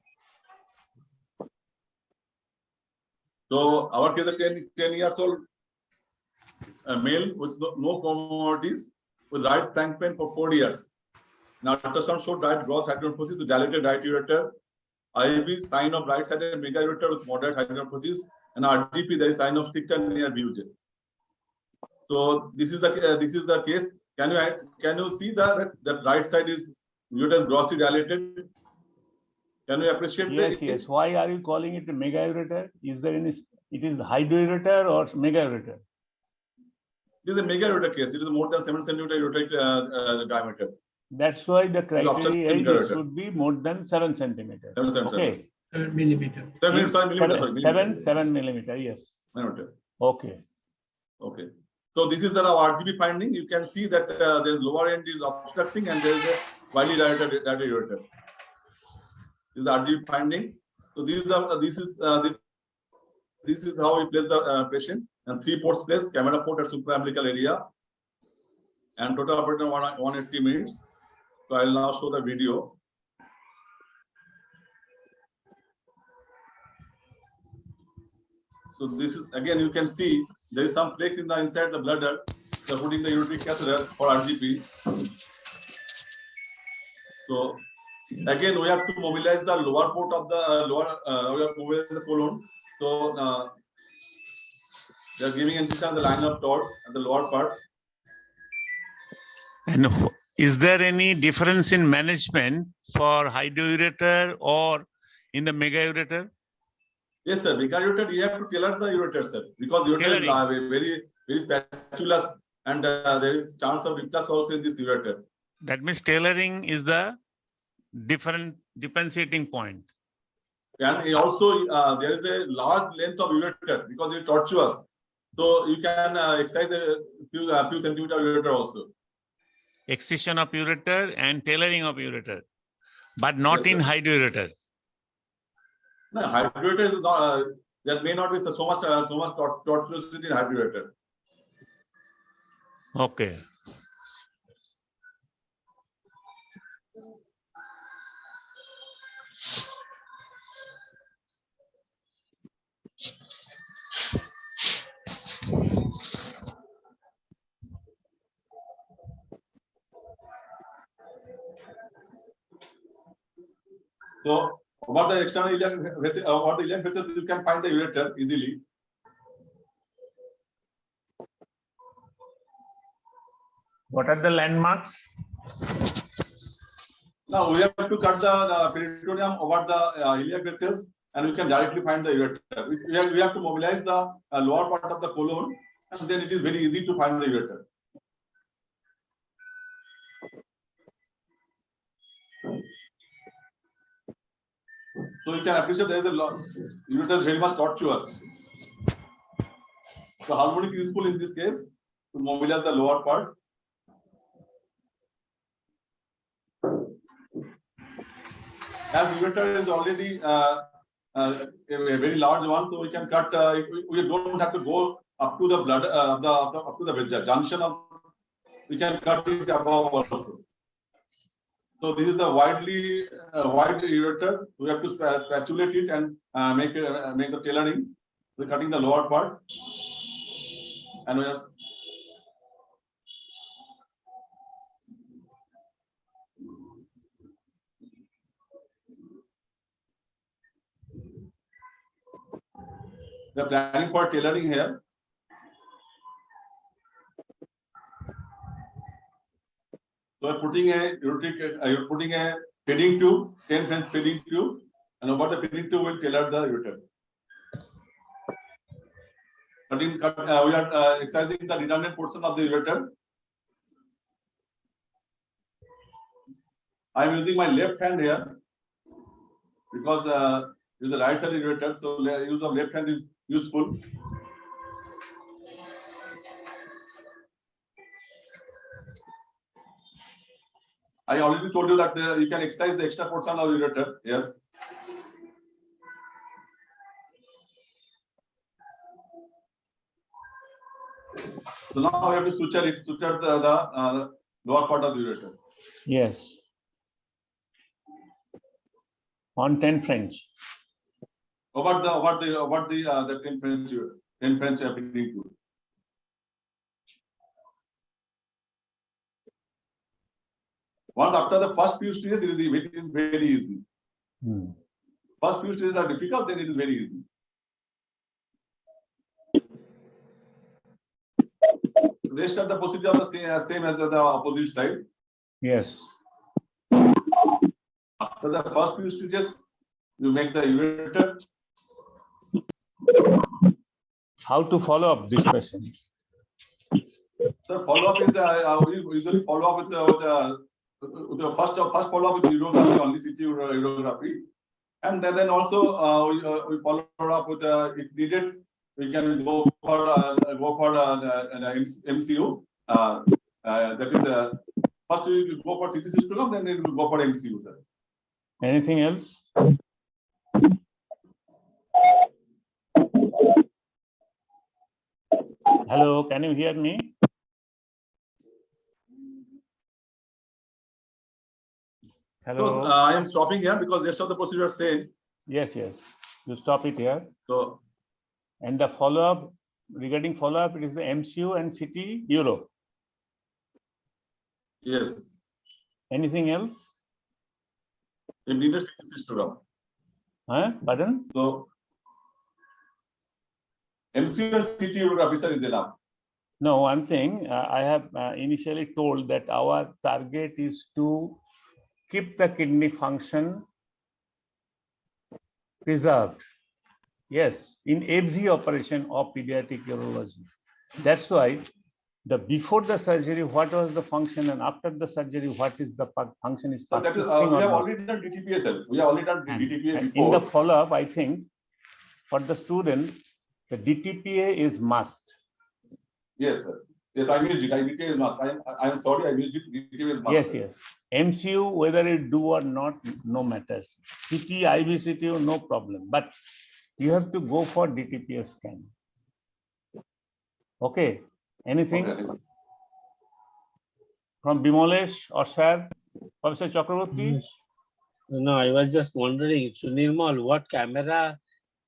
So our case is 10 years old male with no comorbidities with right flank pain for 4 years. Now ultrasound showed right gross hydronephrosis with dilated right ureter. IV sign of right-sided mega ureter with moderate hydronephrosis, and RDP there is sign of stricter near VUJ. So this is the case. Can you see that right side is ureter grossly dilated? Can you appreciate? Yes, yes. Why are you calling it a mega ureter? Is there any? It is hydroureter or mega ureter? It is a mega ureter case. It is more than 7 centimeter ureteric diameter. That's why the criteria is it should be more than 7 centimeters. 7 centimeters. Okay. 7 millimeter. 7 millimeter. Yes. Millimeter. Okay. Okay. So this is our RGB finding. You can see that there is lower end is obstructing and there is a widely dilated ureter. This is the RGB finding. So this is how we place the patient, and 3 ports placed, camera port at supraumbilical area, and total operating 180 minutes. So I will now show the video. So this is again, you can see there is some place in the inside the bladder. They're putting the ureteric catheter for RGP. So again, we have to mobilize the lower port of the we have to mobilize the colon. So they are giving incision on the line of torque at the lower part. And is there any difference in management for hydroureter or in the mega ureter? Yes, sir. Mega ureter, you have to tailor the ureter, sir, because ureter is very, very spatulous, and there is chance of reflux also in this ureter. That means tailoring is the differentiating point. And also there is a large length of ureter because it is tortuous. So you can excise a few centimeter ureter also. Excision of ureter and tailoring of ureter, but not Yes, in hydroureter. No, hydroureter is not. There may not be so much tortuosity in hydroureter. Okay. So about the external iliac vessels, you can find the ureter easily. What are the landmarks? Now we have to cut the peritoneum over the iliac vessels, and we can directly find the ureter. We have to mobilize the lower part of the colon, and then it is very easy to find the ureter. So you can appreciate there is a lot, ureter is very much tortuous. So harmonic is useful in this case to mobilize the lower part. As ureter is already a very large one, so we can cut. We don't have to go up to the blood, up to the junction of. We can cut it above also. So this is the wide ureter. We have to spatulate it and make the tailoring. We're cutting the lower part, and we are. We are planning for tailoring here. So you're putting a feeding tube, 10 French feeding tube, and over the feeding tube will tailor the ureter. We are excising the redundant portion of the ureter. I am using my left hand here because it is a right side ureter, so the use of left hand is useful. I already told you that you can excise the extra portion of ureter here. So now we have to suture it, suture the lower part of the ureter. Yes. On 10 French. Over the 10 French feeding tube. Once after the first few stages, it is very easy. First few stages are difficult, then it is very easy. Rest of the procedure are the same as the opposite side. Yes. After the first few stages, you make the ureter. How to follow up this patient? The follow-up is we usually follow up with the first follow-up with urography, only CT urography, and then also we follow up with if needed we can go for an MCU. That is first we go for CT cystoscopy, then we will go for MCU. Sir. Anything else? Hello, can you hear me? Hello. So I am stopping here because the rest of the procedure is same. Yes, yes. You stop it here. So, and the follow-up, regarding follow-up, it is the MCU and CT Euro. Yes. Anything else? If needed, cystogram. Pardon? So, MCU and CT urography, sir, is enough. No, one thing I have initially told that our target is to keep the kidney function preserved. Yes, in every operation of pediatric urology. That's why before the surgery, what was the function, and after the surgery, what is the function is persisting. We have already done DTPA, sir. We have already done DTPA before. In the follow-up, I think for the student, the DTPA is must. Yes, sir. Yes, I missed it. DTPA is must. I am sorry, I missed it. DTPA is must. Yes, sir. yes. MCU, whether it do or not, no matters. CT, IVCTU, no problem. But you have to go for DTPA scan. Okay. Anything from Bimolesh or Sir? Professor Chakraborty? No, I was just wondering, Sunirmal, what camera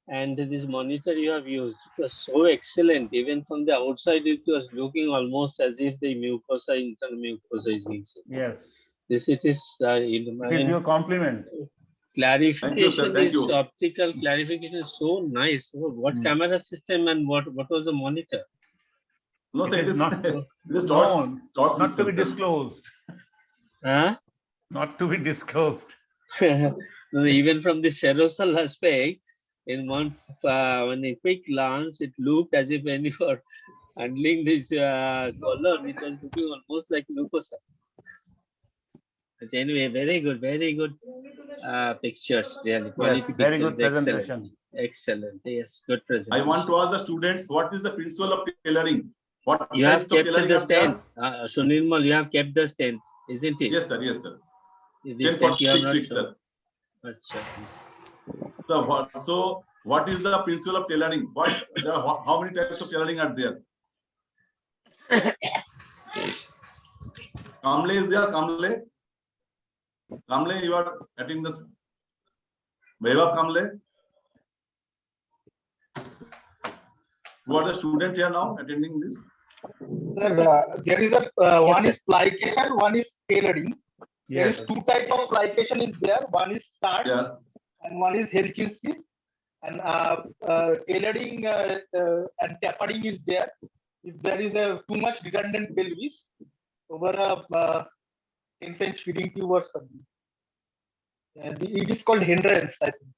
and this monitor you have used? It was so excellent. Even from the outside, it was looking almost as if the mucosa, internal mucosa is being seen. Yes. It is your compliment. Clarification is optical clarification is so nice. What camera system and what was the monitor? No, sir, it is not to be disclosed. Huh? Not to be disclosed. Even from the serosal aspect, in one when a quick glance, it looked as if when you were handling this column, it was looking almost like mucosa. But anyway, very good pictures, really. Yes, Quality very good pictures, presentation. excellent. Yes, good I presentation. want to ask the students, what is the principle of tailoring? What You have types of kept tailoring the are there? stand, Sunilmal, you have kept the stand, isn't it? Yes, sir. Yes, sir. This 10 for stand you have 6 not weeks, shown. sir. Achha. So what is the principle of tailoring? How many types of tailoring are there? Kamle is there. Kamle, you are attending this. Vaibhav Kamle. Who are the students here now attending this? Sir, there is one is plication, one is tailoring. There is two types of plication is there. One is start and one is HQC. And tailoring and tapering is there. If there is too much redundant pelvis over a 10-inch feeding tube or something. It is called hindrance, I think.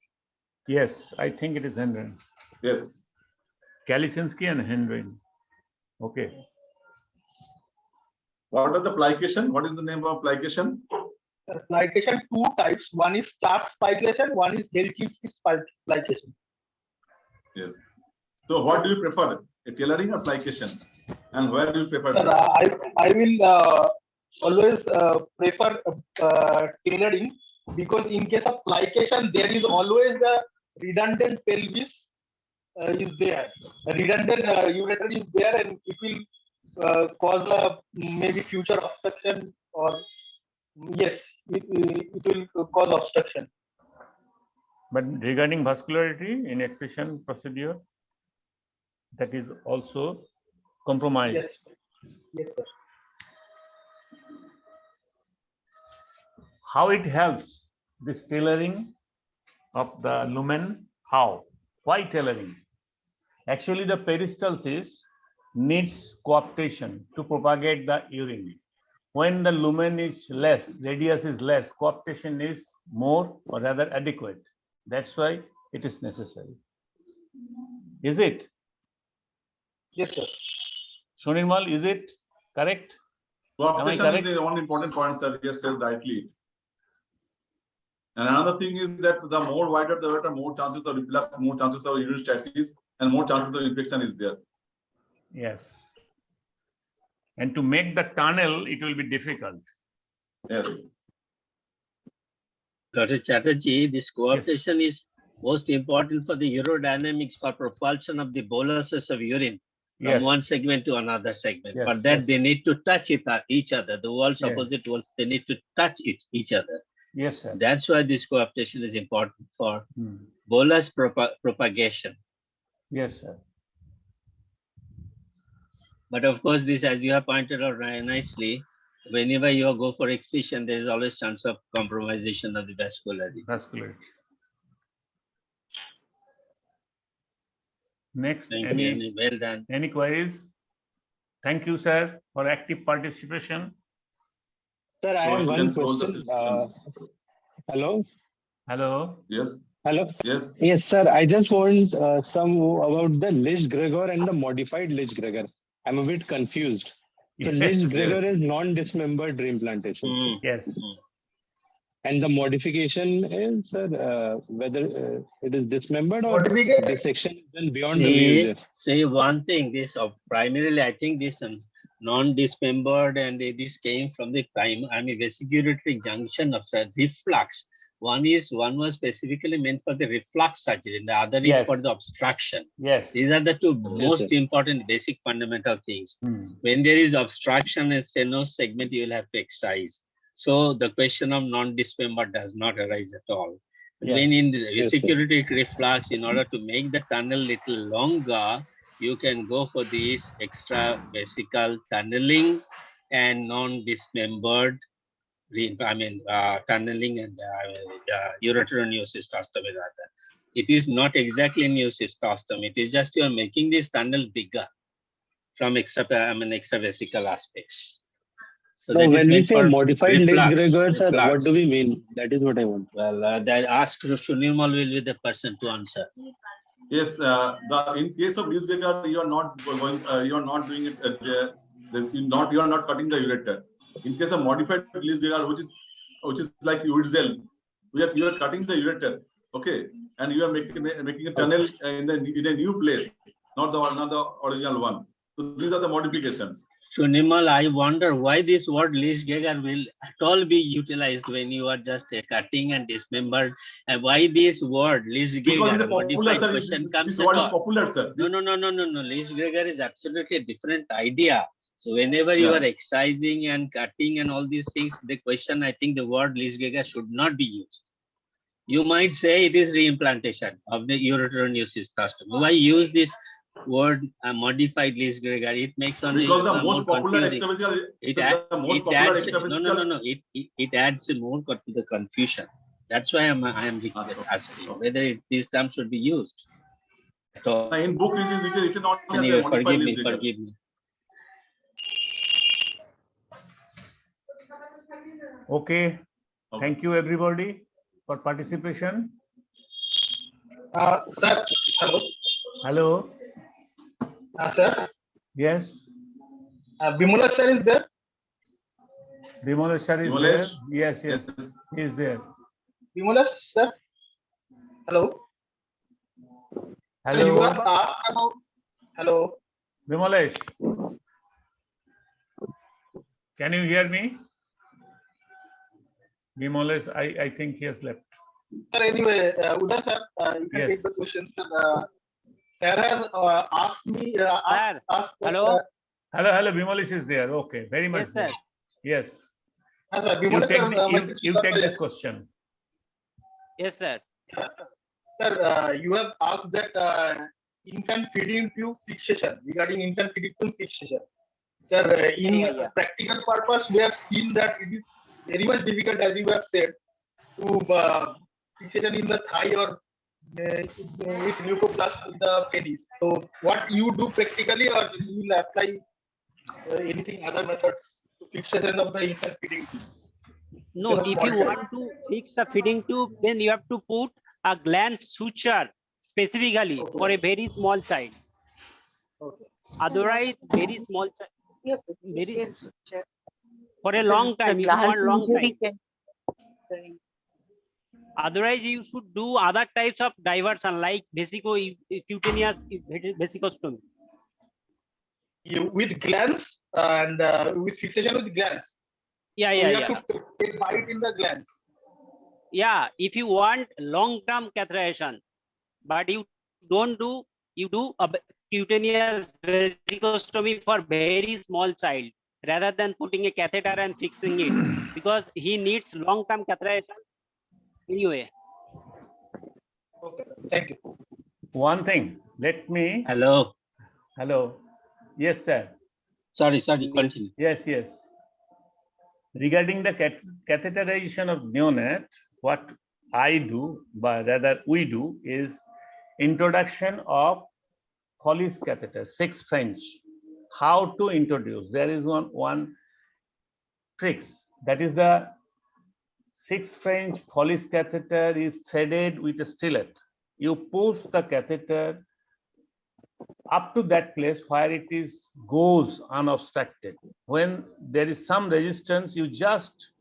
Yes, I think it is Henry. Yes. Kalisinski and Henry. Okay. What are the plication? What is the name of plication? Plication two types. One is start plication, one is Helsinki plication. Yes. So what do you prefer? A tailoring or plication? And where do you prefer? Sir, I will always prefer tailoring, because in case of plication, there is always a redundant pelvis is there. A redundant ureter is there, and it will cause a maybe future obstruction, or yes, it will cause obstruction. But regarding vascularity in excision procedure, that is also compromised. Yes. Yes, sir. How it helps this tailoring of the lumen? How? Why tailoring? Actually, the peristalsis needs coaptation to propagate the urine. When the lumen is less, radius is less, coaptation is more or rather adequate. That's why it is necessary. Is it? Yes, sir. Sonirmal, is it correct? Coaptation is one important point, sir. Yes, sir, rightly. And another thing is that the more wider the ureter, more chances of reflux, more chances of ureterostasis, and more chances of infection is there. Yes. And to make the tunnel, it will be difficult. Yes. Dr. Chatterjee, this coaptation is most important for the urodynamics for propulsion of the boluses of urine from one segment to another segment. For that, they need to touch each other. The walls, opposite walls, they need to touch each other. Yes, sir. That's why this coaptation is important for bolus propagation. Yes, sir. But of course, this, as you have pointed out nicely, whenever you go for excision, there is always chance of compromisation of the vascularity. Next, Thank you. Well done. Any queries? Thank you, sir, for active participation. Sir, I have one question. Hello? Hello? Yes. Hello? Yes. Yes, sir. I just want some about the Lisch-Gregor and the modified Lisch-Gregor. I'm a bit confused. So Lisch-Gregor is non-dismembered reimplantation. Yes. And the modification is, whether it is dismembered or dissection is done beyond the VUSF. Say one thing, this primarily, I think this non-dismembered and this came from the vesicuratory junction of reflux. One was specifically meant for the reflux surgery, and the other is for the obstruction. Yes. These are the two most important basic fundamental things. When there is obstruction and stenosis segment, you will have to excise. So the question of non-dismembered does not arise at all. When in the vesicuratory reflux, in order to make the tunnel little longer, you can go for this extra vesical tunneling and non-dismembered tunneling and ureteroneocystostomy rather. It is not exactly neocystostomy. It is just you are making this tunnel bigger from extra vesical aspects. So now, when we say modified Lisch-Gregor, sir, what do we mean? That is what I want. Well, that ask Sunirmal will be the person to answer. Yes, in case of Lisch-Gregor, you are not going. You are not doing it. You are not cutting the ureter. In case of modified Lisch-Gregor, which is which is like Udzel. You are cutting the ureter, okay, and you are making a tunnel in a new place, not the original one. So these are the modifications. So Nimal, I wonder why this word least Geiger will at all be utilized when you are just cutting and dismembered, and why this word least Because Geiger it's popular, modified sir. question comes This at word is all. popular, sir. No. Least Geiger is absolutely a different idea. So whenever you are excising and cutting and all these things, the question, I think the word least Geiger should not be used. You might say it is reimplantation of the ureteroneosis custom. Why use this word modified least Geiger? It makes only because the more most popular confusing. It adds more to the confusion. That's why I am asking whether these terms should be used. In book it is written only as the modified least Geiger. Forgive me. Okay. Thank you everybody for participation. Sir, hello. Hello. Sir. Yes. Bimala sir is there. Bimala sir is there. Yes. He is there. Bimala sir. Hello. Hello. You have asked about. Hello. Bimalesh. Can you hear me? Bimalesh, I think he has left. Sir, anyway, Udar sir, you can take the questions. Sir has asked me. Asked, hello. Hello. Bimalesh is there. Okay, very much. Yes, sir. Yes. Sir, you take this question. Yes, sir. Sir, you have asked that infant feeding tube fixation, regarding infant feeding tube fixation. Sir, in practical purpose, we have seen that it is very much difficult, as you have said, to fixation in the thigh or with leukoplast in the penis. So, what you do practically, or you will apply anything other methods to fixation of the infant feeding tube? No, if you want to fix a feeding tube, then you have to put a gland suture specifically for a very small child. Okay. Otherwise, very small child, for a long time, if you want long time. Otherwise, you should do other types of diversion like cutaneous vesicostomy. With glands and with fixation with glands. You have to take bite in the glands. Yeah, if you want long-term catheterization, but you do a cutaneous vesicostomy for very small child rather than putting a catheter and fixing it, because he needs long-term catheterization anyway. Okay, sir. Thank you. One thing, let me. Hello. Yes, sir. Sorry, continue. Yes. Regarding the catheterization of neonate, what I do, but rather we do, is introduction of Foley's catheter, 6 French. How to introduce? There is one tricks. That is the 6 French Foley's catheter is threaded with a stylet. You push the catheter up to that place where it goes unobstructed. When there is some resistance, you just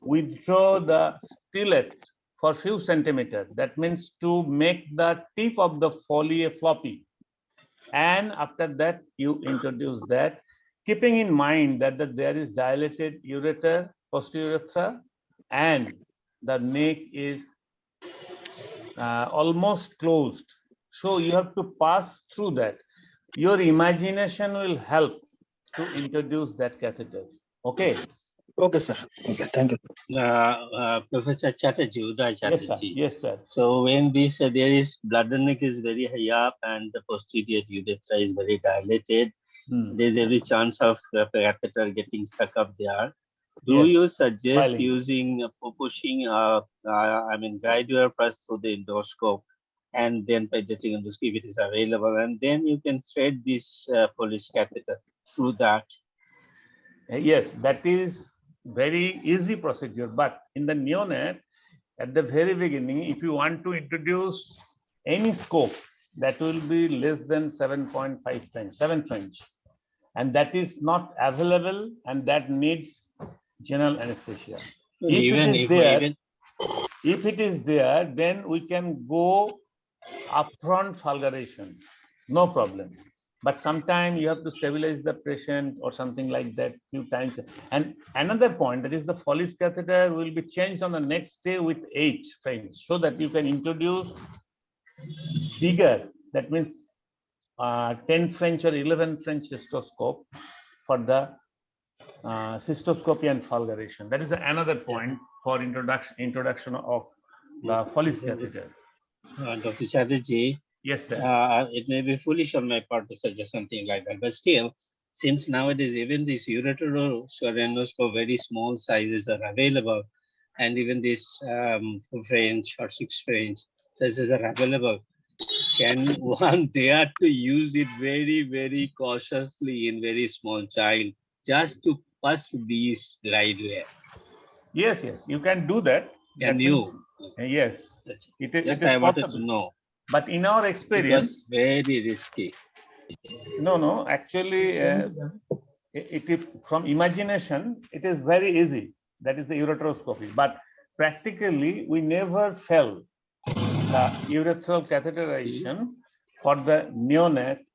withdraw the stylet for few centimeters. That means to make the tip of the Foley a floppy. And after that, you introduce that, keeping in mind that there is dilated ureter, posterior urethra, and the neck is almost closed. So you have to pass through that. Your imagination will help to introduce that catheter. Okay. Okay, sir. Okay, thank you. Professor Chatterjee, Uday Chatterjee. Yes, sir. So when this there is bladder neck is very high up and the posterior urethra is very dilated, there's every chance of catheter getting stuck up there. Do you suggest using pushing guide wire first through the endoscope and then Paediatric endoscopy if it is available, and then you can thread this Foley's catheter through that? Yes, that is very easy procedure, but in the neonate, at the very beginning, if you want to introduce any scope, that will be less than 7.5 French, 7 French, and that is not available, and that needs general anesthesia. If it is there, then we can go upfront fulguration, no problem. But sometimes you have to stabilize the patient or something like that few times. And another point, that is the Foley's catheter will be changed on the next day with 8 French, so that you can introduce bigger, that means 10 French or 11 French cystoscope for the cystoscopy and fulguration. That is another point for introduction of the Foley's catheter. Dr. Chatterjee, yes, sir. It may be foolish on my part to suggest something like that, but still, since nowadays even this ureteroscope, very small sizes are available, and even this 4 French or 6 French sizes are available, can one dare to use it very, very cautiously in very small child, just to pass these glideware? Yes, you can do that. Can you? Yes, it is I wanted possible. to know. But in our experience, very risky. No, actually, it is from imagination, it is very easy. That is the ureteroscopy. But practically, we never felt the urethral catheterization for the neonate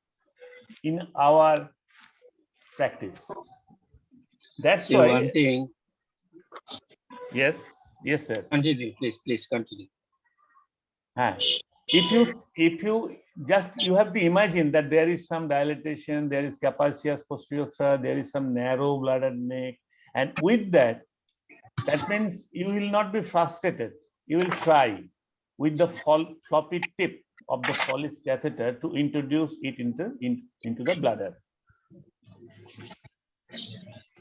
in our practice. That's why. One thing. Yes, sir. Continue, please continue. If you just, you have to imagine that there is some dilatation, there is capacious posterior, there is some narrow bladder neck, and with that means you will not be frustrated. You will try with the floppy tip of the Foley's catheter to introduce it into the bladder.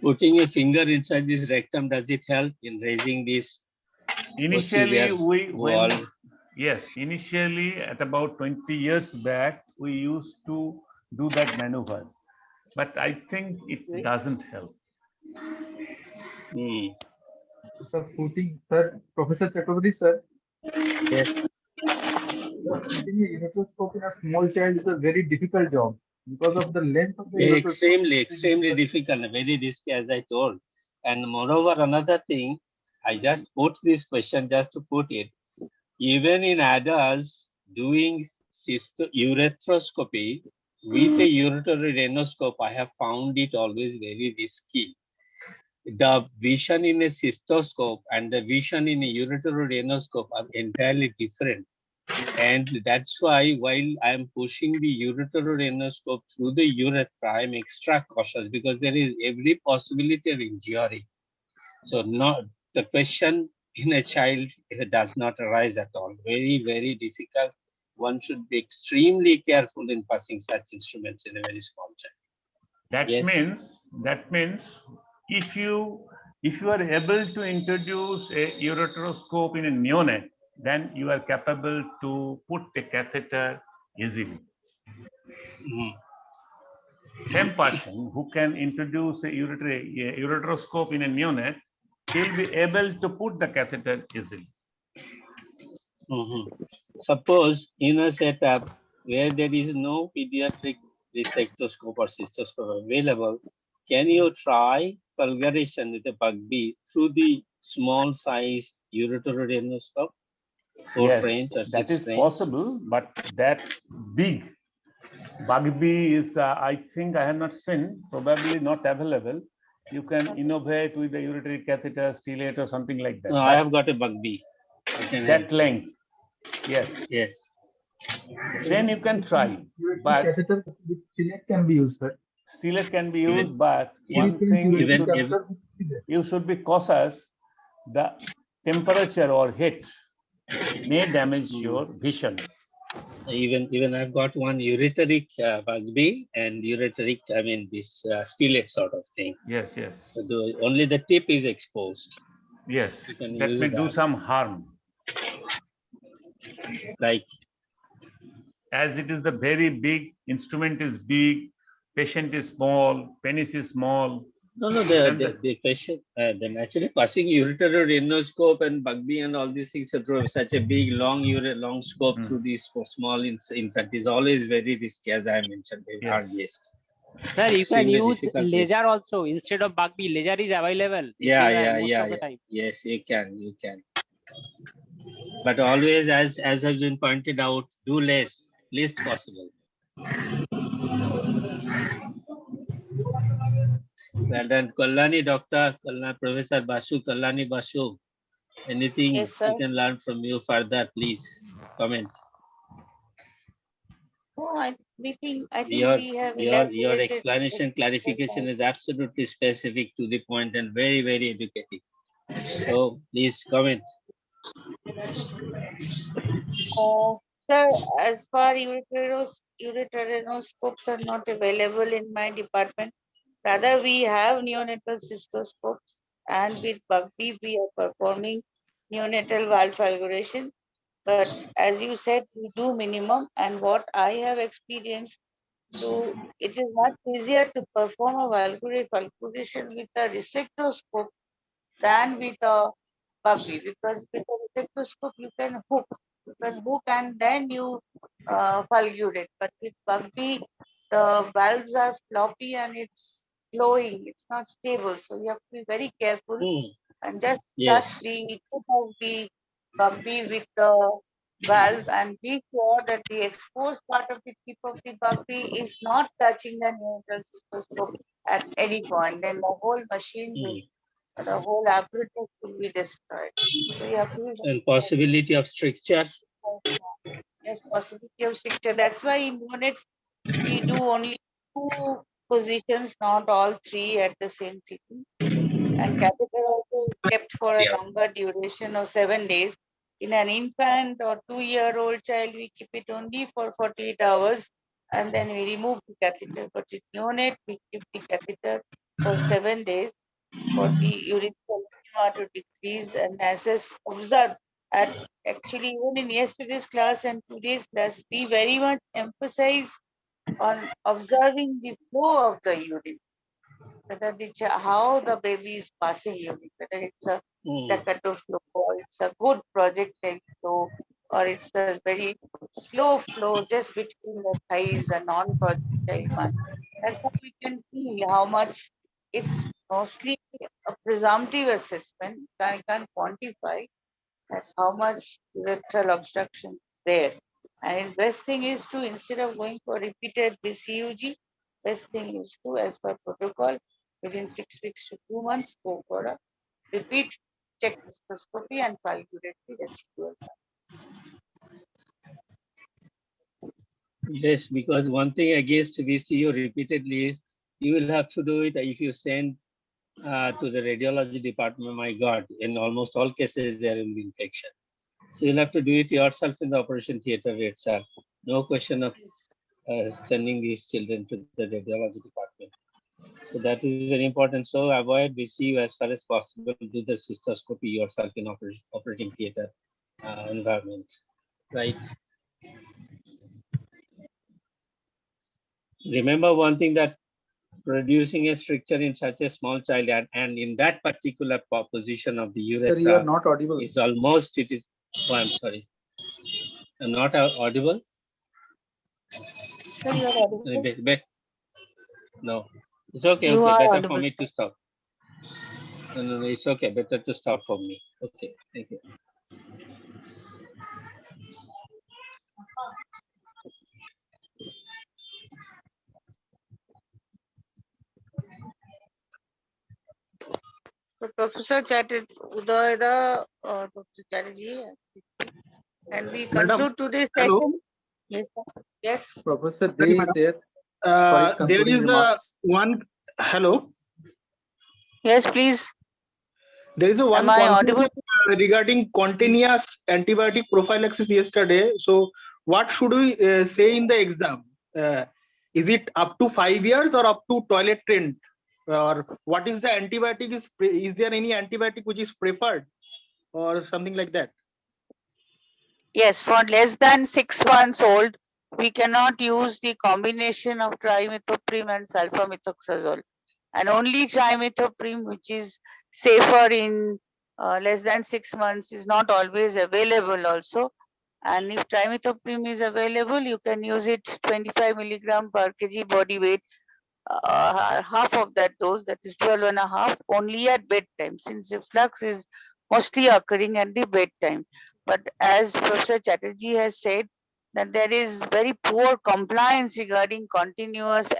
Putting a finger inside this rectum, does it help in raising this? Initially, initially at about 20 years back, we used to do that maneuver, but I think it doesn't help. Sir, Professor Chakravarti, sir. Yes. Putting a ureteroscope in a small child is a very difficult job because of the length of the extremely difficult, very risky, as I told. And moreover, another thing, I just put this question just to put it. Even in adults doing urethroscopy with a ureteral rhinoscope, I have found it always very risky. The vision in a cystoscope and the vision in a ureteral rhinoscope are entirely different. And that's why while I'm pushing the ureteral rhinoscope through the urethra, I'm extra cautious because there is every possibility of injury. So the question in a child does not arise at all. Very, very difficult. One should be extremely careful in passing such instruments in a very small child. That means if you are able to introduce a ureteroscope in a neonate, then you are capable to put a catheter easily. Same person who can introduce a ureteroscope in a neonate, he'll be able to put the catheter easily. Suppose in a setup where there is no pediatric resectoscope or cystoscope available, can you try fulguration with a Bugby through the small sized ureteral rhinoscope? Yes, that is possible, but that big Bugby is, I think I have not seen, probably not available. You can innovate with the ureteric catheter, stilate or something like that. No, I have got a Bugby. That length, yes. Then you can try, but catheter with stilate can be used, sir. Stilate can be used, but one thing you should be cautious. The temperature or heat may damage your vision. Even I've got one ureteric Bugby and ureteric, I mean this stilate sort of thing. Yes. So only the tip is exposed. Yes, that may do some harm. Like, as it is the very big, instrument is big, patient is small, penis is small. No, the patient, then actually passing ureteral rhinoscope and Bugby and all these things through such a big, long scope through these small infant is always very risky, as I mentioned, very hard. Yes. Sir, you can Extremely use difficult laser also instead of Bugby. Laser is available. Yeah, everywhere, yeah, most of the time. Yes, you can. But always, as has been pointed out, do least possible. Well done, Kalani, Doctor, Kalani, Professor Basu, Kalani Basu. Anything Yes, sir. we can learn from you further, please comment. Oh, I think Your we have explanation, clarification is absolutely specific to the point and very, very educative. So please comment. Sir, as far ureteronoscopes are not available in my department, rather we have neonatal cystoscopes, and with Bugby we are performing neonatal valve falguration. But as you said, we do minimum, and what I have experienced, so it is much easier to perform a falguration with a reflectoscope than with a Bugby, because with a reflectoscope you can hook and then you fulgurate. But with Bugby, the valves are floppy and it's flowing, it's not stable. So you have to be very careful and just touch the tip of the Bugby with the valve and be sure that the exposed part of the tip of the Bugby is not touching the neonatal cystoscope at any point. Then the whole machine will, the whole apparatus will be destroyed. So you have to be And possibility of stricture. Yes, possibility of stricture. That's why in units we do only 2 positions, not all 3 at the same sitting. And catheter also kept for a longer duration of 7 days. In an infant or 2-year-old child, we keep it only for 48 hours and then we remove the catheter. But in neonate, we keep the catheter for 7 days for the urethral to decrease and assess, observe. Actually, even in yesterday's class and today's class, we very much emphasize on observing the flow of the urine, whether how the baby is passing urine, whether it's a staccato flow or it's a good projectile flow or it's a very slow flow just between the thighs, a non-projectile one. That's how we can feel how much. It's mostly a presumptive assessment. I can't quantify that how much urethral obstruction is there. And its best thing is to, instead of going for repeated BCUG, best thing is to, as per protocol, within 6 weeks to 2 months, go for a repeat check cystoscopy and fulgurate the residual. Yes, because one thing against VCU repeatedly is you will have to do it if you send to the radiology department. My God, in almost all cases there will be infection. So you'll have to do it yourself in the operation theater itself. No question of sending these children to the radiology department. So that is very important. So avoid VCU as far as possible. Do the cystoscopy yourself in operating theater environment, right? Remember one thing, that producing a stricture in such a small child and in that particular position of the urethra, Sir, you are not audible. Is almost, it is, oh, I'm sorry. I'm not audible? Sir, you are audible. No, it's okay. You Okay, are better audible, for me sir. to stop. No, it's okay. Better to stop for me. Okay, thank you. So Professor Udayada, Dr. Chatterjee, and we conclude today's session. Yes, sir. Yes. Professor Day is there for his There concluding is remarks. hello. Yes, please. There is one Am I confusion audible? regarding continuous antibiotic prophylaxis yesterday. So what should we say in the exam? Is it up to 5 years or up to toilet trained? Or what is the antibiotic? Is there any antibiotic which is preferred or something like that? Yes, for less than 6 months old, we cannot use the combination of trimethoprim and sulfamethoxazole. And only trimethoprim, which is safer in less than 6 months, is not always available also. And if trimethoprim is available, you can use it 25 milligram per kg body weight half of that dose, that is 12 and a half, only at bedtime, since reflux is mostly occurring at the bedtime. But as Professor Chatterjee has said, that there is very poor compliance regarding continuous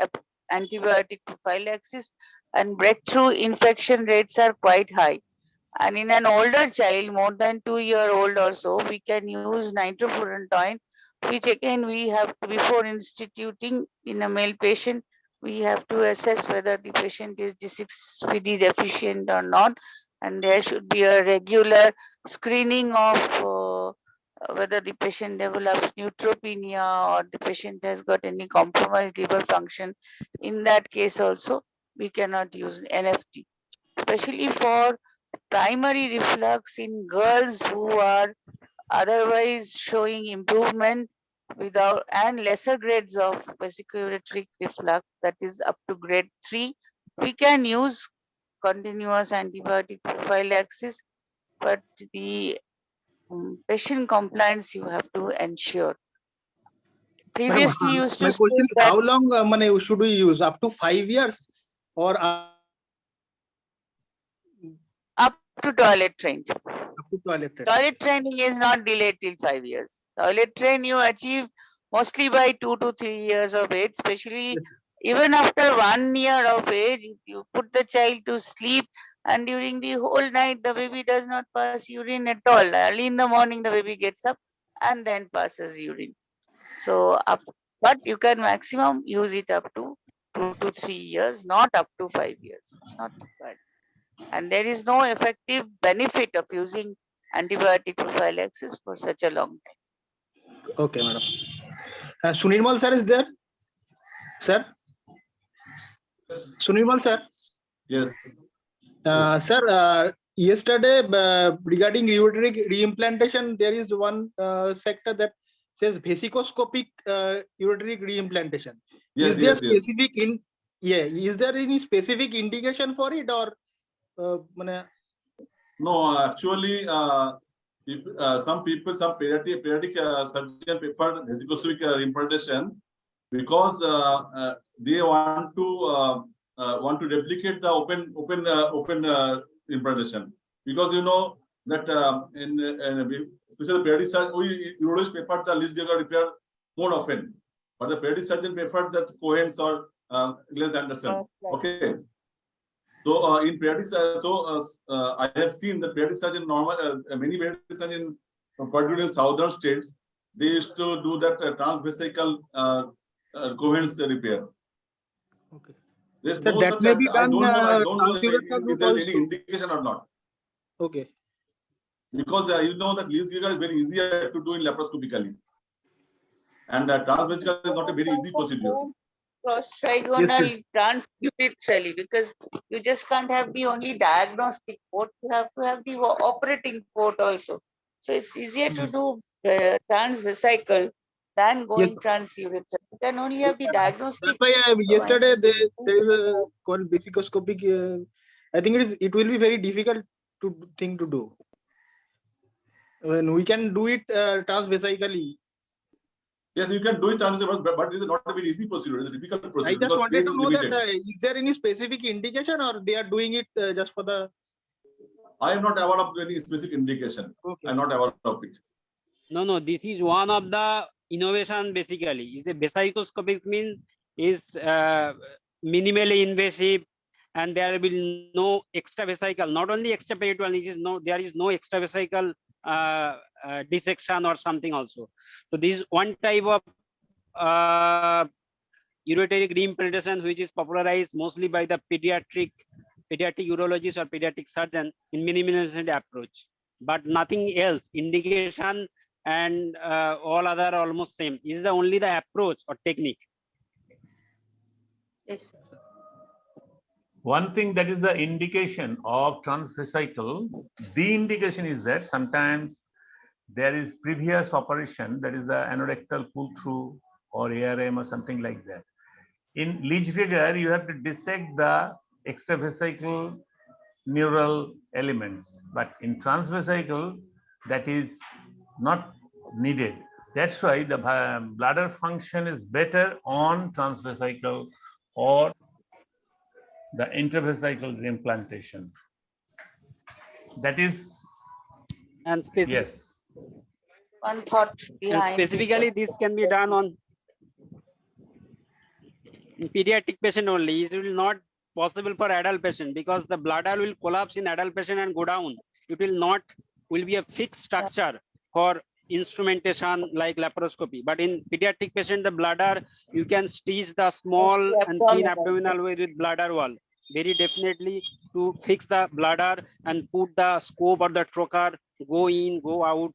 antibiotic prophylaxis, and breakthrough infection rates are quite high. And in an older child, more than 2-year-old or so, we can use nitrofurantoin, which again we have to, before instituting in a male patient, we have to assess whether the patient is D6PD deficient or not. And there should be a regular screening of whether the patient develops neutropenia or the patient has got any compromised liver function. In that case also, we cannot use NFT, especially for primary reflux in girls who are otherwise showing improvement without, and lesser grades of vesicoureteric reflux, that is up to grade 3, we can use continuous antibiotic prophylaxis, but the patient compliance you have to ensure. Madam, Previously used to my say question is, that how long should we use? Up to 5 years or up to toilet trained. up to toilet training? Toilet training is not delayed till 5 years. Toilet train you achieve mostly by 2 to 3 years of age, especially even after 1 year of age, if you put the child to sleep and during the whole night the baby does not pass urine at all. Early in the morning the baby gets up and then passes urine. So but you can maximum use it up to 2 to 3 years, not up to 5 years. It's not required. And there is no effective benefit of using antibiotic prophylaxis for such a long time. Okay, madam. Sunirmal sir is there? Sir? Sunirmal sir? Yes. Sir, yesterday regarding ureteric reimplantation, there is one sector that says vesicoscopic ureteric reimplantation. Yes, is there yes, yes. specific is there any specific indication for it, or no, actually, some pediatric surgeon prefer vesicoscopic reimplantation because they want to replicate the open implantation, because you know that in especially the pediatric surgeon, we always prefer the least repair more often, but the pediatric surgeon prefer that Cohen's or Glass Anderson. Okay. So in pediatrics, I have seen the pediatric surgeon many pediatric surgeons, particularly in southern states, they used to do that transvesical Cohen's repair. Okay. There's so no that such. may be I done don't know if route there's any also. indication or not. Okay. Because you know that least is very easier to do in laparoscopically, and transvesical is not a very easy procedure. Cross-trigonal transurethral, because you just can't have the only diagnostic port, you have to have the operating port also. So it's easier to do transvesical than going transurethral. You can only have the diagnostic. That's why yesterday there is a called vesicoscopic. I think it will be very difficult thing to do. When we can do it transvesically. Yes, you can do it transvesically, but it is not a very easy procedure. It's a difficult procedure. I just wanted to know that is there any specific indication, or they are doing it just for the? I am not aware of any specific indication. Okay. I'm not aware of it. No, this is one of the innovation basically. Is a vesicoscopic means is minimally invasive, and there will be no extravesical, not only extraperitoneal, there is no extravesical dissection or something also. So this is one type of ureteric reimplantation which is popularized mostly by the pediatric urologist or pediatric surgeon in minimally approach, but nothing else. Indication and all other almost same. Is the only the approach or technique. Yes. One thing that is the indication of transvesical, the indication is that sometimes there is previous operation, that is the anorectal pull-through or ARM or something like that. In leech rigor, you have to dissect the extravesical neural elements, but in transvesical, that is not needed. That's why the bladder function is better on transvesical or the intravesical reimplantation. That is, And yes. One thought And behind specifically, this. this can be done on in pediatric patient only. It will not possible for adult patient because the bladder will collapse in adult patient and go down. It will be a fixed structure for instrumentation like laparoscopy. But in pediatric patient, the bladder, you can stitch the small and thin abdominal way with bladder wall. Very definitely to fix the bladder and put the scope or the trocar, go in, go out.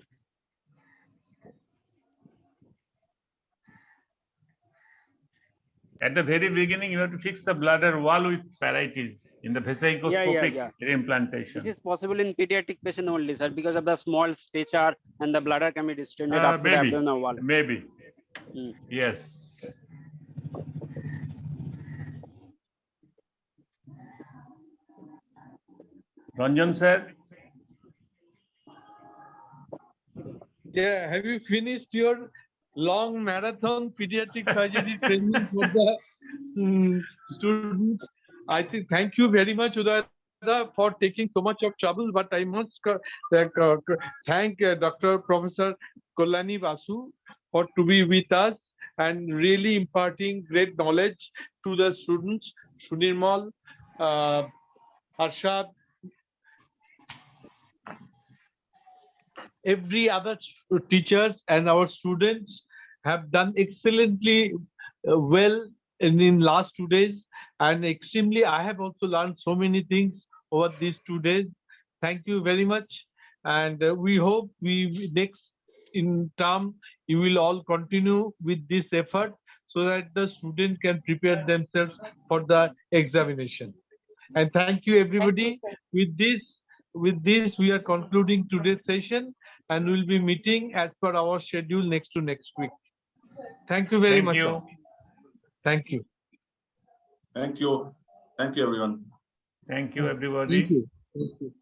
At the very beginning, you have to fix the bladder wall with parietes in the vesicoscopic reimplantation. This is possible in pediatric patient only, sir, because of the small stature and the bladder can be distended up to the abdominal wall. Maybe. Yes. Ranjan sir. Yeah, have you finished your long marathon pediatric surgery training for the students? I think thank you very much, Udaya, for taking so much of trouble, but I must thank Dr. Professor Kolani Basu for to be with us and really imparting great knowledge to the students, Sunirmal, Harshad, every other teachers and our students have done excellently well in last 2 days, and extremely I have also learned so many things over these 2 days. Thank you very much, and we hope we next in term you will all continue with this effort so that the student can prepare themselves for the examination. And thank you everybody. With this we are concluding today's session and we'll be meeting as per our schedule next week. Thank you very much. Thank you. Thank you. Thank you, everyone. Thank you, everybody. Thank you.